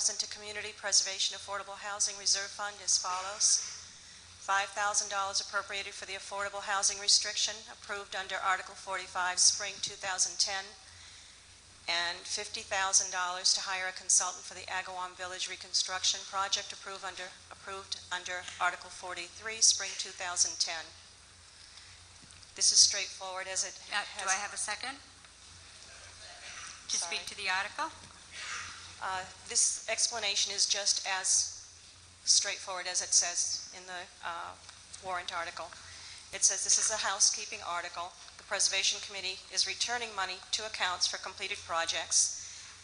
into Community Preservation Affordable Housing Reserve Fund as follows. $5,000 appropriated for the affordable housing restriction approved under Article 45, Spring 2010, and $50,000 to hire a consultant for the Agawam Village reconstruction project approved under Article 43, Spring 2010. This is straightforward as it has... Do I have a second? To speak to the article? This explanation is just as straightforward as it says in the warrant article. It says this is a housekeeping article. The Preservation Committee is returning money to accounts for completed projects.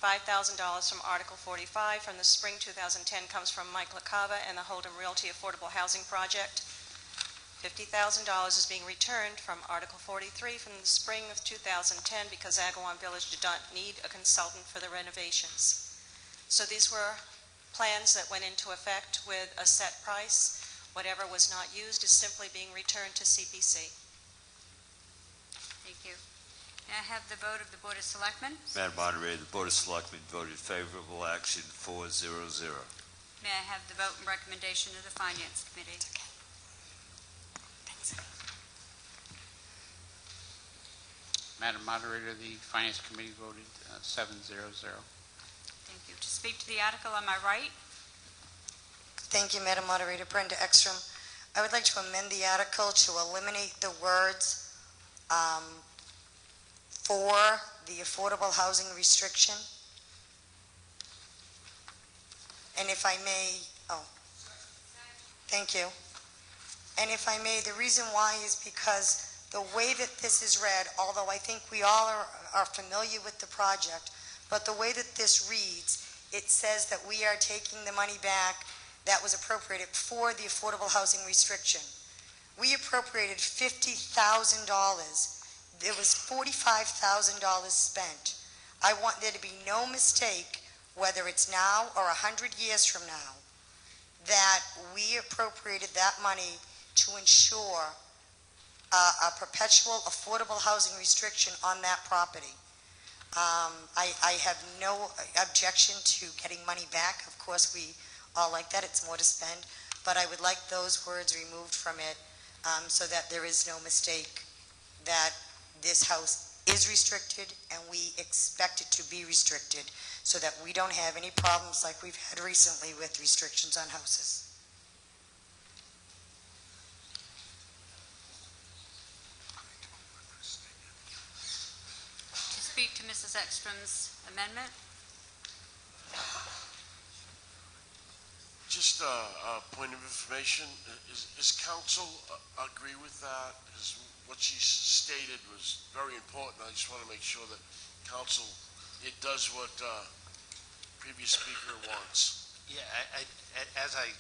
$5,000 from Article 45 from the Spring 2010 comes from Mike LaCava and the Hold'em Realty Affordable Housing Project. $50,000 is being returned from Article 43 from the spring of 2010 because Agawam Village did not need a consultant for the renovations. So these were plans that went into effect with a set price. Whatever was not used is simply being returned to CPC. Thank you. May I have the vote of the Board of Selectmen? Madam Moderator, the Board of Selectmen voted favorable action 4-0-0. May I have the vote and recommendation of the Finance Committee? Madam Moderator, the Finance Committee voted 7-0-0. Thank you. To speak to the article on my right? Thank you, Madam Moderator. Brenda Ekstrom. I would like to amend the article to eliminate the words for the affordable housing restriction. And if I may, thank you. And if I may, the reason why is because the way that this is read, although I think we all are familiar with the project, but the way that this reads, it says that we are taking the money back that was appropriated for the affordable housing restriction. We appropriated $50,000. There was $45,000 spent. I want there to be no mistake, whether it's now or 100 years from now, that we appropriated that money to ensure a perpetual affordable housing restriction on that property. I have no objection to getting money back. Of course, we all like that. It's more to spend. But I would like those words removed from it so that there is no mistake that this house is restricted and we expect it to be restricted so that we don't have any problems like we've had recently with restrictions on houses. To speak to Mrs. Ekstrom's amendment? Just a point of information. Is council agree with that? Because what she stated was very important. I just want to make sure that council, it does what previous speaker wants. Yeah, as I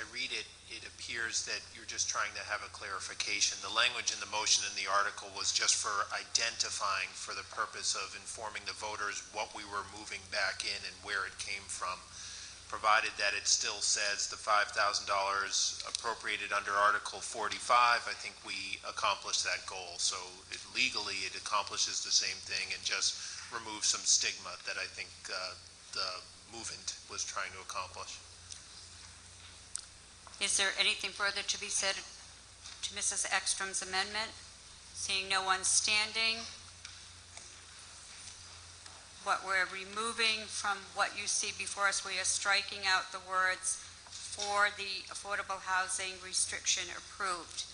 read it, it appears that you're just trying to have a clarification. The language in the motion in the article was just for identifying, for the purpose of informing the voters what we were moving back in and where it came from. provided that it still says the $5,000 appropriated under Article 45, I think we accomplished that goal. So legally, it accomplishes the same thing and just removes some stigma that I think the movement was trying to accomplish. Is there anything further to be said to Mrs. Ekstrom's amendment? Seeing no one standing, what we're removing from what you see before us, we are striking out the words "for the affordable housing restriction approved."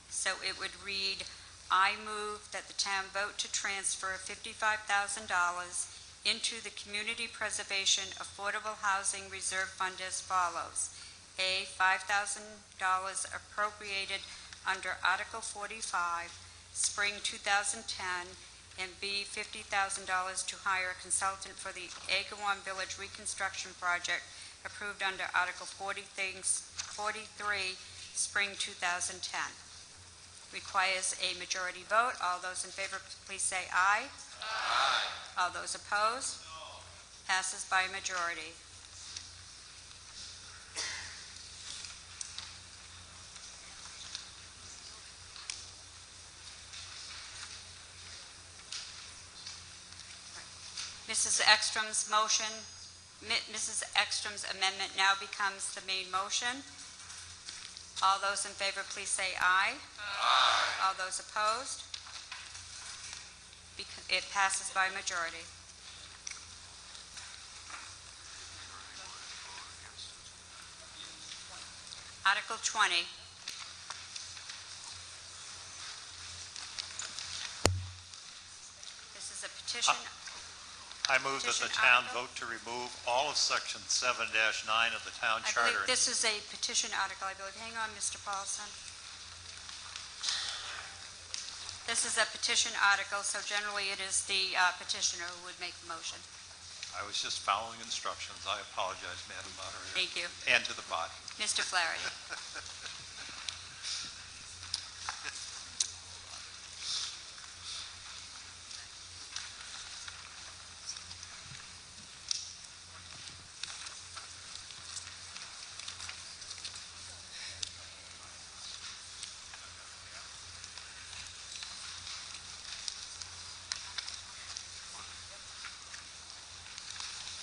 So it would read, I move that the town vote to transfer $55,000 into the Community Preservation Affordable Housing Reserve Fund as follows. A, $5,000 appropriated under Article 45, Spring 2010, and B, $50,000 to hire a consultant for the Agawam Village Reconstruction Project approved under Article 43, Spring 2010. Requires a majority vote. All those in favor, please say aye. Aye. All those opposed? No. Passes by majority. Mrs. Ekstrom's motion, Mrs. Ekstrom's amendment now becomes the main motion. All those in favor, please say aye. Aye. All those opposed? It passes by majority. Article 20. This is a petition. I move that the town vote to remove all of Section 7-9 of the town charter. I believe this is a petition article, I believe. Hang on, Mr. Paulson. This is a petition article, so generally it is the petitioner who would make the motion. I was just following instructions. I apologize, Madam Moderator. Thank you. And to the body. Mr. Flaherty.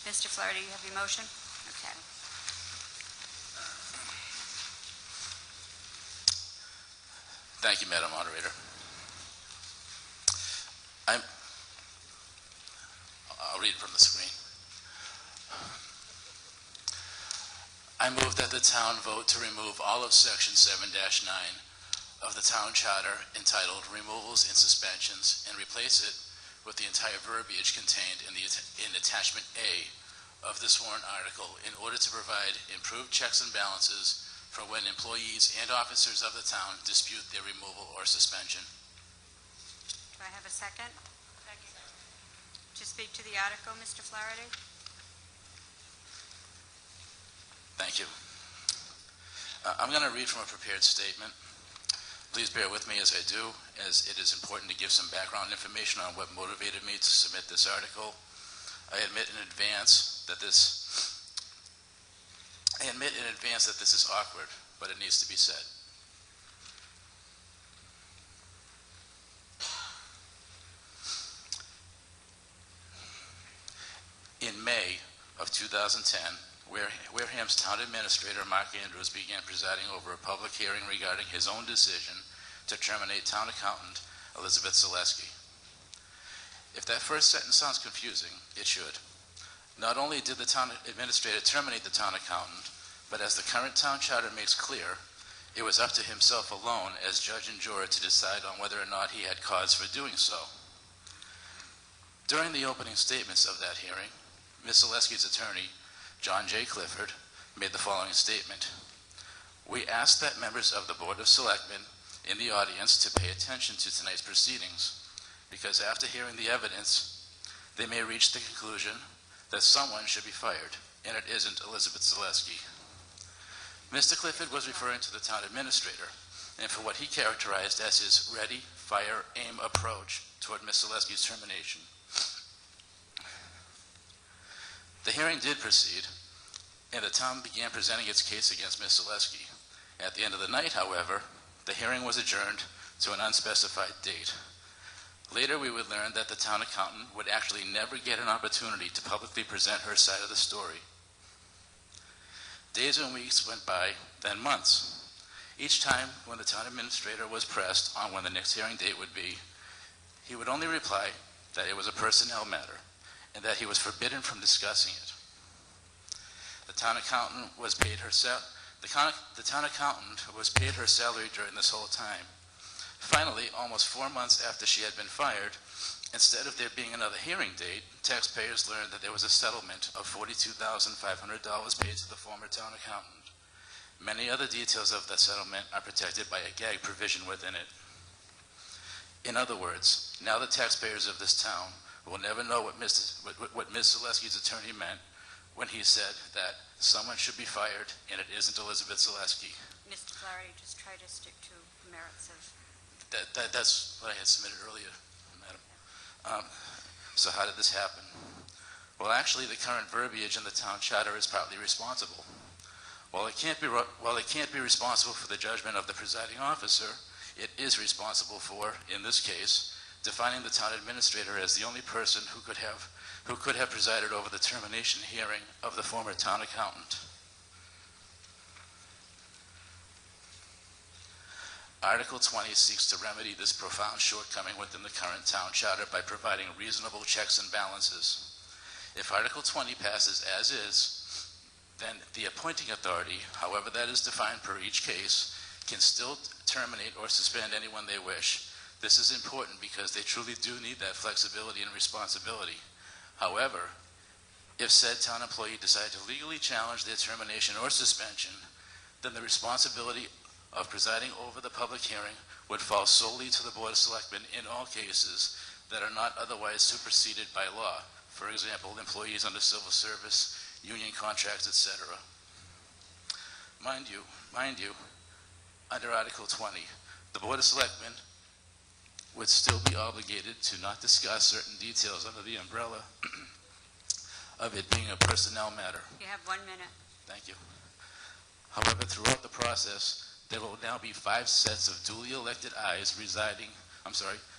Mr. Flaherty, you have your motion? Okay. Thank you, Madam Moderator. I'll read it from the screen. I move that the town vote to remove all of Section 7-9 of the town charter entitled Removals and Suspensions and replace it with the entire verbiage contained in Attachment A of this warrant article in order to provide improved checks and balances for when employees and officers of the town dispute their removal or suspension. Do I have a second? Second. To speak to the article, Mr. Flaherty? Thank you. I'm going to read from a prepared statement. Please bear with me as I do, as it is important to give some background information on what motivated me to submit this article. I admit in advance that this is awkward, but it needs to be said. In May of 2010, Wareham's town administrator, Mark Andrews, began presiding over a public hearing regarding his own decision to terminate town accountant Elizabeth Zaleski. If that first sentence sounds confusing, it should. Not only did the town administrator terminate the town accountant, but as the current town charter makes clear, it was up to himself alone as judge and juror to decide on whether or not he had cause for doing so. During the opening statements of that hearing, Ms. Zaleski's attorney, John J. Clifford, made the following statement. We ask that members of the Board of Selectmen in the audience to pay attention to tonight's proceedings, because after hearing the evidence, they may reach the conclusion that someone should be fired, and it isn't Elizabeth Zaleski. Mr. Clifford was referring to the town administrator, and for what he characterized as his ready, fire, aim approach toward Ms. Zaleski's termination. The hearing did proceed, and the town began presenting its case against Ms. Zaleski. At the end of the night, however, the hearing was adjourned to an unspecified date. Later, we would learn that the town accountant would actually never get an opportunity to publicly present her side of the story. Days and weeks went by, then months. Each time when the town administrator was pressed on when the next hearing date would be, he would only reply that it was a personnel matter and that he was forbidden from discussing it. The town accountant was paid her salary during this whole time. Finally, almost 4 months after she had been fired, instead of there being another hearing date, taxpayers learned that there was a settlement of $42,500 paid to the former town accountant. Many other details of that settlement are protected by a gag provision within it. In other words, now the taxpayers of this town will never know what Ms. Zaleski's attorney meant when he said that someone should be fired and it isn't Elizabeth Zaleski. Mr. Flaherty, just try to stick to the merits of... That's what I had submitted earlier, Madam. So how did this happen? Well, actually, the current verbiage in the town charter is partly responsible. While it can't be responsible for the judgment of the presiding officer, it is responsible for, in this case, defining the town administrator as the only person who could have presided over the termination hearing of the former town accountant. Article 20 seeks to remedy this profound shortcoming within the current town charter by providing reasonable checks and balances. If Article 20 passes as is, then the appointing authority, however that is defined per each case, can still terminate or suspend anyone they wish. This is important because they truly do need that flexibility and responsibility. However, if said town employee decided to legally challenge their termination or suspension, then the responsibility of presiding over the public hearing would fall solely to the Board of Selectmen in all cases that are not otherwise superseded by law. For example, employees under civil service, union contracts, etc. Mind you, under Article 20, the Board of Selectmen would still be obligated to not discuss certain details under the umbrella of it being a personnel matter. You have 1 minute. Thank you. However, throughout the process, there will now be 5 sets of duly elected eyes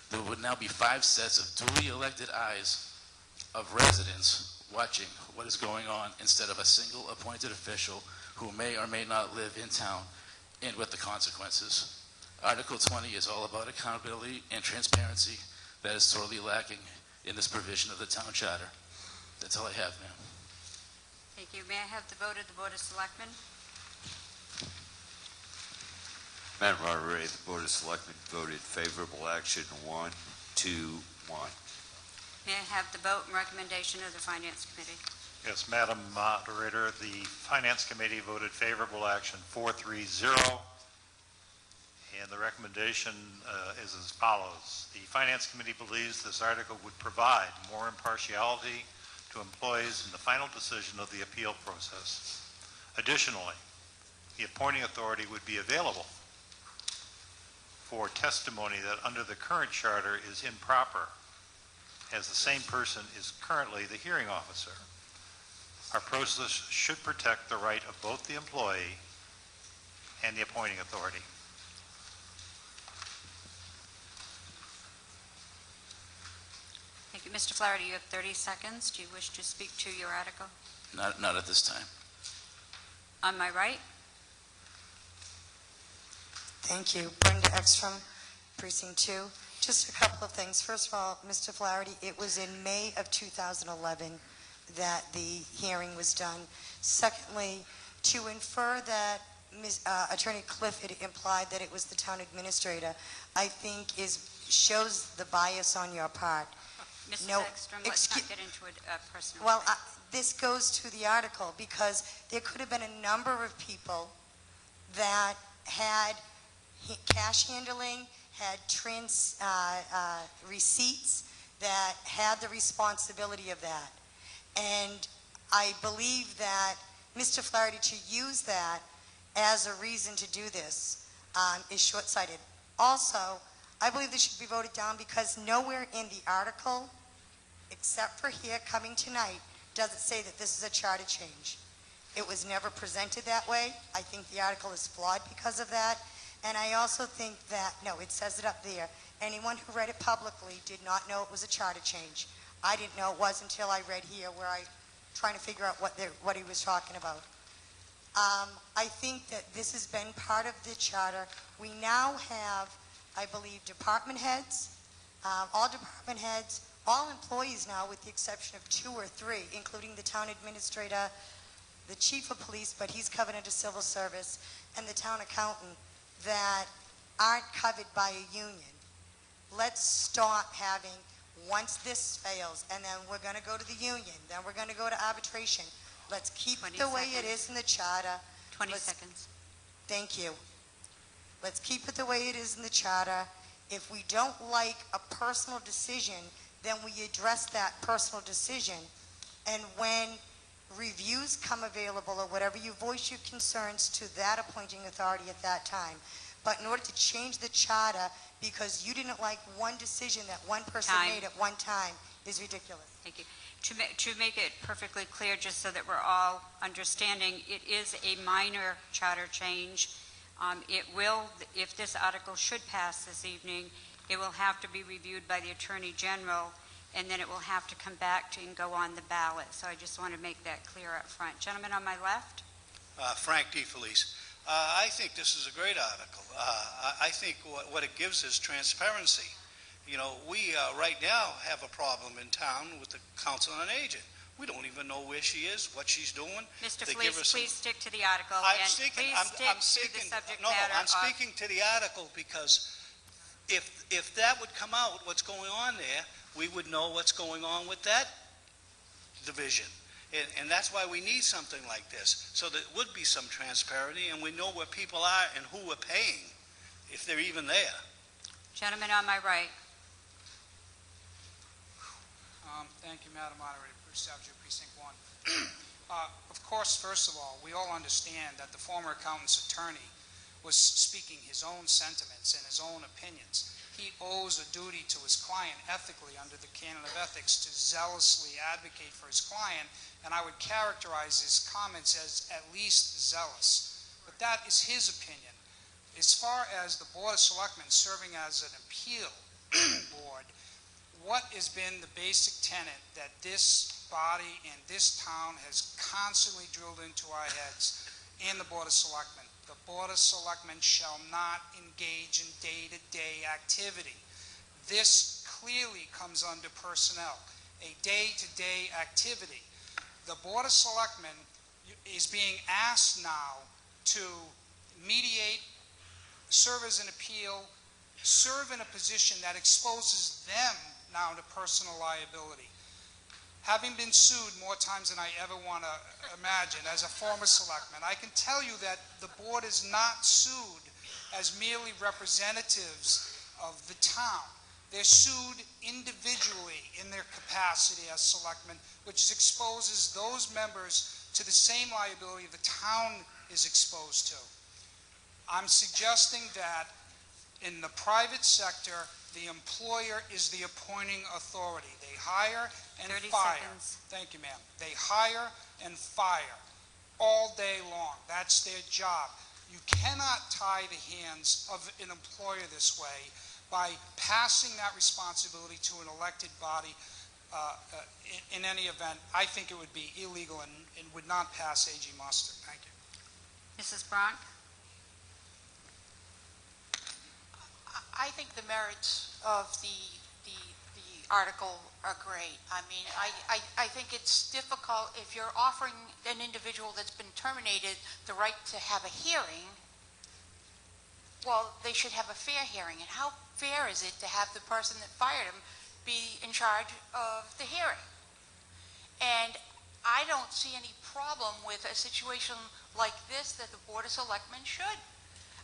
there would now be 5 sets of duly elected eyes of residents watching what is going on instead of a single appointed official who may or may not live in town and with the consequences. Article 20 is all about accountability and transparency that is totally lacking in this provision of the town charter. That's all I have, ma'am. Thank you. May I have the vote of the Board of Selectmen? Madam Moderator, the Board of Selectmen voted favorable action 1-1. May I have the vote and recommendation of the Finance Committee? Yes, Madam Moderator, the Finance Committee voted favorable action 4-3-0, and the recommendation is as follows. The Finance Committee believes this article would provide more impartiality to employees in the final decision of the appeal process. Additionally, the appointing authority would be available for testimony that under the current charter is improper, as the same person is currently the hearing officer. Our process should protect the right of both the employee and the appointing authority. Thank you. Mr. Flaherty, you have 30 seconds. Do you wish to speak to your article? Not at this time. On my right? Thank you. Brenda Ekstrom, Precinct 2. Just a couple of things. First of all, Mr. Flaherty, it was in May of 2011 that the hearing was done. Secondly, to infer that Attorney Cliff had implied that it was the town administrator, I think shows the bias on your part. Mrs. No, Ekstrom, let's not get into a personal... Well, this goes to the article because there could have been a number of people that had cash handling, had receipts that had the responsibility of that. And I believe that Mr. Flaherty, to use that as a reason to do this is short-sighted. Also, I believe this should be voted down because nowhere in the article, except for here coming tonight, does it say that this is a charter change. It was never presented that way. I think the article is flawed because of that. And I also think that, no, it says it up there. Anyone who read it publicly did not know it was a charter change. I didn't know it was until I read here where trying to figure out what he was talking about. I think that this has been part of the charter. We now have, I believe, department heads, all department heads, all employees now with the exception of 2 or 3, including the town administrator, the chief of police, but he's covered under civil service, and the town accountant, that aren't covered by a union. Let's stop having, once this fails, and then we're going to go to the union, then we're going to go to arbitration. Let's keep it the way it is in the charter. 20 seconds. Thank you. Let's keep it the way it is in the charter. If we don't like a personal decision, then we address that personal decision. And when reviews come available or whatever, you voice your concerns to that appointing authority at that time. But in order to change the charter because you didn't like one decision that one person made at one time is ridiculous. Thank you. To make it perfectly clear, just so that we're all understanding, it is a minor charter change. It will, if this article should pass this evening, it will have to be reviewed by the Attorney General, and then it will have to come back and go on the ballot. So I just want to make that clear up front. Gentleman on my left. Frank DeFelice. I think this is a great article. I think what it gives is transparency. You know, we right now have a problem in town with the Council on Aging. We don't even know where she is, what she's doing. Mr. Felice, please stick to the article. I'm speaking to the subject matter. I'm speaking to the article because if that would come out, what's going on there, we would know what's going on with that division. And that's why we need something like this, so that would be some transparency and we know where people are and who we're paying, if they're even there. Gentleman on my right. Thank you, Madam Moderator. Bruce Savage, Precinct 1. Of course, first of all, we all understand that the former accountant's attorney was speaking his own sentiments and his own opinions. He owes a duty to his client ethically under the canon of ethics to zealously advocate for his client, and I would characterize his comments as at least zealous. But that is his opinion. As far as the Board of Selectmen serving as an appeal board, what has been the basic tenet that this body and this town has constantly drilled into our heads and the Board of Selectmen? The Board of Selectmen shall not engage in day-to-day activity. This clearly comes under personnel, a day-to-day activity. The Board of Selectmen is being asked now to mediate, serve as an appeal, serve in a position that exposes them now to personal liability. Having been sued more times than I ever want to imagine as a former selectman, I can tell you that the board is not sued as merely representatives of the town. They're sued individually in their capacity as selectmen, which exposes those members to the same liability the town is exposed to. I'm suggesting that in the private sector, the employer is the appointing authority. They hire and 30 fire. seconds. Thank you, ma'am. They hire and fire all day long. That's their job. You cannot tie the hands of an employer this way by passing that responsibility to an elected body. In any event, I think it would be illegal and would not pass AG muster. Thank you. Mrs. Bronk? I think the merits of the article are great. I mean, I think it's difficult if you're offering an individual that's been terminated the right to have a hearing. Well, they should have a fair hearing. And how fair is it to have the person that fired him be in charge of the hearing? And I don't see any problem with a situation like this that the Board of Selectmen should.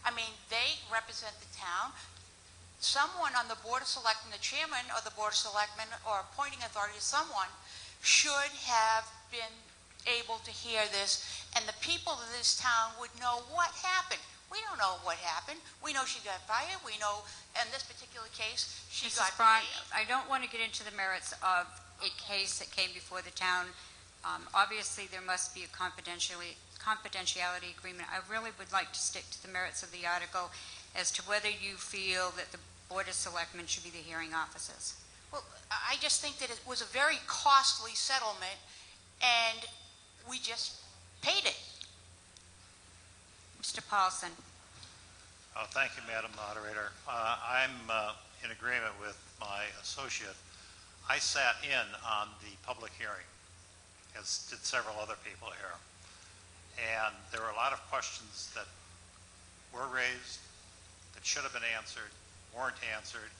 I mean, they represent the town. Someone on the Board of Selectmen, the chairman of the Board of Selectmen or appointing authority, someone should have been able to hear this, and the people of this town would know what happened. We don't know what happened. We know she got fired. We know in this particular case she Mrs. got Bronk, paid. I don't want to get into the merits of a case that came before the town Obviously, there must be a confidentiality agreement. I really would like to stick to the merits of the article as to whether you feel that the Board of Selectmen should be the hearing officers. Well, I just think that it was a very costly settlement, and we just paid it. Mr. Paulson. Thank you, Madam Moderator. I'm in agreement with my associate. I sat in on the public hearing, as did several other people here. And there were a lot of questions that were raised that should have been answered, weren't answered.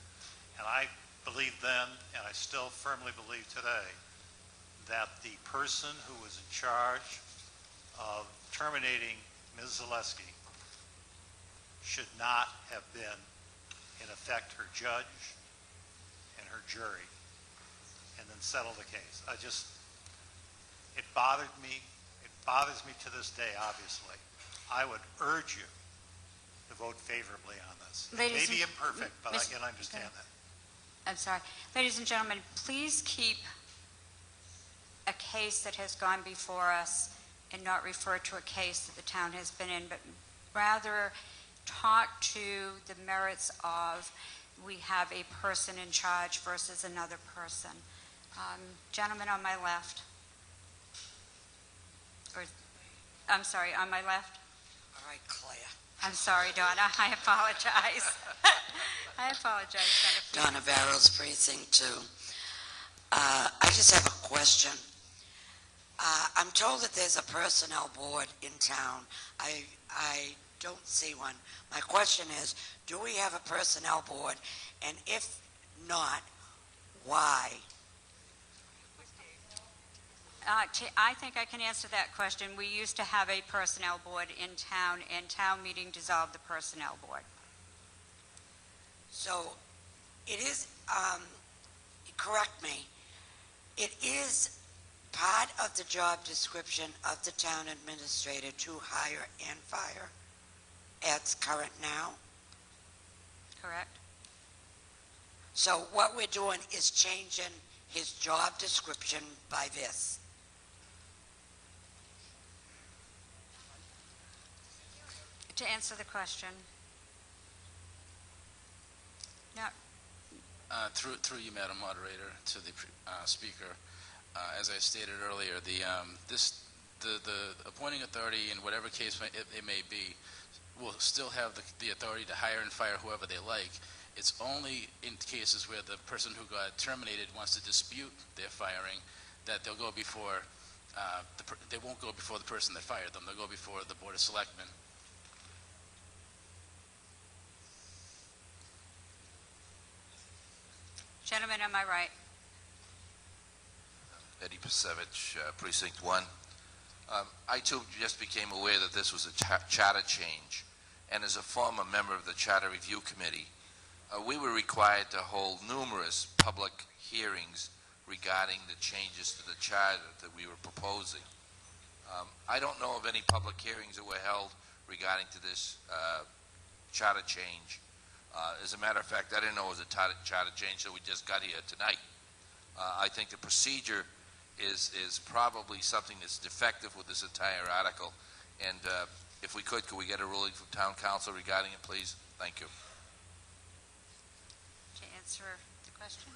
And I believed then, and I still firmly believe today, that the person who was in charge of terminating Ms. Zaleski should not have been, in effect, her judge and her jury, and then settle the case. It bothered me. It bothers me to this day, obviously. I would urge you to vote favorably on this. It may be imperfect, but I can understand that. I'm sorry. Ladies and gentlemen, please keep a case that has gone before us and not refer to a case that the town has been in, but rather talk to the merits of we have a person in charge versus another person. Gentleman on my left. I'm sorry, on my left? All right, Claire. I'm sorry, Donna. I apologize. I apologize, Jennifer. Donna Barrows, Precinct 2. I just have a question. I'm told that there's a personnel board in town. I don't see one. My question is, do we have a personnel board? And if not, why? I think I can answer that question. We used to have a personnel board in town, and town meeting dissolved the personnel board. So it is, correct me, it is part of the job description of the town administrator to hire and fire as current now? Correct. So what we're doing is changing his job description by this. To answer the question. No. Through you, Madam Moderator, to the speaker. As I stated earlier, the appointing authority, in whatever case it may be, will still have the authority to hire and fire whoever they like. It's only in cases where the person who got terminated wants to dispute their firing that they'll go before, they won't go before the person that fired them. They'll go before the Board of Selectmen. Gentleman on my right. Eddie Pasevich, Precinct 1. I too just became aware that this was a charter change, and as a former member of the Charter Review Committee, we were required to hold numerous public hearings regarding the changes to the charter that we were proposing. I don't know of any public hearings that were held regarding to this charter change. As a matter of fact, I didn't know it was a charter change, so we just got here tonight. I think the procedure is probably something that's defective with this entire article, and if we could we get a ruling from Town Council regarding it, please? Thank you. To answer the question?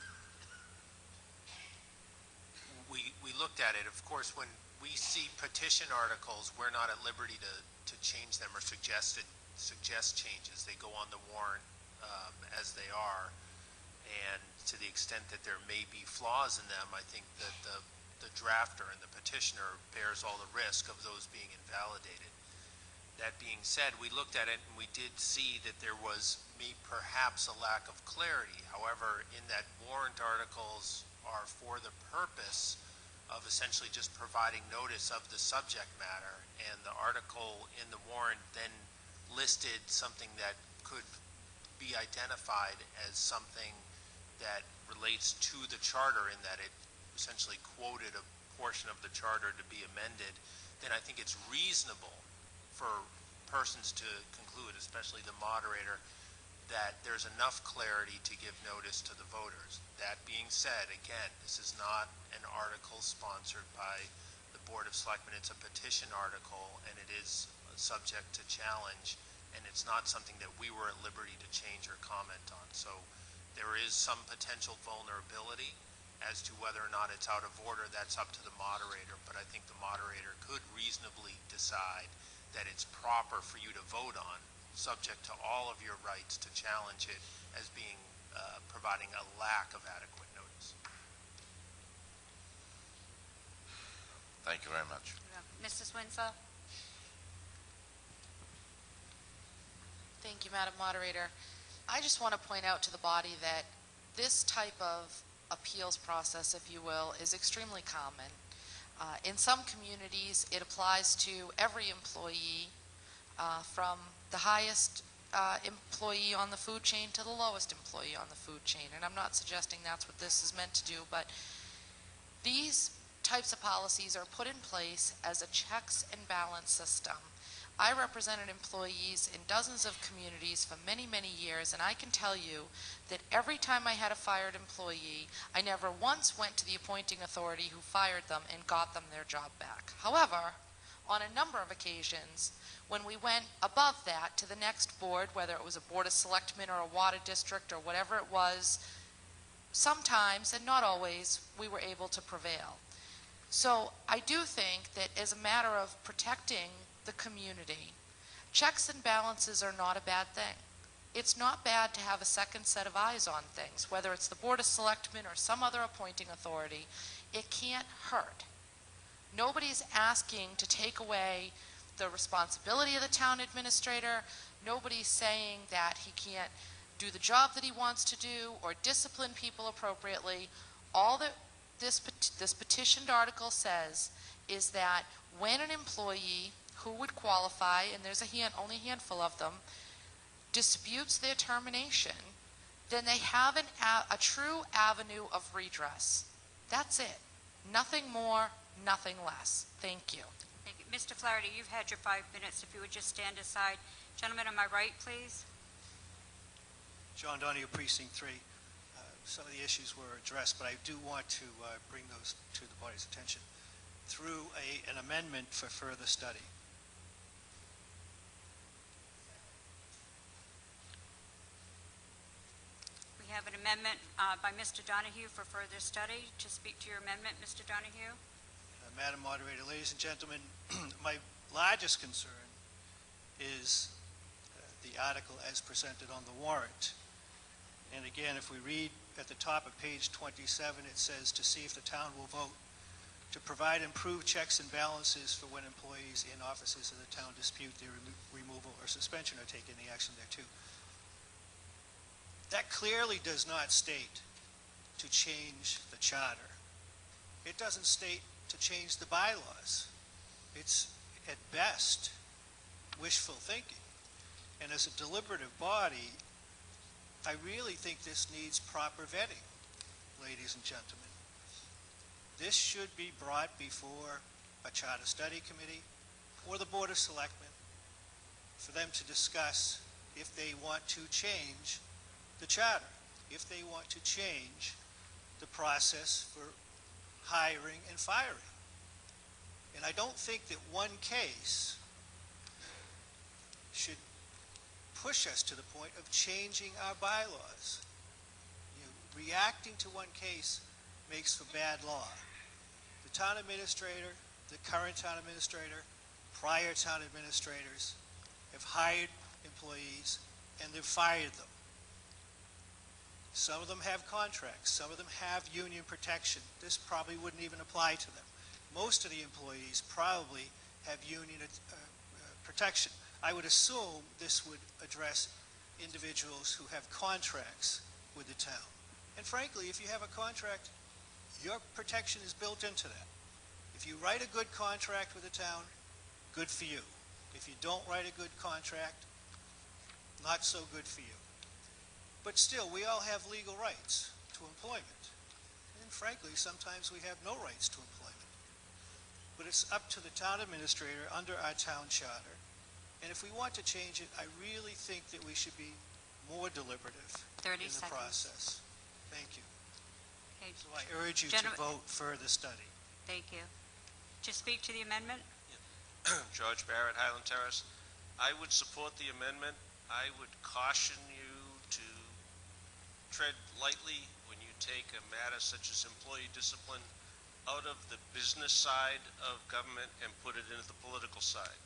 We looked at it. Of course, when we see petition articles, we're not at liberty to change them or suggest changes. They go on the warrant as they are, and to the extent that there may be flaws in them, I think that the drafter and the petitioner bears all the risk of those being invalidated. That being said, we looked at it and we did see that there was perhaps a lack of clarity. However, in that warrant articles are for the purpose of essentially just providing notice of the subject matter, and the article in the warrant then listed something that could be identified as something that relates to the charter, in that it essentially quoted a portion of the charter to be amended, then I think it's reasonable for persons to conclude, especially the moderator, that there's enough clarity to give notice to the voters. That being said, again, this is not an article sponsored by Board of Selectmen. It's a petition article, and it is subject to challenge, and it's not something that we were at liberty to change or comment on. So there is some potential vulnerability as to whether or not it's out of order. That's up to the moderator, but I think the moderator could reasonably decide that it's proper for you to vote on, subject to all of your rights to challenge it as being providing a lack of adequate notice. Thank you very much. Mrs. Winslow? Thank you, Madam Moderator. I just want to point out to the body that this type of appeals process, if you will, is extremely common. In some communities, it applies to every employee, from the highest employee on the food chain to the lowest employee on the food chain. And I'm not suggesting that's what this is meant to do, but these types of policies are put in place as a checks and balance system. I represented employees in dozens of communities for many, many years, and I can tell you that every time I had a fired employee, I never once went to the appointing authority who fired them and got them their job back. However, on a number of occasions, when we went above that to the next board, whether it was a Board of Selectmen or a water district or whatever it was, sometimes, and not always, we were able to prevail. So I do think that as a matter of protecting the community, checks and balances are not a bad thing. It's not bad to have a second set of eyes on things, whether it's the Board of Selectmen or some other appointing authority. It can't hurt. Nobody's asking to take away the responsibility of the town administrator. Nobody's saying that he can't do the job that he wants to do or discipline people appropriately. All that this petitioned article says is that when an employee who would qualify, and there's only a handful of them, disputes their termination, then they have a true avenue of redress. That's it. Nothing more, nothing less. Thank you. Thank you. Mr. Flaherty, you've had your 5 minutes. If you would just stand aside. Gentleman on my right, please. John Donahue, Precinct 3. Some of the issues were addressed, but I do want to bring those to the body's attention through an amendment for further study. We have an amendment by Mr. Donahue for further study. To speak to your amendment, Mr. Donahue. Madam Moderator, ladies and gentlemen, my largest concern is the article as presented on the warrant. And again, if we read at the top of page 27, it says to see if the town will vote to provide improved checks and balances for when employees in offices of the town dispute their removal or suspension or take any action thereto. That clearly does not state to change the charter. It doesn't state to change the bylaws. It's, at best, wishful thinking. And as a deliberative body, I really think this needs proper vetting, ladies and gentlemen. This should be brought before a charter study committee or the Board of Selectmen for them to discuss if they want to change the charter, if they want to change the process for hiring and firing. And I don't think that one case should push us to the point of changing our bylaws. Reacting to one case makes for bad law. The town administrator, the current town administrator, prior town administrators have hired employees and they've fired them. Some of them have contracts. Some of them have union protection. This probably wouldn't even apply to them. Most of the employees probably have union protection. I would assume this would address individuals who have contracts with the town. And frankly, if you have a contract, your protection is built into that. If you write a good contract with the town, good for you. If you don't write a good contract, not so good for you. But still, we all have legal rights to employment. And frankly, sometimes we have no rights to employment. But it's up to the town administrator under our town charter. And if we want to change it, I really think that we should be more deliberative in the process. Thank you. Okay. So I urge you to vote for the study. Thank you. to speak to the amendment? George Barrett, Highland Terrace. I would support the amendment. I would caution you to tread lightly when you take a matter such as employee discipline out of the business side of government and put it into the political side.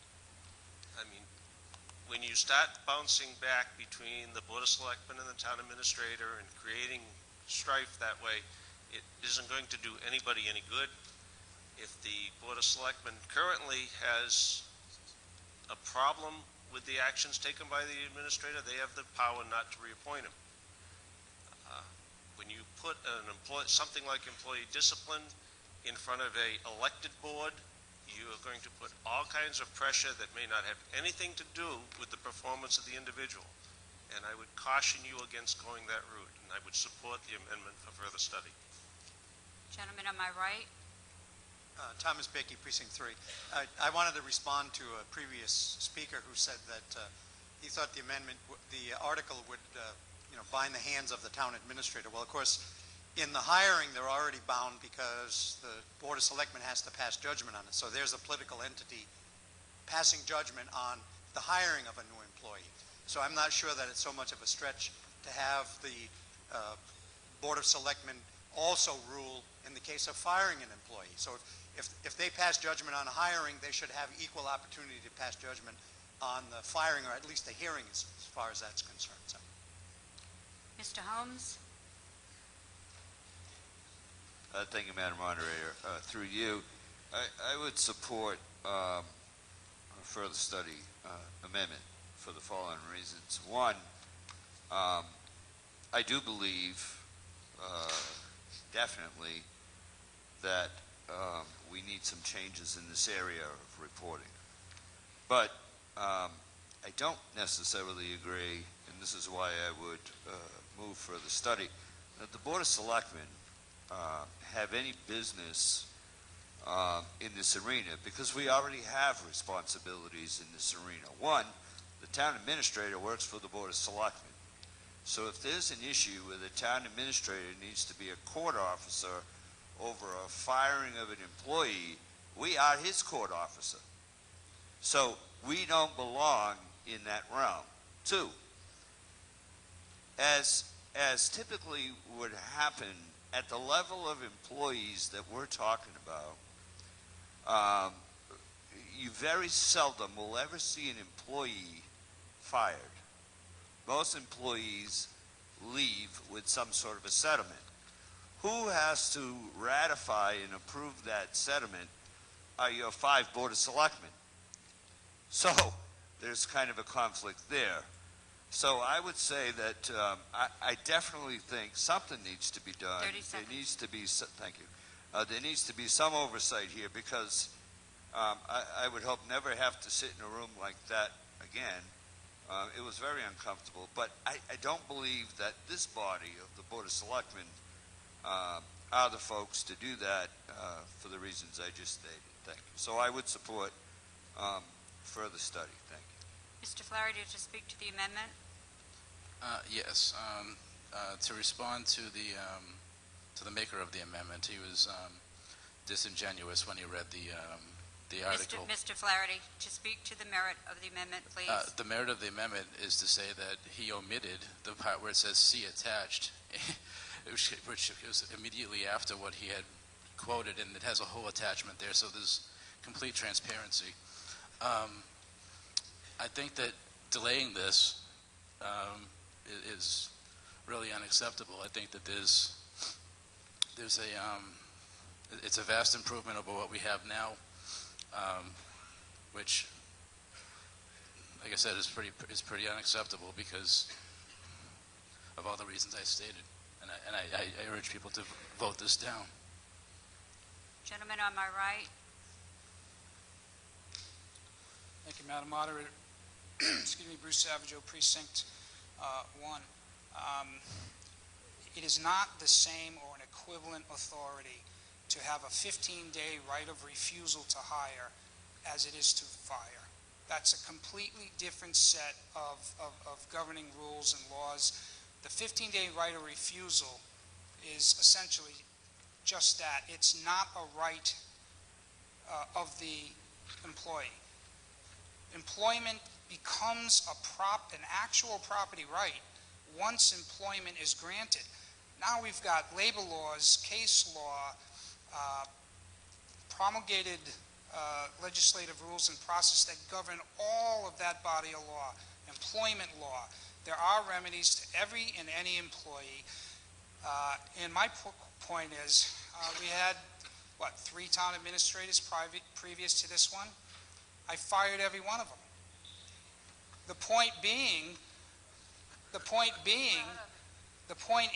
I mean, when you start bouncing back between the Board of Selectmen and the town administrator and creating strife that way, it isn't going to do anybody any good. If the Board of Selectmen currently has a problem with the actions taken by the administrator, they have the power not to reappoint him. When you put something like employee discipline in front of a elected board, you are going to put all kinds of pressure that may not have anything to do with the performance of the individual. And I would caution you against going that route, and I would support the amendment for further study. Gentleman on my right. Thomas Bakey, Precinct 3. I wanted to respond to a previous speaker who said that he thought the amendment, the article would, bind the hands of the town administrator. Well, of course, in the hiring, they're already bound because the Board of Selectmen has to pass judgment on it. So there's a political entity passing judgment on the hiring of a new employee. So I'm not sure that it's so much of a stretch to have the Board of Selectmen also rule in the case of firing an employee. So if they pass judgment on hiring, they should have equal opportunity to pass judgment on the firing, or at least the hearings as far as that's concerned. So. Mr. Holmes? Thank you, Madam Moderator. Through you, I would support a further study amendment for the following reasons. One, I do believe definitely that we need some changes in this area of reporting. But I don't necessarily agree, and this is why I would move for the study, that the Board of Selectmen have any business in this arena, because we already have responsibilities in this arena. One, the town administrator works for the Board of Selectmen. So if there's an issue where the town administrator needs to be a court officer over a firing of an employee, we are his court officer. So we don't belong in that realm. Two, as typically would happen at the level of employees that we're talking about, you very seldom will ever see an employee fired. Most employees leave with some sort of a settlement. Who has to ratify and approve that settlement are your 5 Board of Selectmen. So there's kind of a conflict there. So I would say that I definitely think something needs to be done. 30 seconds. There needs to be, thank you. There needs to be some oversight here, because I would hope never have to sit in a room like that again. It was very uncomfortable, but I don't believe that this body of the Board of Selectmen are the folks to do that for the reasons I just stated. Thank you. So I would support further study. Thank you. Mr. Flaherty, to speak to the amendment? Yes. To respond to the maker of the amendment, he was disingenuous when he read the article. Mr. Flaherty, to speak to the merit of the amendment, please. The merit of the amendment is to say that he omitted the part where it says "see attached," which was immediately after what he had quoted, and it has a whole attachment there, so there's complete transparency. I think that delaying this is really unacceptable. I think that it's a vast improvement over what we have now, which, like I said, is pretty unacceptable because of all the reasons I stated, and I urge people to vote this down. Gentleman on my right. Thank you, Madam Moderator. Excuse me, Bruce Savageau, Precinct 1. It is not the same or an equivalent authority to have a 15-day right of refusal to hire as it is to fire. That's a completely different set of governing rules and laws. The 15-day right of refusal is essentially just that. It's not a right of the employee. Employment becomes an actual property right once employment is granted. Now we've got labor laws, case law, promulgated legislative rules and process that govern all of that body of law, employment law. There are remedies to every and any employee. And my point is, we had, 3 town administrators previous to this one? I fired every one of them. The point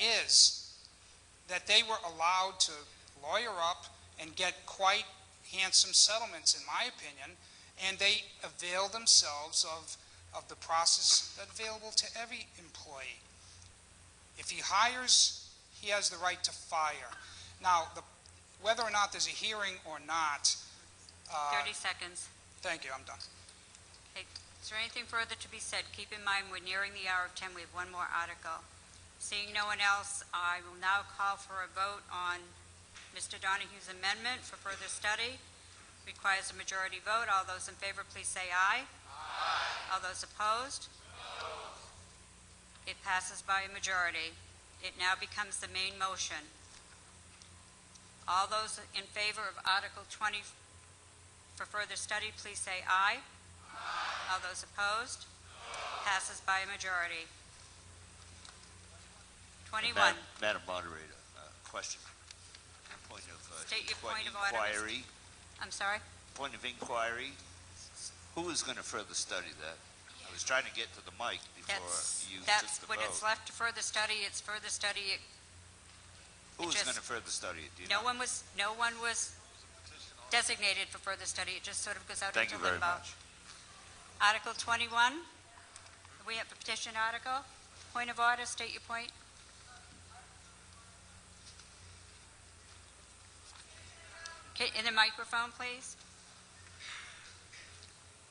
is that they were allowed to lawyer up and get quite handsome settlements, in my opinion, and they avail themselves of the process that's available to every employee. If he hires, he has the right to fire. Now, whether or not there's a hearing or not... 30 seconds. Thank you, I'm done. Okay. Is there anything further to be said? Keep in mind, we're nearing the hour of 10. We have one more article. Seeing no one else, I will now call for a vote on Mr. Donohue's amendment for further study. Requires a majority vote. All those in favor, please say aye. Aye. All those opposed? No. It passes by a majority. It now becomes the main motion. All those in favor of Article 20 for further study, please say aye. Aye. All those opposed? No. Passes by a majority. 21. Madam Moderator, question. Point of State your point of order. Inquiry. I'm sorry? Point of inquiry. Who is going to further study that? I was trying to get to the mic before you took the vote. That's when it's left to further study. It's further study. Who is going to further study it? Do you no know? one was designated for further study. It just sort of goes out Thank into you very limbo. much. Article 21. We have a petition article. Point of order. State your point. Okay, in the microphone, please.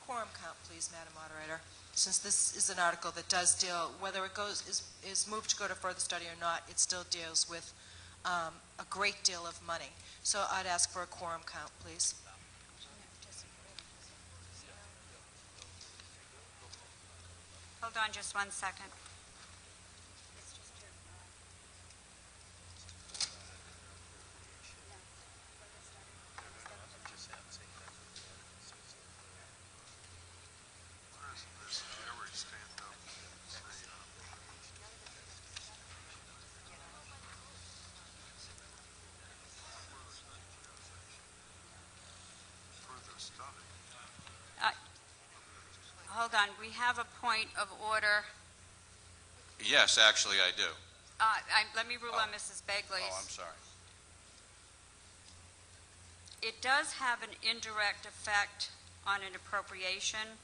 Quorum count, please, Madam Moderator. Since this is an article that does deal, whether it is moved to go to further study or not, it still deals with a great deal of money. So I'd ask for a quorum count, please. Hold on just 1 second. Hold on, we have a point of order. Yes, actually, I do. Let me rule on Mrs. Begley's. Oh, I'm sorry. It does have an indirect effect on an appropriation.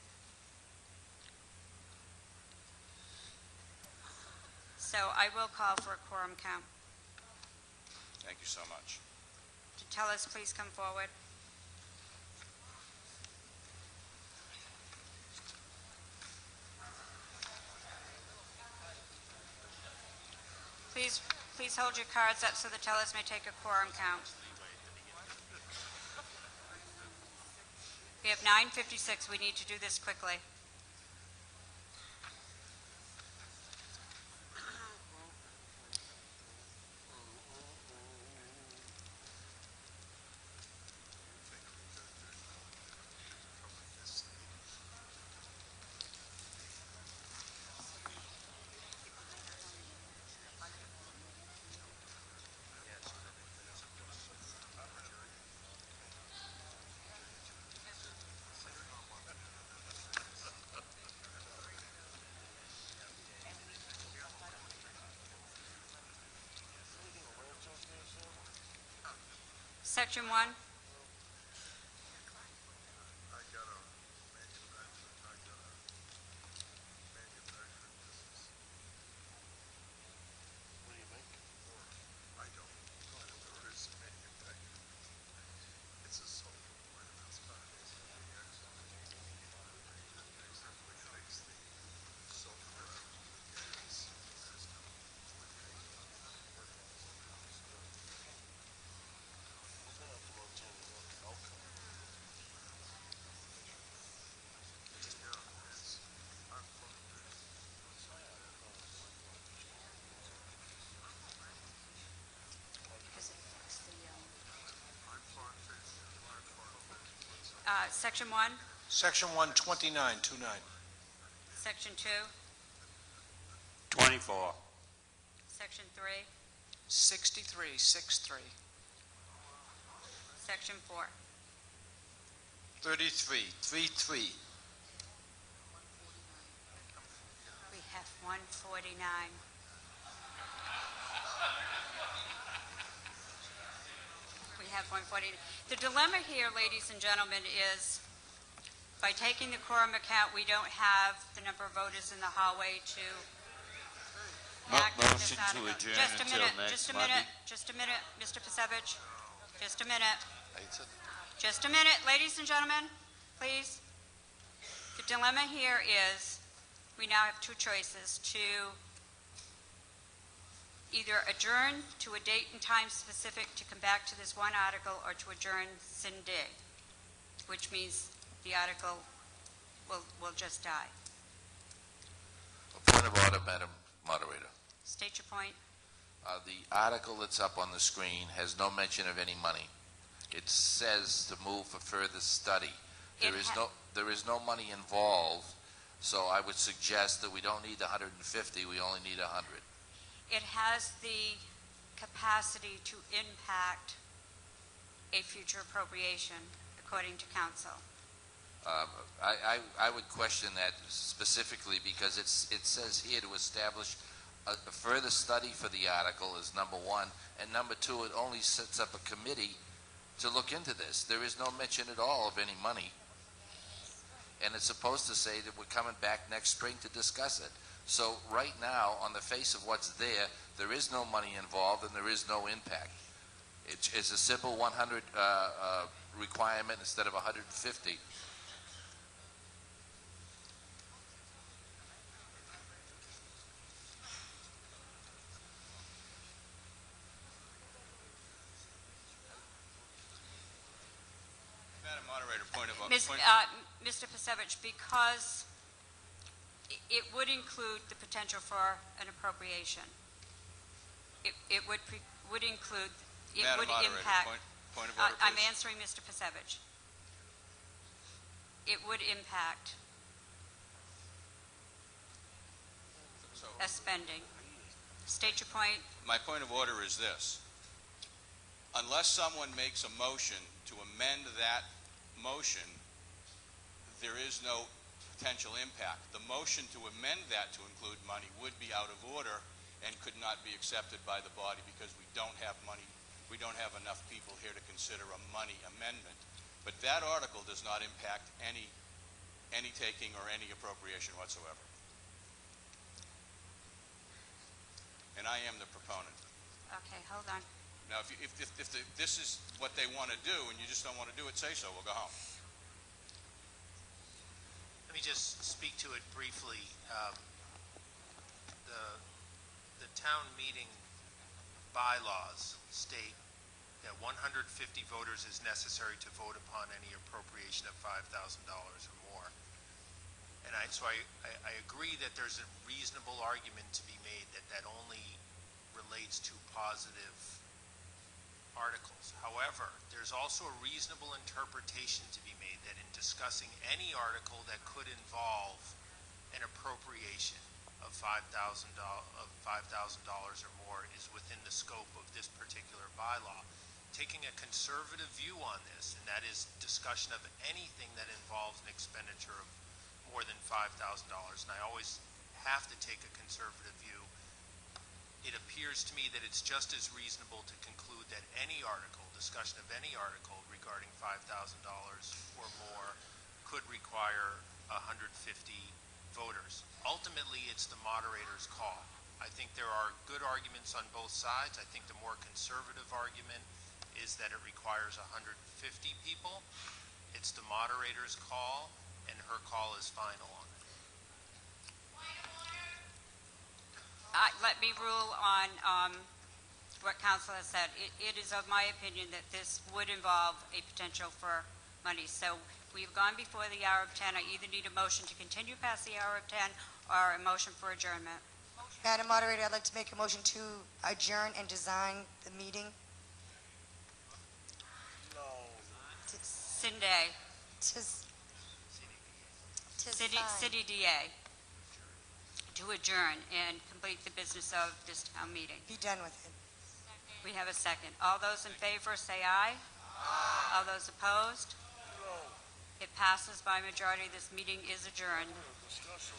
So I will call for a quorum count. Thank you so much. To tell us, please come forward. Please hold your cards up so the tellers may take a quorum count. We have 9:56. We need to do this quickly. Section 1. Section 1, Section 1, 2929. Section 2, 24. Section 3, 6363. Section 4. 3333. We have 149. We have 149. The dilemma here, ladies and gentlemen, is by taking the quorum account, we don't have the number of voters in the hallway to act on this Motion to article. adjourn Just a until minute, next just a Monday. minute, just a minute, Mr. Pasevich. Just a minute. Just a minute, ladies and gentlemen, please. The dilemma here is, we now have two choices: to either adjourn to a date and time specific to come back to this one article, or to adjourn sine die, which means the article will just die. A point of order, Madam Moderator. State your point. The article that's up on the screen has no mention of any money. It says to move for further study. There is no money involved, so I would suggest that we don't need 150, we only need 100. It has the capacity to impact a future appropriation, according to council. I would question that specifically because it says here to establish a further study for the article is number one, and number two, it only sets up a committee to look into this. There is no mention at all of any money, and it's supposed to say that we're coming back next spring to discuss it. So right now, on the face of what's there, there is no money involved and there is no impact. It's a simple 100 requirement instead of 150. Madam Moderator, point of Mr. Pasevich, because it would include the potential for an appropriation. It would include, it Madam would Moderator, impact. point of order, I'm please. answering Mr. Pasevich. It would impact a spending. State your point. My point of order is this. Unless someone makes a motion to amend that motion, there is no potential impact. The motion to amend that to include money would be out of order and could not be accepted by the body because we don't have money, we don't have enough people here to consider a money amendment. But that article does not impact any taking or any appropriation whatsoever. And I am the proponent. Okay, hold on. Now, if this is what they want to do and you just don't want to do it, say so. We'll go home. Let me just speak to it briefly. The town meeting bylaws state that 150 voters is necessary to vote upon any appropriation of $5,000 or more. And so I agree that there's a reasonable argument to be made that only relates to positive articles. However, there's also a reasonable interpretation to be made that in discussing any article that could involve an appropriation of $5,000 or more is within the scope of this particular bylaw. Taking a conservative view on this, and that is discussion of anything that involves an expenditure of more than $5,000, and I always have to take a conservative view, it appears to me that it's just as reasonable to conclude that any article, discussion of any article regarding $5,000 or more could require 150 voters. Ultimately, it's the moderator's call. I think there are good arguments on both sides. I think the more conservative argument is that it requires 150 people. It's the moderator's call, and her call is final on it. Let me rule on what council has said. It is of my opinion that this would involve a potential for money. So we've gone before the hour of 10. I either need a motion to continue past the hour of 10 or a motion for adjournment. Madam Moderator, I'd like to make a motion to adjourn and design the meeting. Cindy. Tis City fine. City DA, to adjourn and complete the business of this town meeting. Be done with it. We have a second. All those in favor say aye. All those opposed? It passes by majority. This meeting is adjourned. Discussion.